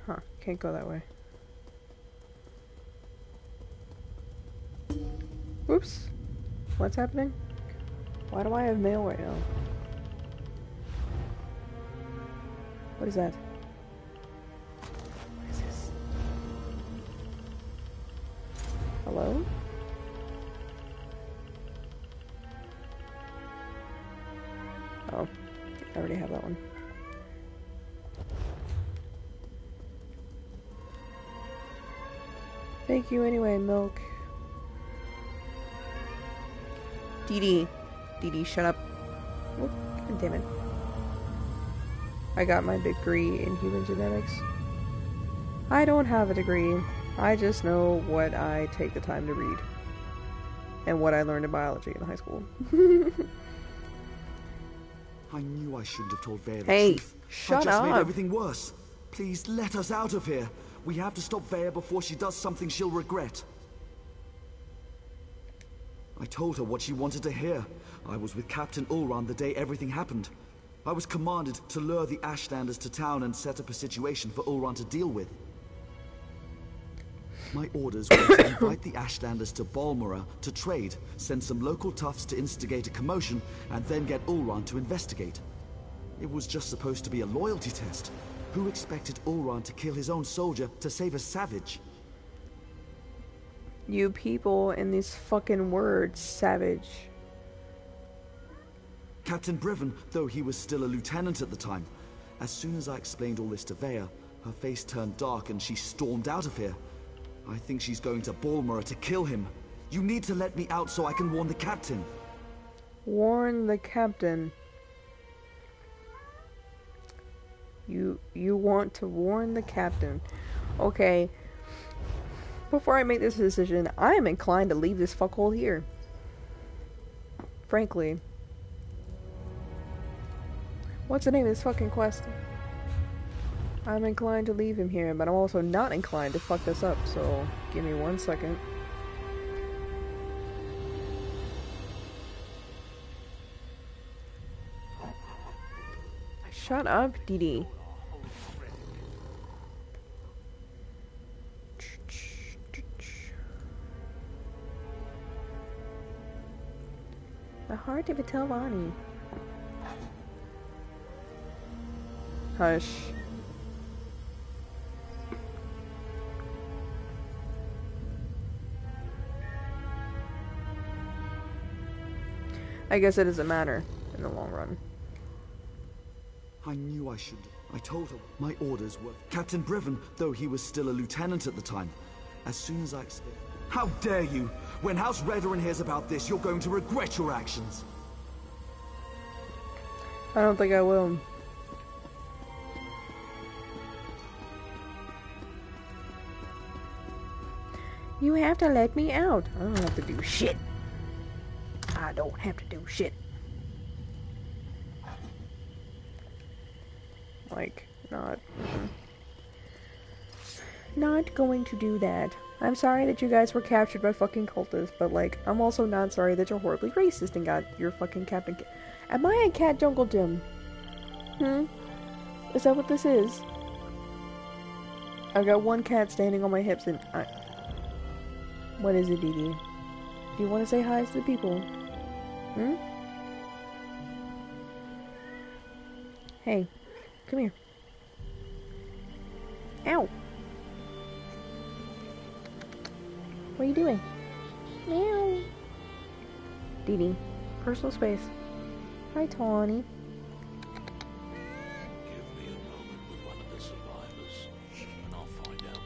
Huh, can't go that way. Oops. What's happening? Why do I have mail right now? What is that? What is this? Hello? Oh, I already have that one. Thank you anyway, Milk. Dee Dee, shut up. Oh, God damn it. I got my degree in human genetics. I don't have a degree. I just know what I take the time to read. And what I learned in biology in high school.
I knew I shouldn't have told Vare the
Hey,
truth.
shut
I just made
up.
everything worse. Please let us out of here. We have to stop Vare before she does something she'll regret. I told her what she wanted to hear. I was with Captain Ulran the day everything happened. I was commanded to lure the Ashlanders to town and set up a situation for Ulran to deal with. My orders were to invite the Ashlanders to Balmora to trade, send some local toughs to instigate a commotion, and then get Ulran to investigate. It was just supposed to be a loyalty test. Who expected Ulran to kill his own soldier to save a savage?
You people in these fucking words, savage.
Captain Briven, though he was still a lieutenant at the time. As soon as I explained all this to Vare, Her face turned dark and she stormed out of here. I think she's going to Balmora to kill him. You need to let me out so I can warn the captain.
Warn the captain. You want to warn the captain. Okay. Before I make this decision, I am inclined to leave this fuckhole here. Frankly. What's the name of this fucking quest? I'm inclined to leave him here, but I'm also not inclined to fuck this up, so give me 1 second. Shut up, Dee Dee. The heart of a Telvanni. Hush. I guess it doesn't matter in the long run.
I knew I should. I told her my orders were Captain Briven, though he was still a lieutenant at the time. As soon as I expect. How dare you! When House Redoran hears about this, you're going to regret your actions.
I don't think I will. You have to let me out. I don't have to do shit. I don't have to do shit. Like, not going to do that. I'm sorry that you guys were captured by fucking cultists, but like, I'm also not sorry that you're horribly racist and got your fucking captain. Am I a cat jungle gym? Is that what this is? I've got one cat standing on my hips and what is it, Dee Dee? Do you want to say hi to the people? Hey, come here. Ow! What are you doing? Meow. Dee Dee, personal space. Hi, Tawny.
Give me a moment with one of the survivors, and I'll find out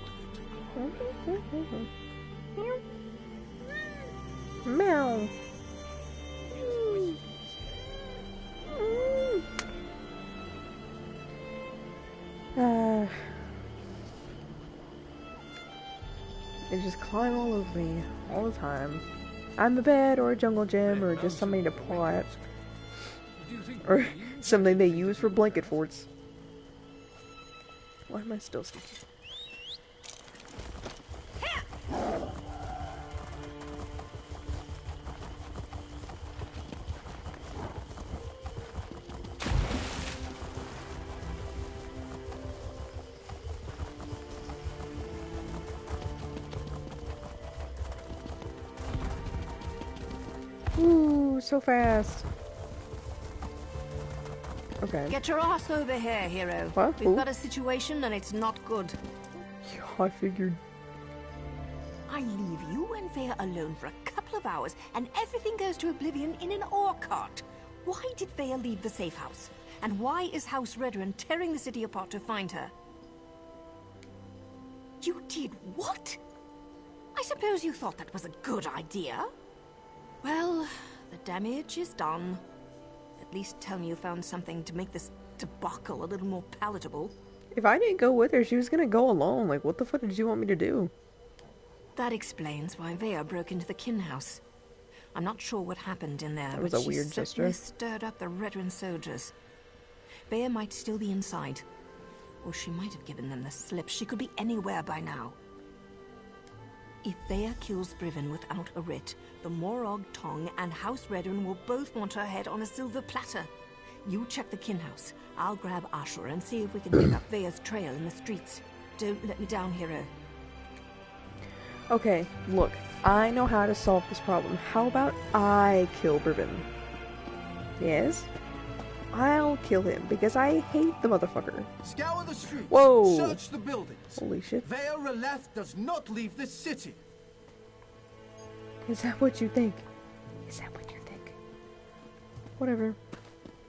where they took her.
Meow. They just climb all over me all the time. I'm a bed or a jungle gym or just somebody to pull at. Or something they use for blanket forts. Why am I still sticky? Ooh, so fast. Okay.
Get your ass over here, hero.
What?
We've got a situation and it's not good.
Yeah, I figured.
I leave you and Vaya alone for a couple of hours and everything goes to oblivion in an ore cart. Why did Vaya leave the safe house? And why is House Redoran tearing the city apart to find her? You did what? I suppose you thought that was a good idea? Well, the damage is done. At least tell me you found something to make this debacle a little more palatable.
If I didn't go with her, she was gonna go alone. Like, what the fuck did you want me to do?
That explains why Vaya broke into the kin house. I'm not sure what happened in there,
That was
but
a weird
she certainly
gesture.
stirred up the Redoran soldiers. Vaya might still be inside. Or she might have given them the slip. She could be anywhere by now. If Vaya kills Briven without a writ, the Morog Tong and House Redoran will both want her head on a silver platter. You check the kin house. I'll grab Ashur and see if we can pick up Vaya's trail in the streets. Don't let me down, hero.
Okay, look. I know how to solve this problem. How about I kill Briven? Yes? I'll kill him because I hate the motherfucker.
Scour the streets.
Whoa.
Search the buildings.
Holy shit.
Vaya Releth does not leave this city.
Is that what you think? Is that what you think? Whatever.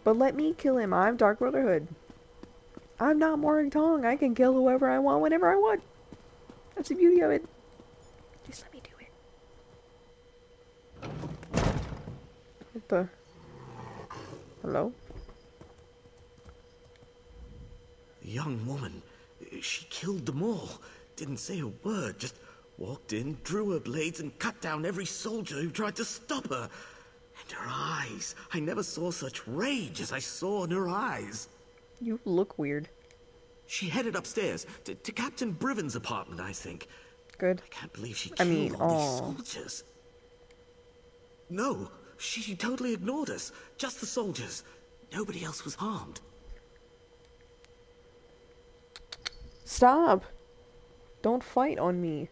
But let me kill him. I'm Dark Brotherhood. I'm not Morag Tong. I can kill whoever I want whenever I want. That's the beauty of it. Just let me do it. What the? Hello?
The young woman, she killed them all. Didn't say a word, just walked in, drew her blades, and cut down every soldier who tried to stop her. And her eyes. I never saw such rage as I saw in her eyes.
You look weird.
She headed upstairs to Captain Briven's apartment, I think.
Good.
I can't believe she killed all these soldiers. No, she totally ignored us. Just the soldiers. Nobody else was harmed.
Stop! Don't fight on me.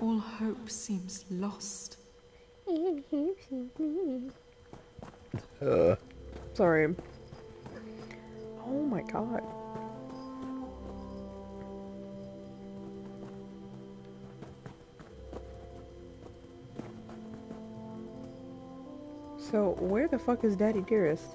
All hope seems lost.
Sorry. Oh my god. So, where the fuck is Daddy Dearest?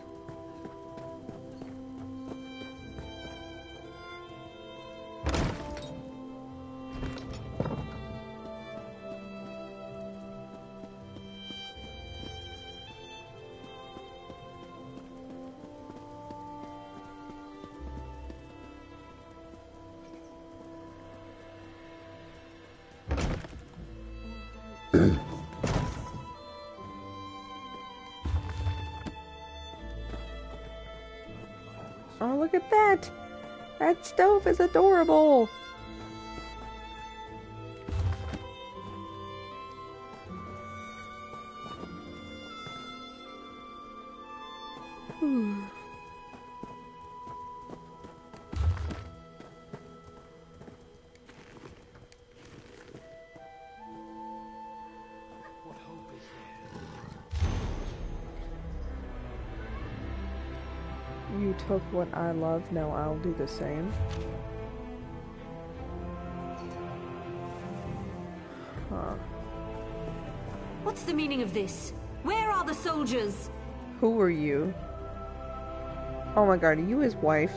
Oh, look at that! That stove is adorable! You took what I love, now I'll do the same. Huh.
What's the meaning of this? Where are the soldiers?
Who are you? Oh my god, are you his wife?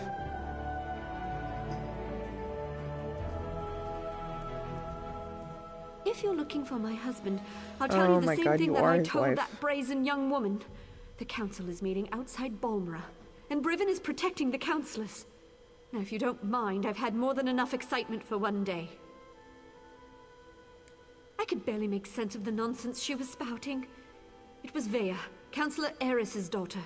If you're looking for my husband, I'll tell you the same thing that I told that brazen young woman. The council is meeting outside Balmora, and Briven is protecting the councillors. Now, if you don't mind, I've had more than enough excitement for one day. I could barely make sense of the nonsense she was spouting. It was Vea, Councillor Eris's daughter.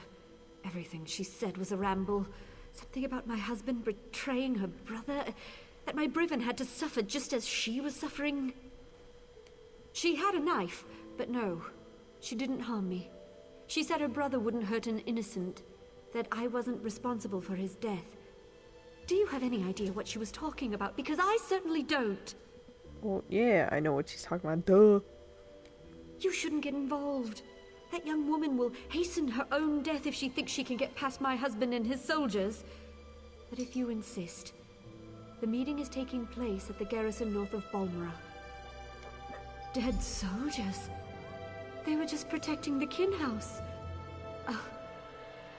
Everything she said was a ramble. Something about my husband betraying her brother, that my Briven had to suffer just as she was suffering. She had a knife, but no, she didn't harm me. She said her brother wouldn't hurt an innocent, that I wasn't responsible for his death. Do you have any idea what she was talking about? Because I certainly don't.
Well, yeah, I know what she's talking about. Duh.
You shouldn't get involved. That young woman will hasten her own death if she thinks she can get past my husband and his soldiers. But if you insist, the meeting is taking place at the garrison north of Balmora. Dead soldiers? They were just protecting the kin house.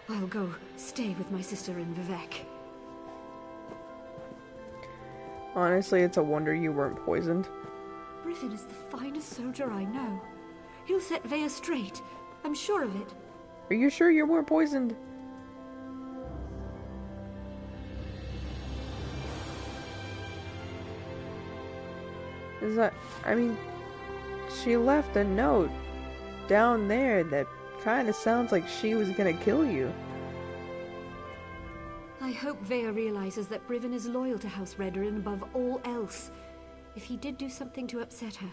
I'll go stay with my sister in Vivek.
Honestly, it's a wonder you weren't poisoned.
Briven is the finest soldier I know. He'll set Vea straight. I'm sure of it.
Are you sure you weren't poisoned? Is that... I mean... She left a note down there that kind of sounds like she was gonna kill you.
I hope Vea realizes that Briven is loyal to House Redoran above all else. If he did do something to upset her,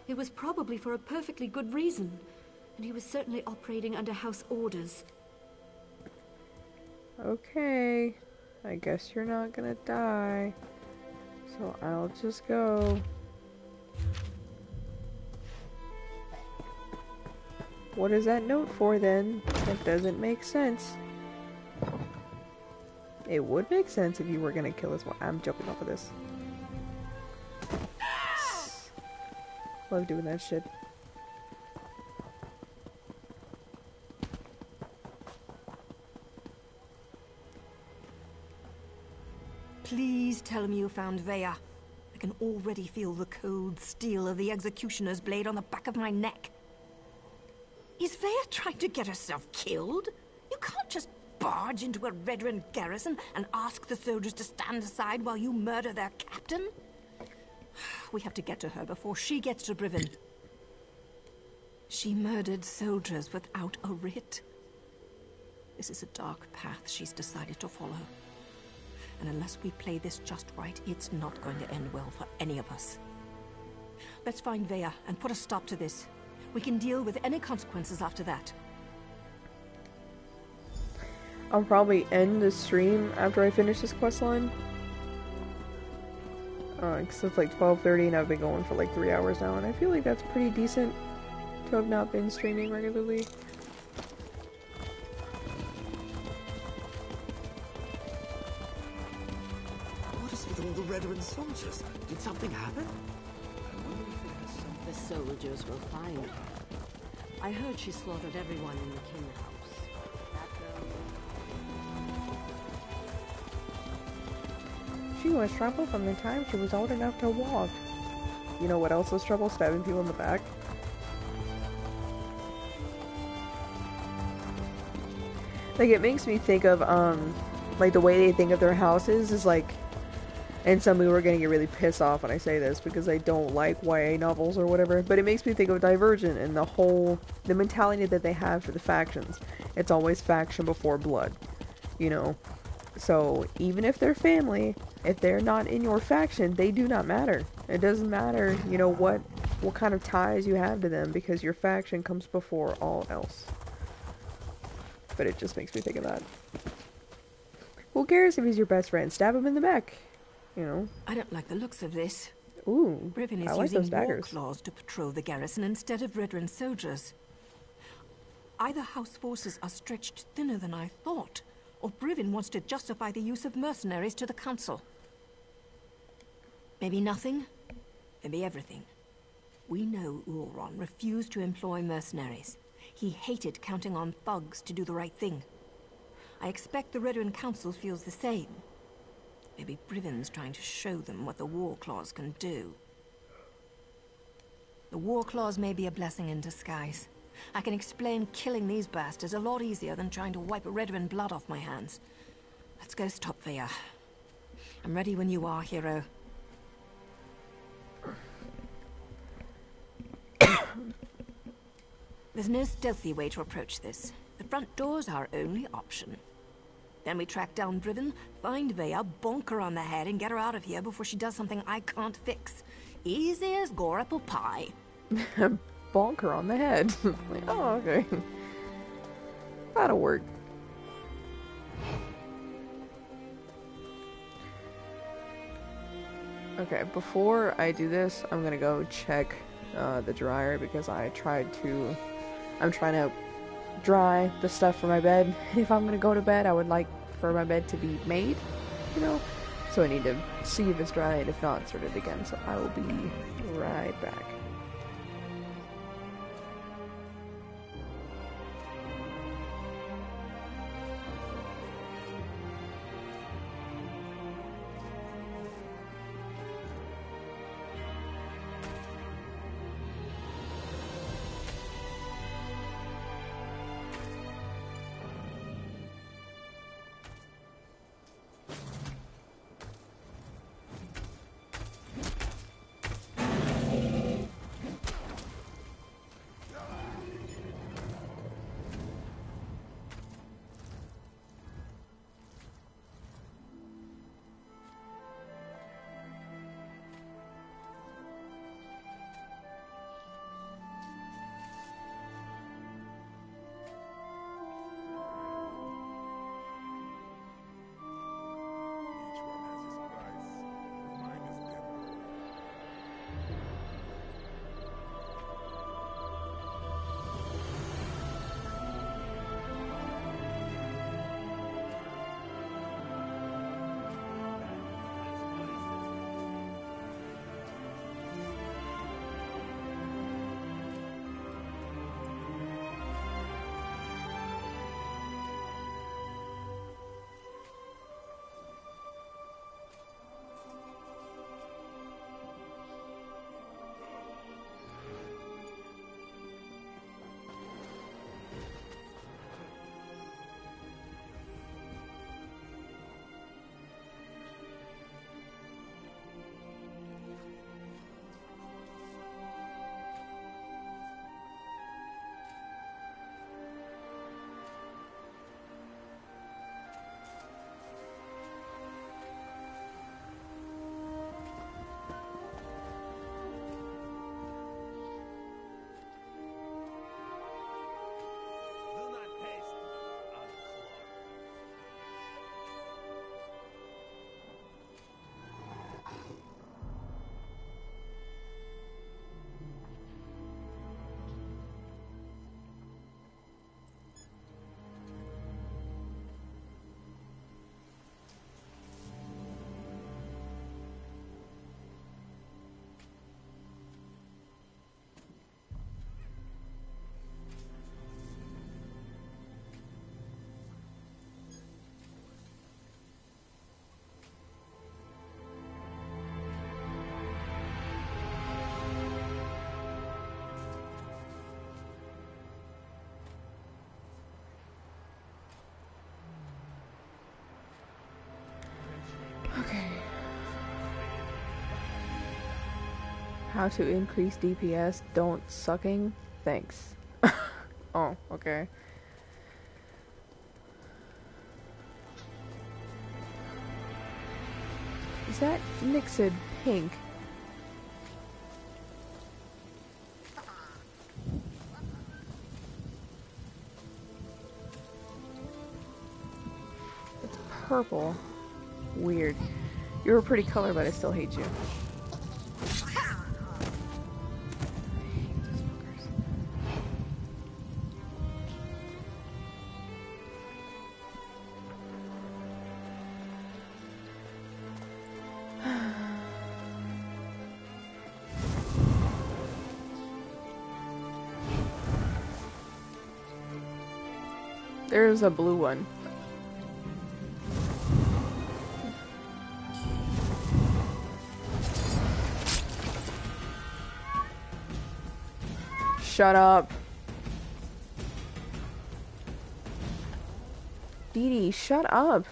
it was probably for a perfectly good reason, and he was certainly operating under House orders.
Okay, I guess you're not gonna die, so I'll just go. What is that note for then? That doesn't make sense. It would make sense if you were gonna kill us. I'm jumping off of this. Love doing that shit.
Please tell me you found Vea. I can already feel the cold steel of the executioner's blade on the back of my neck. Is Vea trying to get herself killed? You can't just barge into a Redren garrison and ask the soldiers to stand aside while you murder their captain. We have to get to her before she gets to Brivin. She murdered soldiers without a writ. This is a dark path she's decided to follow. And unless we play this just right, it's not going to end well for any of us. Let's find Vea and put a stop to this. We can deal with any consequences after that.
I'll probably end the stream after I finish this questline. Because it's like 12:30 and I've been going for like 3 hours now, and I feel like that's pretty decent to have not been streaming regularly.
What is with all the Redren soldiers? Did something happen?
The soldiers will find her. I heard she slaughtered everyone in the king house.
She was trouble from the time she was old enough to walk. You know what else was trouble? Stabbing people in the back. Like, it makes me think of, like, the way they think of their houses is like, and some people are gonna get really pissed off when I say this because I don't like YA novels or whatever, but it makes me think of Divergent and the mentality that they have for the factions. It's always faction before blood, you know? So, even if they're family, if they're not in your faction, they do not matter. It doesn't matter, you know, what kind of ties you have to them, because your faction comes before all else. But it just makes me think of that. Who cares if he's your best friend? Stab him in the back. You know.
I don't like the looks of this.
Ooh,
Brivin is
I like
using
those daggers.
warclaws to patrol the garrison instead of Redren soldiers. Either House forces are stretched thinner than I thought, or Brivin wants to justify the use of mercenaries to the council. Maybe nothing, maybe everything. We know Ulron refused to employ mercenaries. He hated counting on thugs to do the right thing. I expect the Redren Council feels the same. Maybe Brivin's trying to show them what the Warclaws can do. The Warclaws may be a blessing in disguise. I can explain killing these bastards a lot easier than trying to wipe Redren blood off my hands. Let's go stop Vea. I'm ready when you are, hero. There's no stealthy way to approach this. The front door's our only option. Then we track down Brivin, find Vea, bonk her on the head, and get her out of here before she does something I can't fix. Easy as gore apple pie.
Bonk her on the head. Like, oh, okay. That'll work. Okay, before I do this, I'm gonna go check the dryer because I'm trying to dry the stuff for my bed. If I'm gonna go to bed, I would like for my bed to be made, you know? So I need to see if it's dry, and if not, start it again. So I will be right back. How to increase DPS, don't sucking? Thanks. Oh, okay. Is that Nixon pink? It's purple. Weird. You're a pretty color, but I still hate you. There's a blue one. Shut up. Dee Dee, shut up.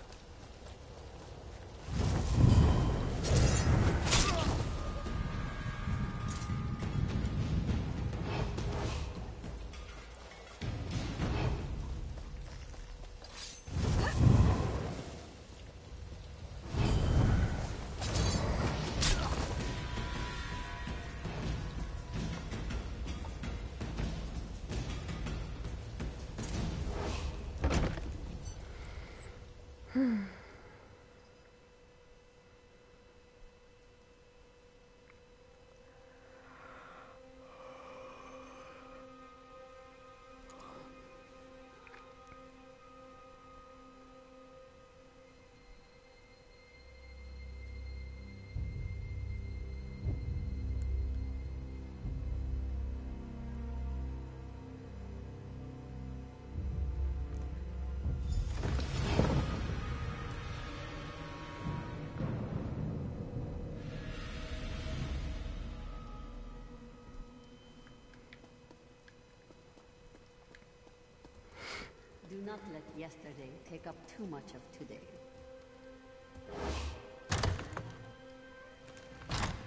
Do not let yesterday take up too much of today.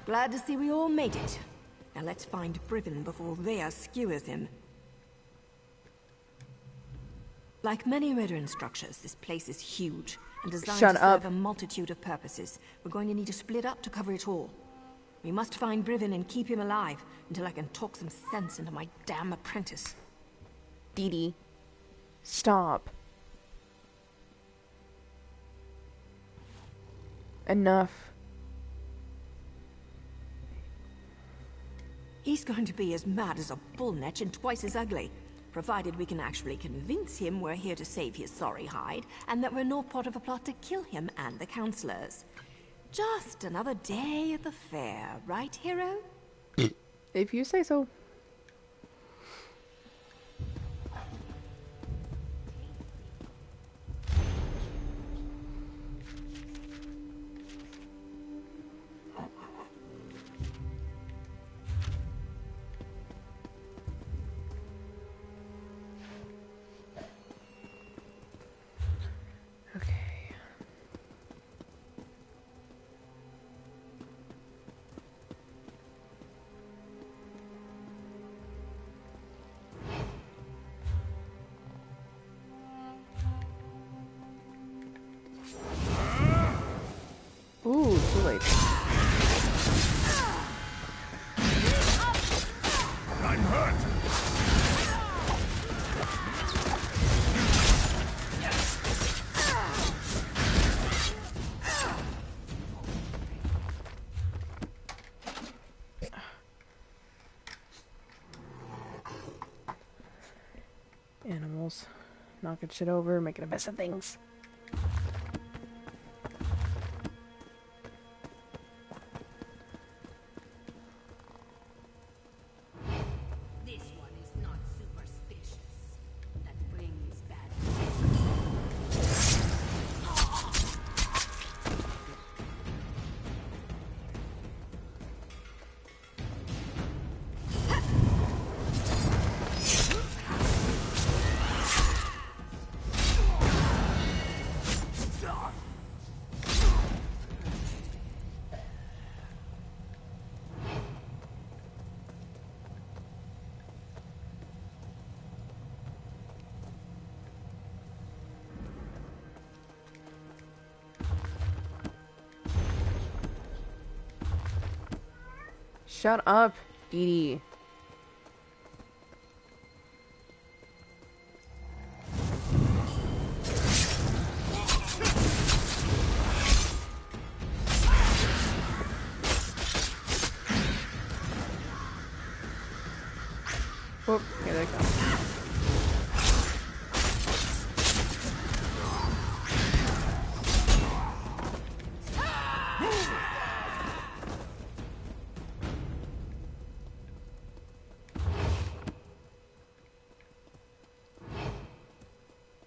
Glad to see we all made it. Now let's find Brivin before Vea skewers him. Like many Redoran structures, this place is huge and designed to serve a multitude of purposes. We're going to need to split up to cover it all. We must find Brivin and keep him alive until I can talk some sense into my damn apprentice.
Dee Dee, stop. Enough.
He's going to be as mad as a bullnetch and twice as ugly, provided we can actually convince him we're here to save his sorry hide, and that we're not part of a plot to kill him and the counselors. Just another day at the fair, right, hero?
If you say so. Ooh, too late.
I'm hurt.
Animals. Knocking shit over, making a mess of things. Shut up, Dee Dee. Whoop, here they come.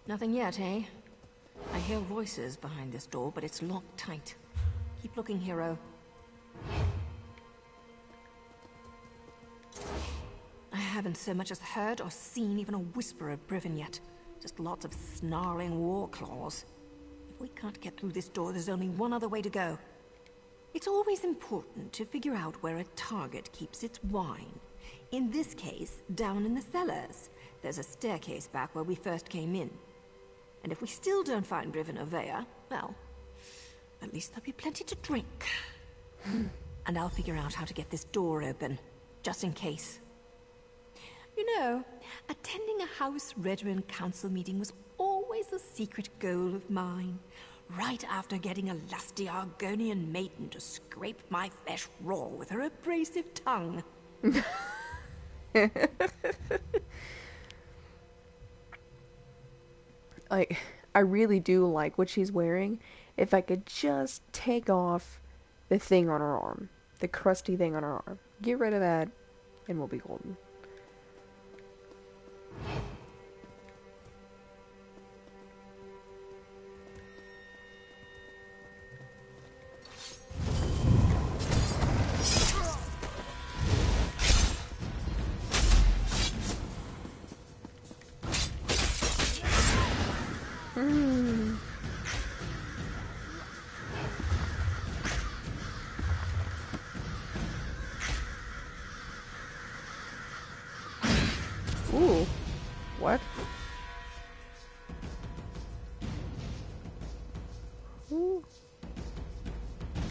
Nothing yet, eh? I hear voices behind this door, but it's locked tight. Keep looking, hero. I haven't so much as heard or seen even a whisper of Briven yet. Just lots of snarling war claws. If we can't get through this door, there's only one other way to go. It's always important to figure out where a target keeps its wine. In this case, down in the cellars. There's a staircase back where we first came in. And if we still don't find Briven or Vea, well, at least there'll be plenty to drink. And I'll figure out how to get this door open, just in case. You know, attending a House Veteran Council meeting was always a secret goal of mine. Right after getting a lusty Argonian maiden to scrape my flesh raw with her abrasive tongue.
Like, I really do like what she's wearing. If I could just take off the thing on her arm. The crusty thing on her arm. Get rid of that, and we'll be golden. Ooh. What? Ooh.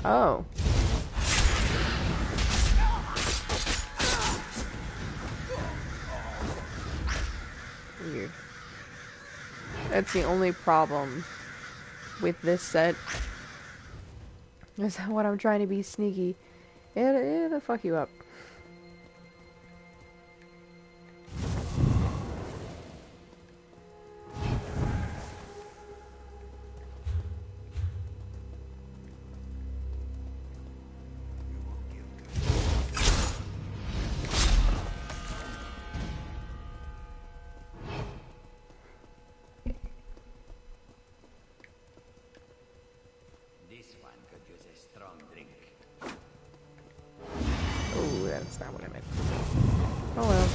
Oh. Weird. That's the only problem with this set. Is that when I'm trying to be sneaky, it'll fuck you up. Oh, that's not what I meant. Oh well.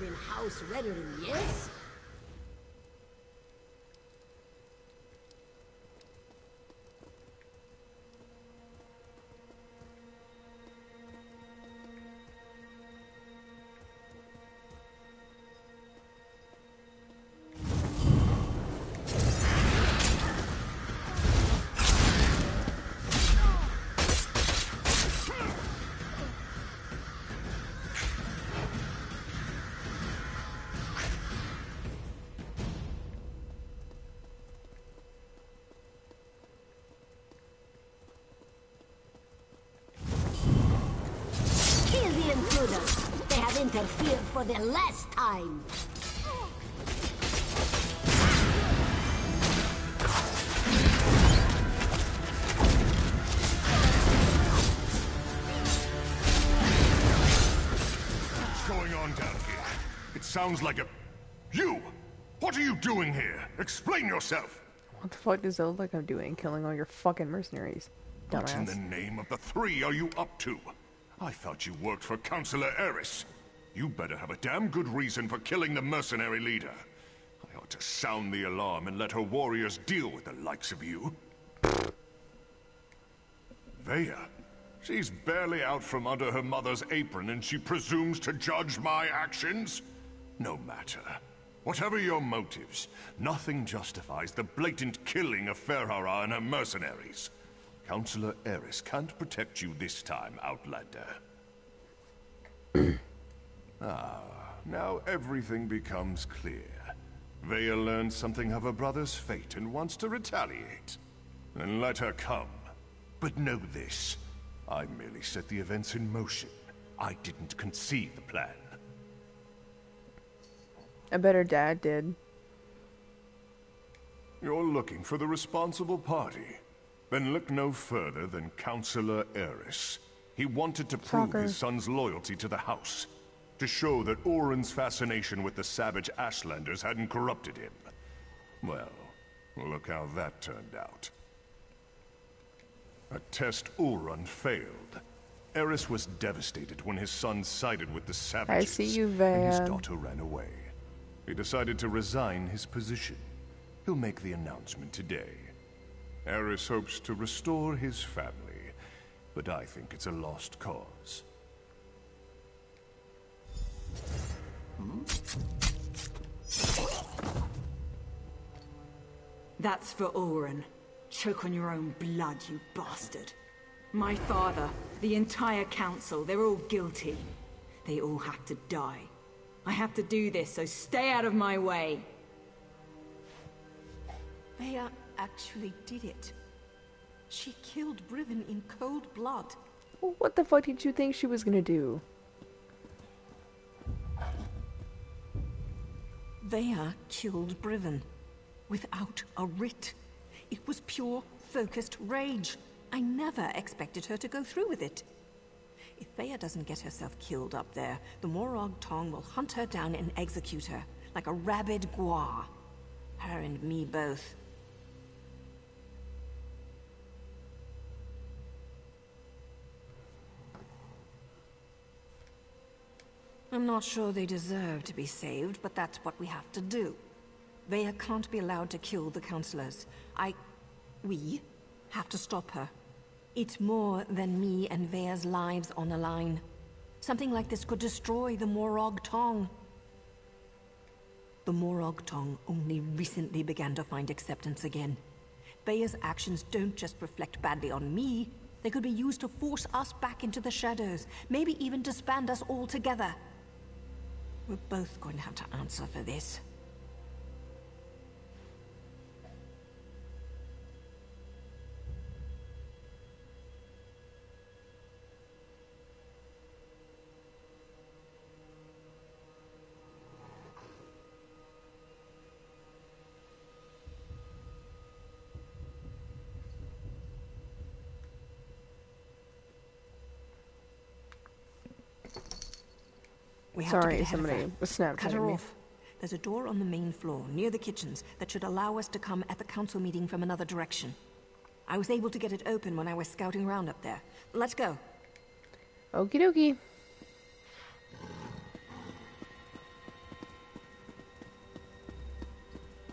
In House Veteran, yes? They have interfered for the last time.
What's going on down here? It sounds like a... You! What are you doing here? Explain yourself!
What the fuck does it look like I'm doing? Killing all your fucking mercenaries. Dumbass.
What in the name of the three are you up to? I thought you worked for Councillor Eris. You better have a damn good reason for killing the mercenary leader. I ought to sound the alarm and let her warriors deal with the likes of you. Vaya, she's barely out from under her mother's apron and she presumes to judge my actions? No matter. Whatever your motives, nothing justifies the blatant killing of Ferhara and her mercenaries. Counselor Eris can't protect you this time, Outlander. Now everything becomes clear. Vaya learned something of her brother's fate and wants to retaliate. Then let her come. But know this, I merely set the events in motion. I didn't conceive the plan.
I bet her dad did.
You're looking for the responsible party. Then look no further than Counselor Eris. He wanted to prove his son's loyalty to the house. To show that Orin's fascination with the savage Ashlanders hadn't corrupted him. Well, look how that turned out. A test Ulrun failed. Eris was devastated when his son sided with the savages.
I see you,
and
Van.
his daughter ran away. He decided to resign his position. He'll make the announcement today. Eris hopes to restore his family, but I think it's a lost cause.
That's for Orin. Choke on your own blood, you bastard. My father, the entire council, they're all guilty. They all have to die. I have to do this, so stay out of my way.
Vaya actually did it. She killed Briven in cold blood.
Well, what the fuck did you think she was gonna do?
Vaya killed Briven without a writ. It was pure, focused rage. I never expected her to go through with it. If Vaya doesn't get herself killed up there, the Morag Tong will hunt her down and execute her, like a rabid gua. Her and me both. I'm not sure they deserve to be saved, but that's what we have to do. Vaya can't be allowed to kill the counselors. We have to stop her. It's more than me and Vaya's lives on the line. Something like this could destroy the Morag Tong. The Morag Tong only recently began to find acceptance again. Vaya's actions don't just reflect badly on me. They could be used to force us back into the shadows, maybe even disband us all together. We're both going to have to answer for this. We have to
Sorry,
get ahead of
somebody
her.
was Snapchatting
Cut her
me.
off. There's a door on the main floor, near the kitchens, that should allow us to come at the council meeting from another direction. I was able to get it open when I was scouting around up there. Let's go.
Okie dokie.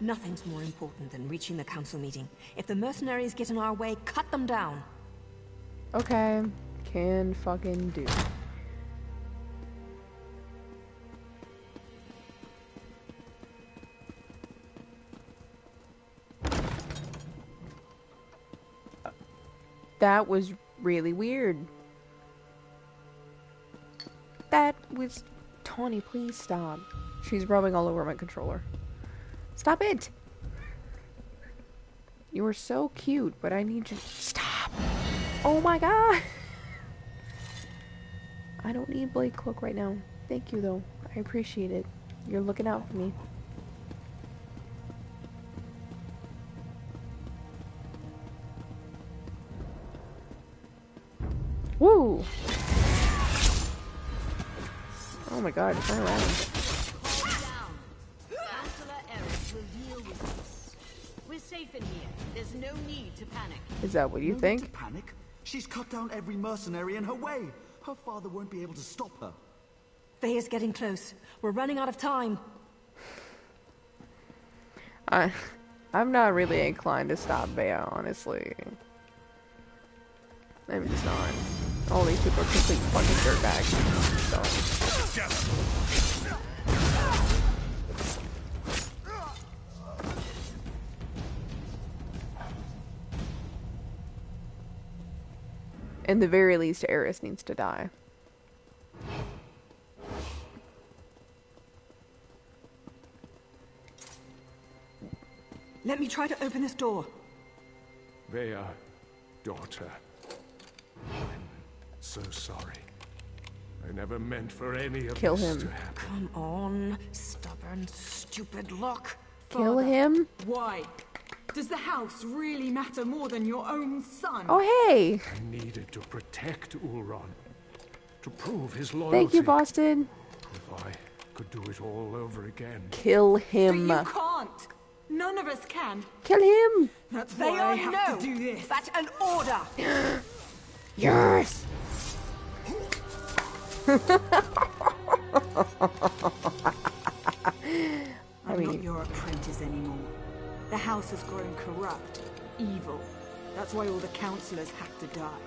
Nothing's more important than reaching the council meeting. If the mercenaries get in our way, cut them down.
Okay. Can fucking do. That was really weird. That was... Tawny, please stop. She's rubbing all over my controller. Stop it! You were so cute, but I need you... Stop! Oh my god! I don't need Blade Cloak right now. Thank you, though. I appreciate it. You're looking out for me. Woo! Oh my god, turn around.
Counselor Eris will deal with this. We're safe in here. There's no need to panic.
Is that what you
No
think?
need to panic. She's cut down every mercenary in her way. Her father won't be able to stop her.
Veya's getting close. We're running out of time.
I'm not really inclined to stop Vaya, honestly. I'm just not. All these people are complete fucking dirtbags. So. In the very least, Eris needs to die.
Let me try to open this door.
Vaya, daughter. I'm so sorry. I never meant for any of
Kill
this
him.
to happen.
Come on, stubborn, stupid lock.
Kill
Father,
him?
Why? Does the house really matter more than your own son?
Oh, hey!
I needed to protect Ulron. To prove his loyalty.
Thank you, Boston.
If I could do it all over again.
Kill him.
But you can't. None of us can.
Kill him!
That's why I have to do this.
That's an order.
Yes!
I'm not your apprentice anymore. The house has grown corrupt, evil. That's why all the councillors have to die.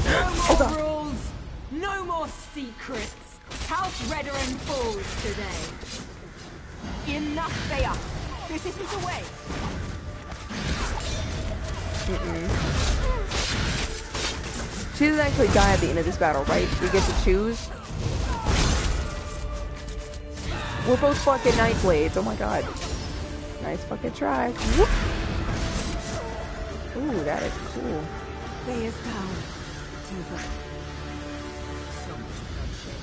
No more rules, no more secrets. House Redoran falls today.
Enough, Veya. This isn't the way.
She doesn't actually die at the end of this battle, right? We get to choose. We're both fucking Nightblades. Oh my god. Nice fucking try. Whoop. Ooh, that is cool.
Veya's down. It's over.
So much bloodshed.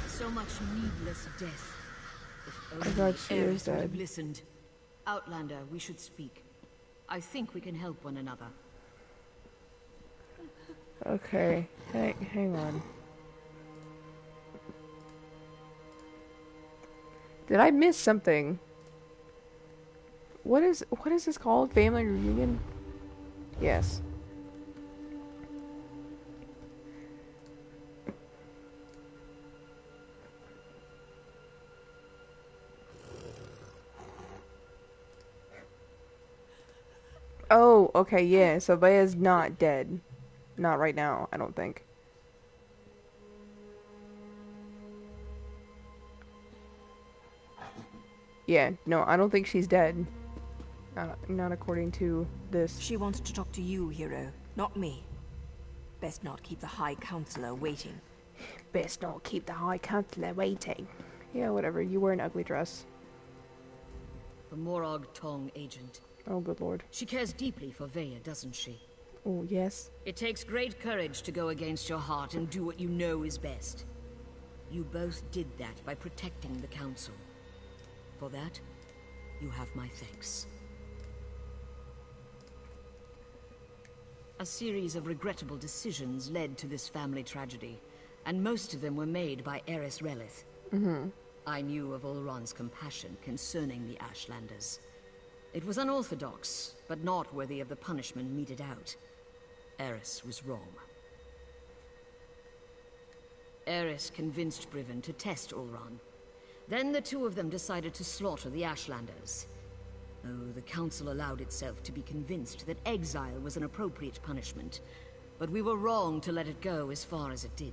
So much needless death. If
I
only
thought she was
Eris would have
dead.
listened. Outlander, we should speak. I think we can help one another.
Okay. Hang on. Did I miss something? What is this called? Family reunion? Yes. Oh, okay, yeah. So Vaya's not dead. Not right now, I don't think. Yeah, no, I don't think she's dead. Not according to this.
She wants to talk to you, hero, not me. Best not keep the High Counselor waiting.
Best not keep the High Counselor waiting. Yeah, whatever. You wear an ugly dress.
The Morag Tong agent.
Oh, good lord.
She cares deeply for Veya, doesn't she?
Oh, yes.
It takes great courage to go against your heart and do what you know is best. You both did that by protecting the Council. For that, you have my thanks. A series of regrettable decisions led to this family tragedy, and most of them were made by Eris Relith. I knew of Ulron's compassion concerning the Ashlanders. It was unorthodox, but not worthy of the punishment meted out. Eris was wrong. Eris convinced Briven to test Ulron. Then the two of them decided to slaughter the Ashlanders. Oh, the Council allowed itself to be convinced that exile was an appropriate punishment, but we were wrong to let it go as far as it did.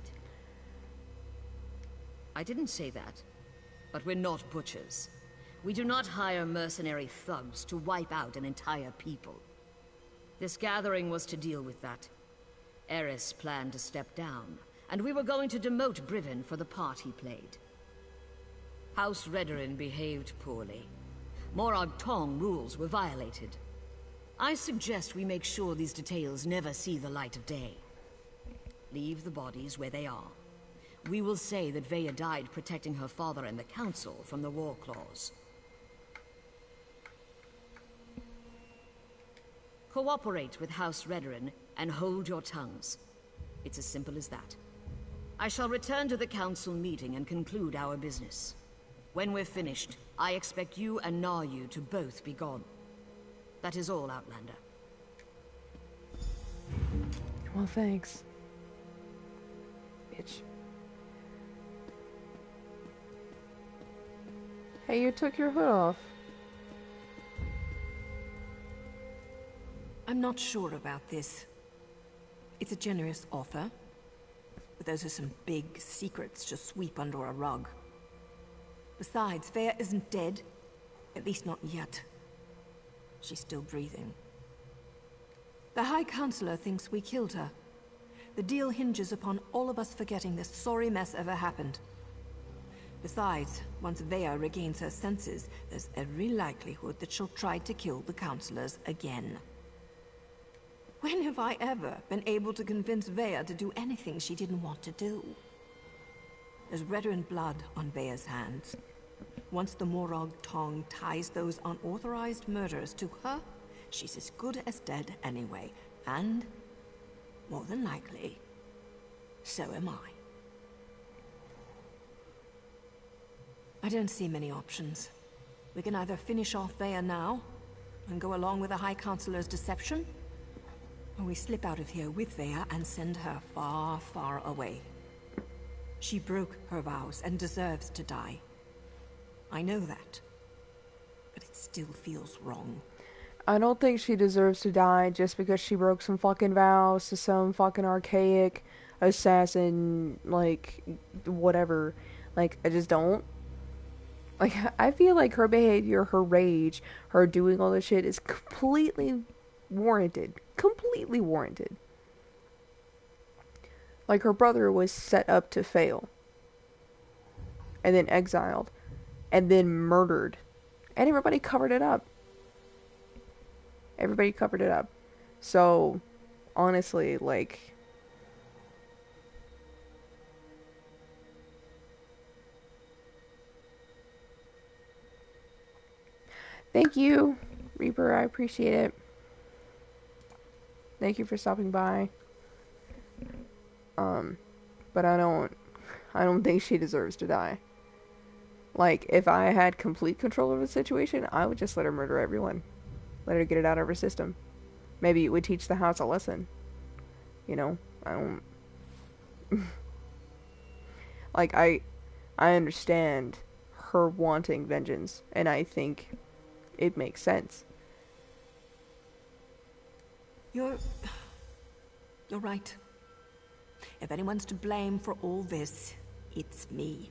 I didn't say that, but we're not butchers. We do not hire mercenary thugs to wipe out an entire people. This gathering was to deal with that. Eris planned to step down, and we were going to demote Briven for the part he played. House Redoran behaved poorly. Morag Tong rules were violated. I suggest we make sure these details never see the light of day. Leave the bodies where they are. We will say that Veya died protecting her father and the Council from the War Claws. Cooperate with House Redoran and hold your tongues. It's as simple as that. I shall return to the Council meeting and conclude our business. When we're finished, I expect you and Naryu to both be gone. That is all, Outlander.
Well, thanks. Bitch. Hey, you took your hood off.
I'm not sure about this. It's a generous offer, but those are some big secrets to sweep under a rug. Besides, Vaya isn't dead. At least not yet. She's still breathing. The High Counselor thinks we killed her. The deal hinges upon all of us forgetting this sorry mess ever happened. Besides, once Vaya regains her senses, there's every likelihood that she'll try to kill the counselors again. When have I ever been able to convince Vaya to do anything she didn't want to do? There's Redoran blood on Vaya's hands. Once the Morag tongue ties those unauthorized murders to her, she's as good as dead anyway. And, more than likely, so am I. I don't see many options. We can either finish off Vaya now, and go along with the High Counselor's deception, or we slip out of here with Vaya and send her far, far away. She broke her vows and deserves to die. I know that, but it still feels wrong.
I don't think she deserves to die just because she broke some fucking vows to some fucking archaic assassin, like, whatever. Like, I just don't. Like, I feel like her behavior, her rage, her doing all this shit is completely warranted. Completely warranted. Like, her brother was set up to fail. And then exiled. And then murdered. And everybody covered it up. Everybody covered it up. So, honestly, like... Thank you, Reaper. I appreciate it. Thank you for stopping by. But I don't think she deserves to die. Like, if I had complete control of the situation, I would just let her murder everyone. Let her get it out of her system. Maybe it would teach the house a lesson. You know, I don't... like, I understand her wanting vengeance, and I think it makes sense.
You're right. If anyone's to blame for all this, it's me.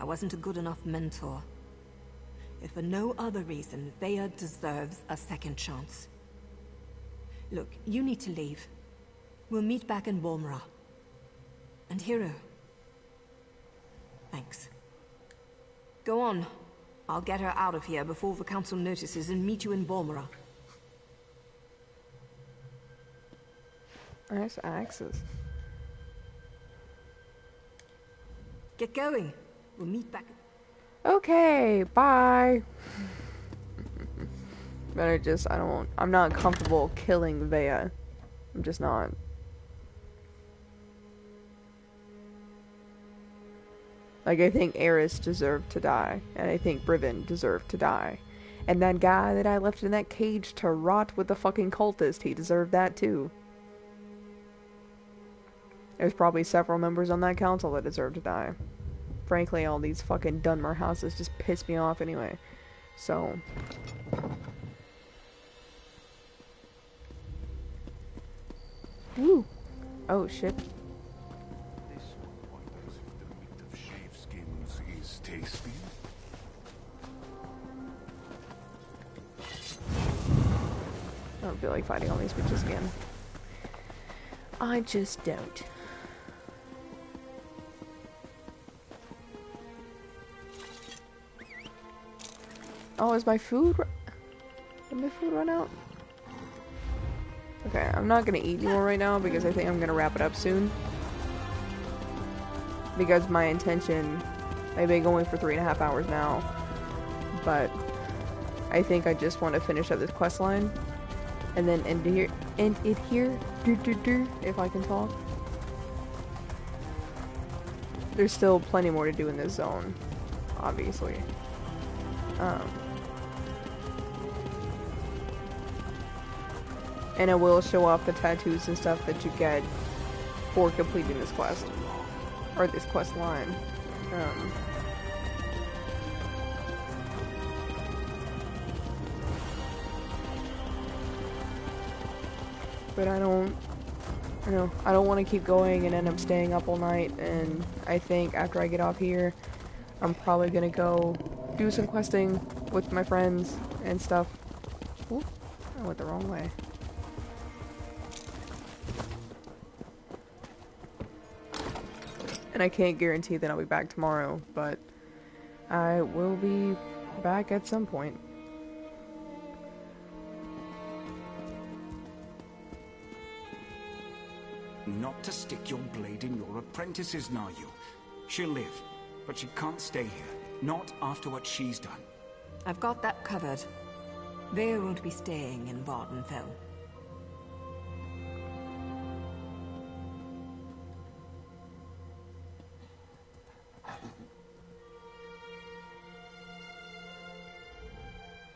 I wasn't a good enough mentor. If for no other reason, Vaya deserves a second chance. Look, you need to leave. We'll meet back in Balmora. And Hero. Thanks. Go on. I'll get her out of here before the council notices and meet you in Balmora.
Nice axes.
Get going. We'll meet back.
Okay, bye. But I'm not comfortable killing Vaya. I'm just not. Like, I think Eris deserved to die, and I think Brivin deserved to die. And that guy that I left in that cage to rot with the fucking cultist, he deserved that too. There's probably several members on that council that deserve to die. Frankly, all these fucking Dunmer houses just piss me off anyway. So... Woo! Oh, shit.
This wonders if the meat of shaveskins is tasty.
I don't feel like fighting all these bitches again. I just don't. Oh, is my food... Did my food run out? Okay, I'm not gonna eat anymore right now because I think I'm gonna wrap it up soon. Because my intention... I've been going for 3.5 hours now. But... I think I just want to finish up this quest line. And then end it here. If I can talk. There's still plenty more to do in this zone. obviously. And it will show off the tattoos and stuff that you get for completing this quest. Or this quest line. But I don't want to keep going and end up staying up all night, and I think after I get off here, I'm probably gonna go do some questing with my friends and stuff. Ooh, I went the wrong way. And I can't guarantee that I'll be back tomorrow, but I will be back at some point.
Not to stick your blade in your apprentice's, Nayu. She'll live, but she can't stay here. Not after what she's done.
I've got that covered. Vare won't be staying in Vvardenfell.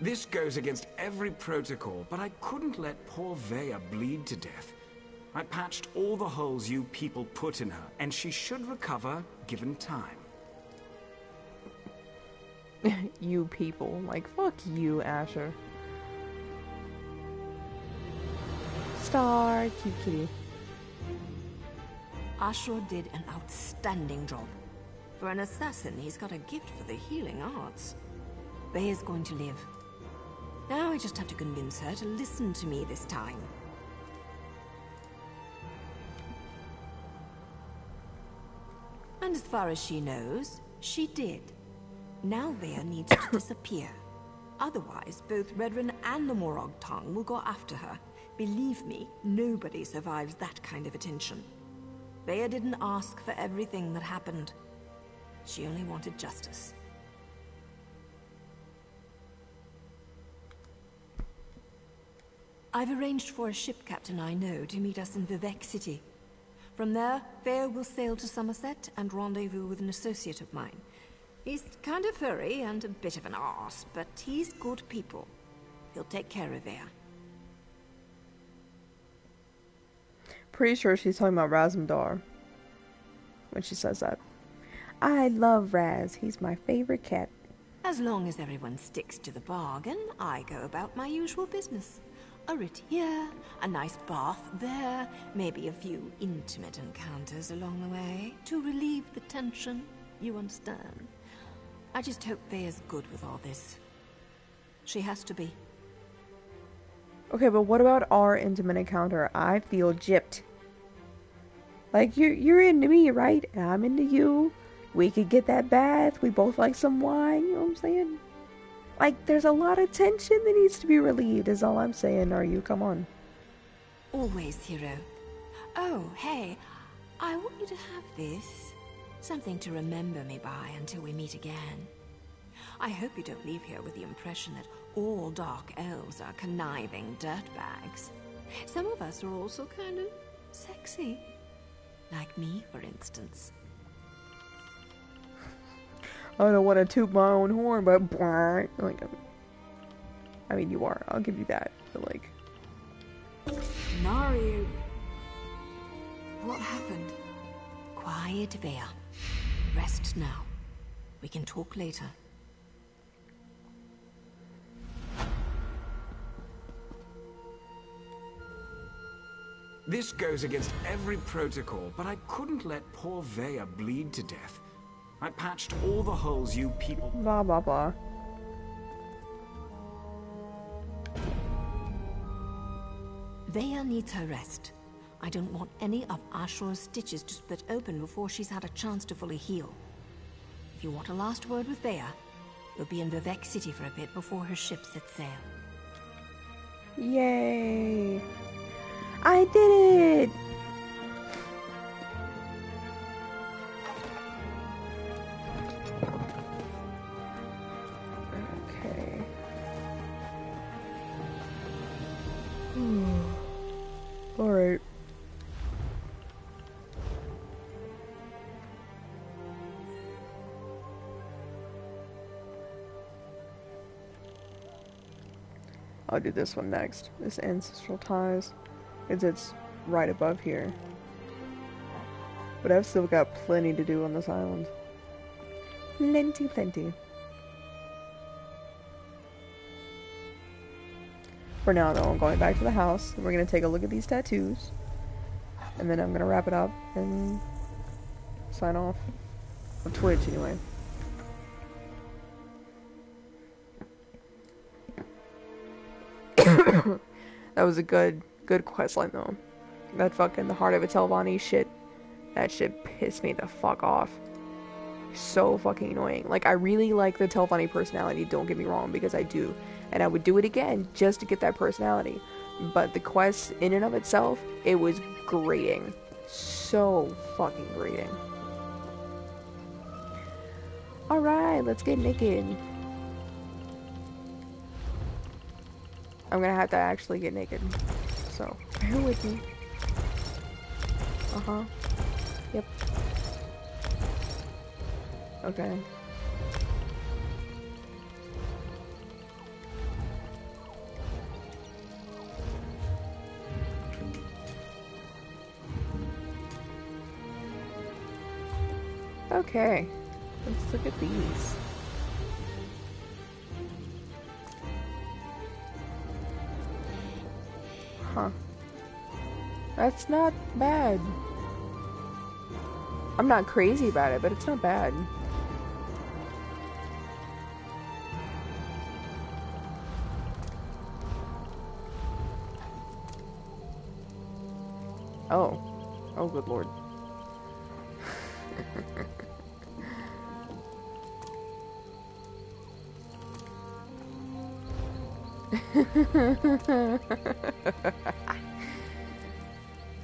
This goes against every protocol, but I couldn't let poor Vare bleed to death. I patched all the holes you people put in her, and she should recover, given time.
You people. Like, fuck you, Asher. Star, cute kitty.
Asher did an outstanding job. For an assassin, he's got a gift for the healing arts. Vare's going to live. Now I just have to convince her to listen to me this time. And as far as she knows, she did. Now Vare needs to disappear. Otherwise, both Redren and the Morag tongue will go after her. Believe me, nobody survives that kind of attention. Vare didn't ask for everything that happened. She only wanted justice. I've arranged for a ship captain I know to meet us in Vivec City. From there, Vare will sail to Somerset and rendezvous with an associate of mine. He's kind of furry and a bit of an arse, but he's good people. He'll take care of Vare.
Pretty sure she's talking about Razumdar when she says that. I love Raz. He's my favorite cat.
As long as everyone sticks to the bargain, I go about my usual business. A writ here, a nice bath there, maybe a few intimate encounters along the way to relieve the tension, you understand? I just hope Vare's good with all this. She has to be.
Okay, but what about our intimate encounter? I feel gypped. Like, you're into me, right? And I'm into you. We could get that bath. We both like some wine, you know what I'm saying? Like, there's a lot of tension that needs to be relieved, is all I'm saying. Are you? Come on.
Always, hero. Oh, hey, I want you to have this. Something to remember me by until we meet again. I hope you don't leave here with the impression that all dark elves are conniving dirtbags. Some of us are also kind of sexy. Like me, for instance.
I don't want to toot my own horn, but like, I mean, you are. I'll give you that. But like,
Naru, what happened? Quiet, Vare. Rest now. We can talk later.
This goes against every protocol, but I couldn't let poor Vare bleed to death. I patched all the holes you people...
Blah, blah, blah.
Vare needs her rest. I don't want any of Asher's stitches to split open before she's had a chance to fully heal. If you want a last word with Vare, we'll be in Vivec City for a bit before her ship sets sail.
Yay! I did it! Okay. Alright. I'll do this one next. This Ancestral Ties. It's right above here. But I've still got plenty to do on this island. Plenty. For now, though, I'm going back to the house. We're going to take a look at these tattoos. And then I'm going to wrap it up and sign off. On Twitch, anyway. That was a good questline, though. That fucking the Heart of a Telvanni shit. That shit pissed me the fuck off. So fucking annoying. Like, I really like the Telvanni personality, don't get me wrong, because I do. And I would do it again just to get that personality. But the quest in and of itself, it was grating. So fucking grating. Alright, let's get naked. I'm gonna have to actually get naked. So, bear with me. Uh-huh. Yep. Okay. Okay. Let's look at these. Huh. That's not bad. I'm not crazy about it, but it's not bad. Oh. Oh, good lord.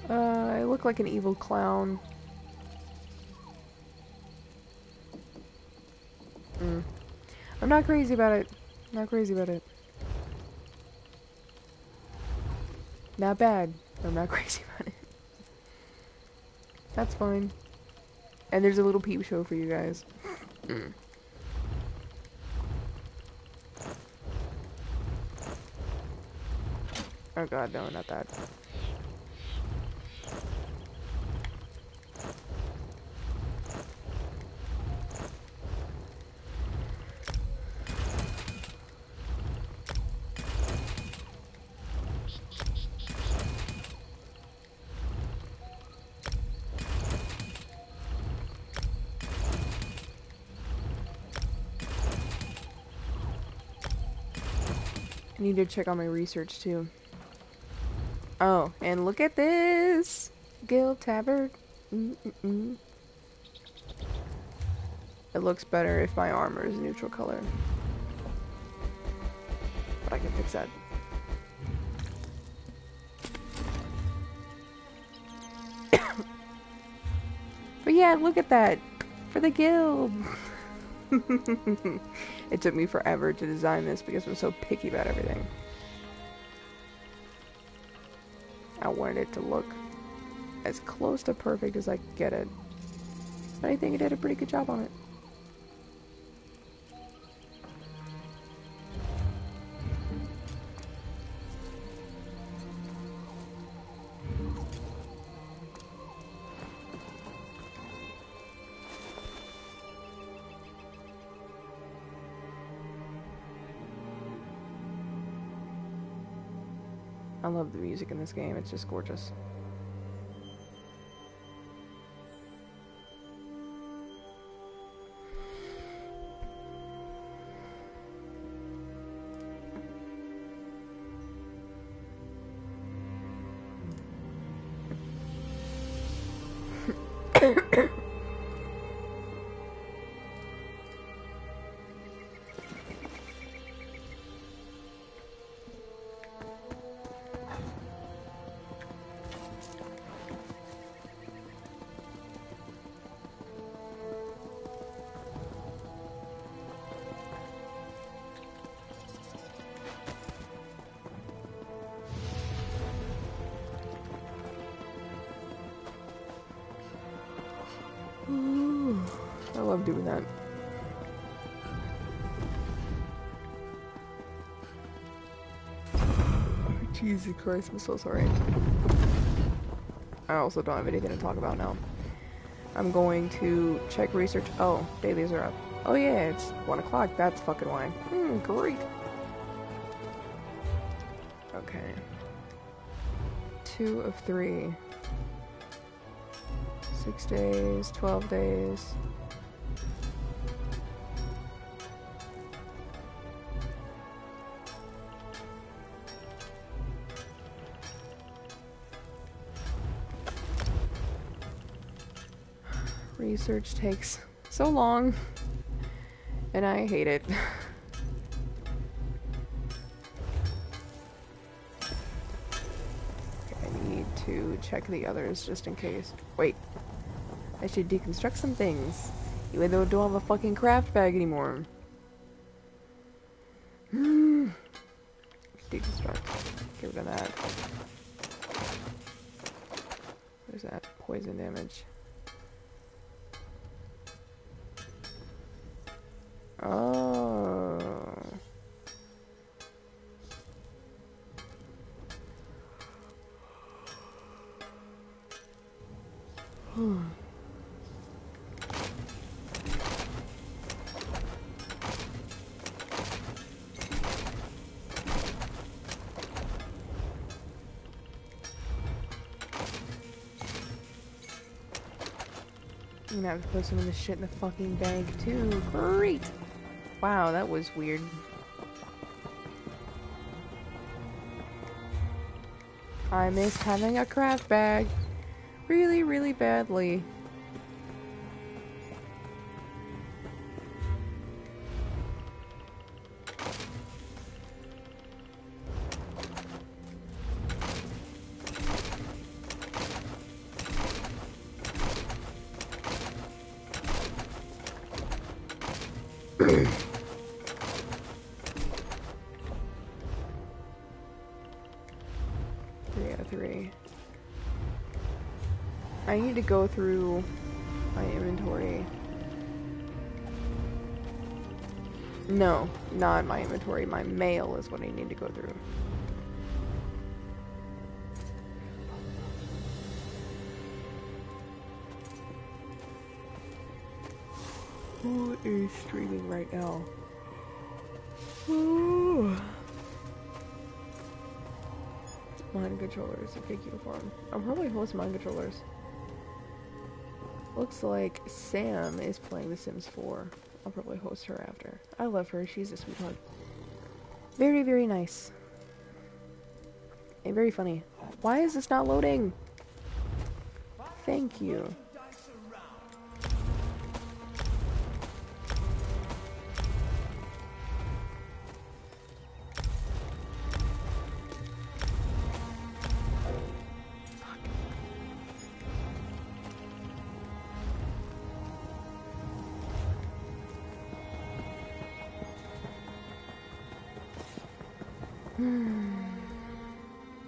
I look like an evil clown. I'm not crazy about it. Not crazy about it. Not bad. I'm not crazy about it. That's fine. And there's a little peep show for you guys. Oh god, no, not that. I need to check on my research too. Oh, and look at this! Guild Tabard. It looks better if my armor is neutral color. But I can fix that. But yeah, look at that! For the guild! It took me forever to design this because I'm so picky about everything. I wanted it to look as close to perfect as I could get it. But I think I did a pretty good job on it. I love the music in this game, it's just gorgeous. I love doing that. Jesus Christ, I'm so sorry. I also don't have anything to talk about now. I'm going to check research. Oh, dailies are up. Oh yeah, it's 1 o'clock. That's fucking why. Great. Okay. 2 of 3. 6 days, 12 days. Research takes so long, and I hate it. Okay, I need to check the others just in case. Wait, I should deconstruct some things, even though I don't have a fucking craft bag anymore. Deconstruct. Get rid of that. Where's that? Poison damage. Oh. I'm gonna have to put some of this shit in the fucking bank too. Great! Wow, that was weird. I missed having a craft bag. Really, really badly. I need to go through my inventory. No, not my inventory. My mail is what I need to go through. Who is streaming right now? Ooh. Mind controllers, a fake uniform. I'm probably host mind controllers. Looks like Sam is playing The Sims 4. I'll probably host her after. I love her. She's a sweetheart. Very, very nice. And very funny. Why is this not loading? Thank you.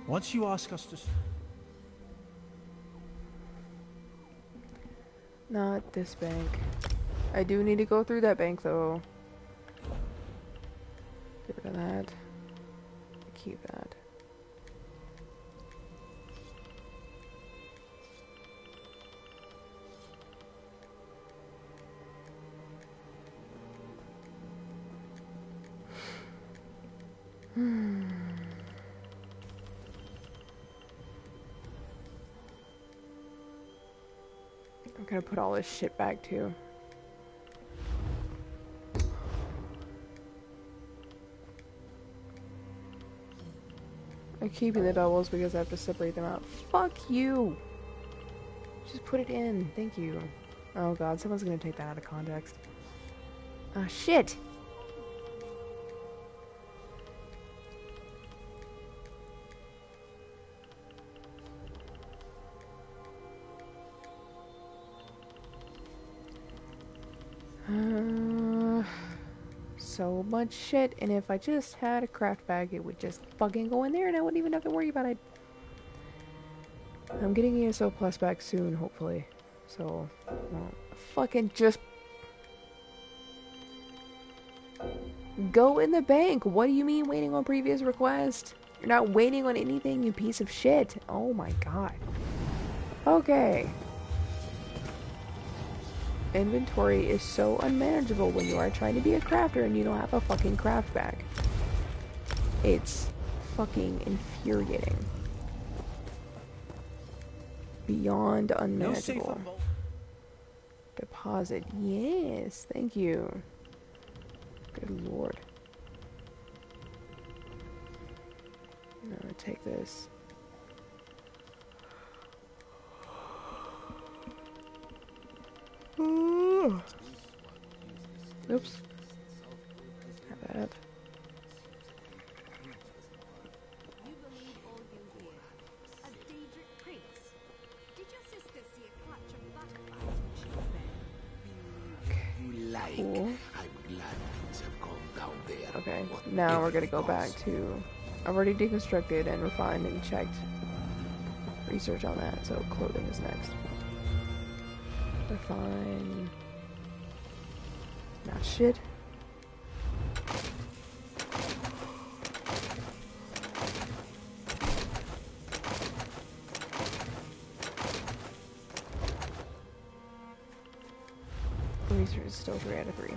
Once you ask us to...
Not this bank. I do need to go through that bank though. Get rid of that. Keep that. I'm gonna put all this shit back too. I'm keeping the doubles because I have to separate them out. Fuck you! Just put it in. Thank you. Oh god, someone's gonna take that out of context. Ah, shit! So much shit, and if I just had a craft bag, it would just fucking go in there and I wouldn't even have to worry about it. I'm getting ESO Plus back soon, hopefully. So, well, fucking just go in the bank. What do you mean waiting on previous request? You're not waiting on anything, you piece of shit. Oh my god. Okay. Inventory is so unmanageable when you are trying to be a crafter and you don't have a fucking craft bag. It's fucking infuriating. Beyond unmanageable. Deposit. Yes, thank you. Good lord. I'm gonna take this. Ooh. Oops. Have that. Cool. Okay, now we're gonna go back to... I've already deconstructed and refined and checked research on that, so clothing is next. Refine... Not shit. Research is still 3 out of 3.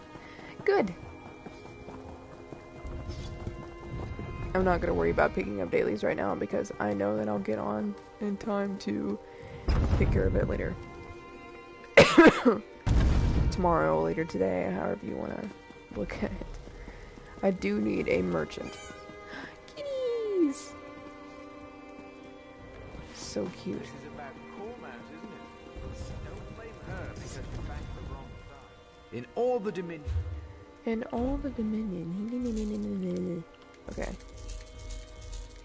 Good! I'm not gonna worry about picking up dailies right now because I know that I'll get on in time to take care of it later. Tomorrow, later today, however you want to look at it. I do need a merchant. Kitties! So cute.
This is about Cormount, isn't it? Don't blame her because she banked the wrong side. In all the Dominion.
In all the Dominion. Okay.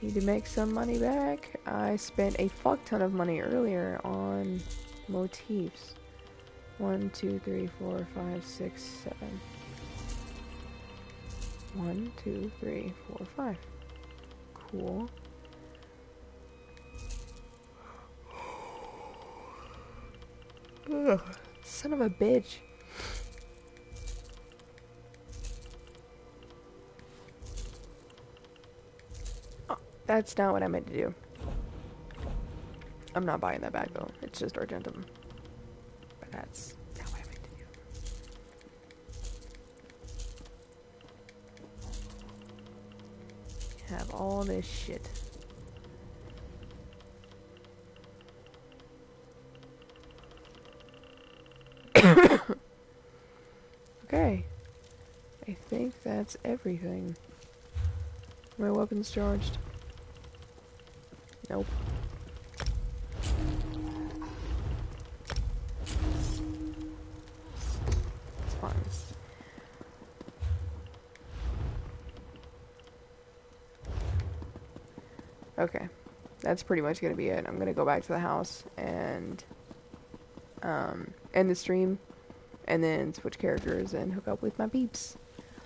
Need to make some money back. I spent a fuck ton of money earlier on motifs. 1, 2, 3, 4, 5, 6, 7. 1, 2, 3, 4, 5. Cool. Ugh, son of a bitch. Oh, that's not what I meant to do. I'm not buying that bag though. It's just Argentum. But that's not what I meant to do. Have all this shit. Okay. I think that's everything. My weapons charged. Nope. It's fine. Okay. That's pretty much gonna be it. I'm gonna go back to the house and end the stream and then switch characters and hook up with my peeps.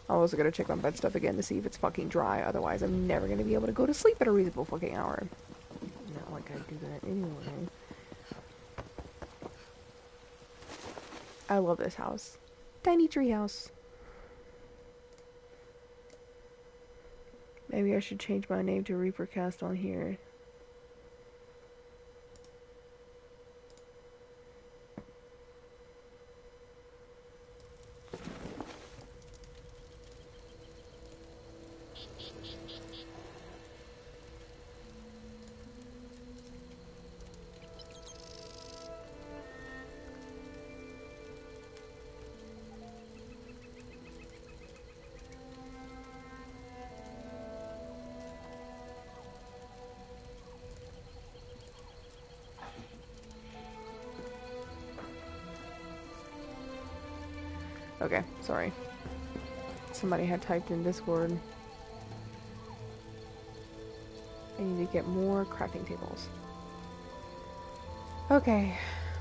I'm also gonna check my bed stuff again to see if it's fucking dry, otherwise I'm never gonna be able to go to sleep at a reasonable fucking hour. Not like I do that anyway. I love this house. Tiny tree house. Maybe I should change my name to Reapercast on here. Okay, sorry. Somebody had typed in Discord. I need to get more crafting tables. Okay,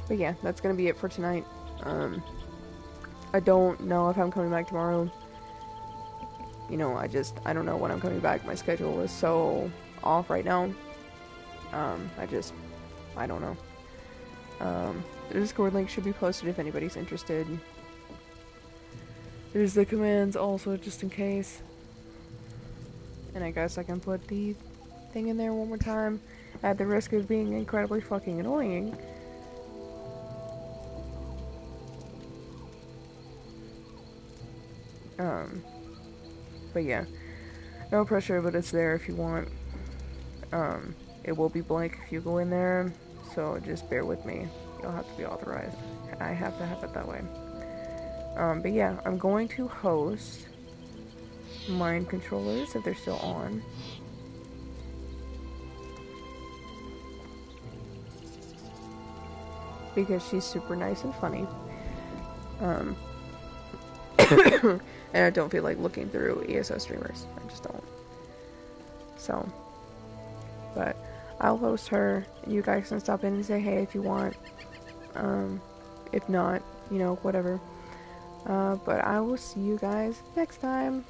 but yeah, that's gonna be it for tonight. I don't know if I'm coming back tomorrow. You know, I don't know when I'm coming back. My schedule is so off right now. I don't know. The Discord link should be posted if anybody's interested. There's the commands also, just in case. And I guess I can put the everything in there one more time, at the risk of being incredibly fucking annoying. But yeah, no pressure, but it's there if you want. It will be blank if you go in there, so just bear with me. You'll have to be authorized. I have to have it that way. But yeah, I'm going to host mind controllers if they're still on. Because she's super nice and funny. And I don't feel like looking through ESO streamers. I just don't. So, but I'll host her. You guys can stop in and say hey if you want. If not, you know, whatever. But I will see you guys next time.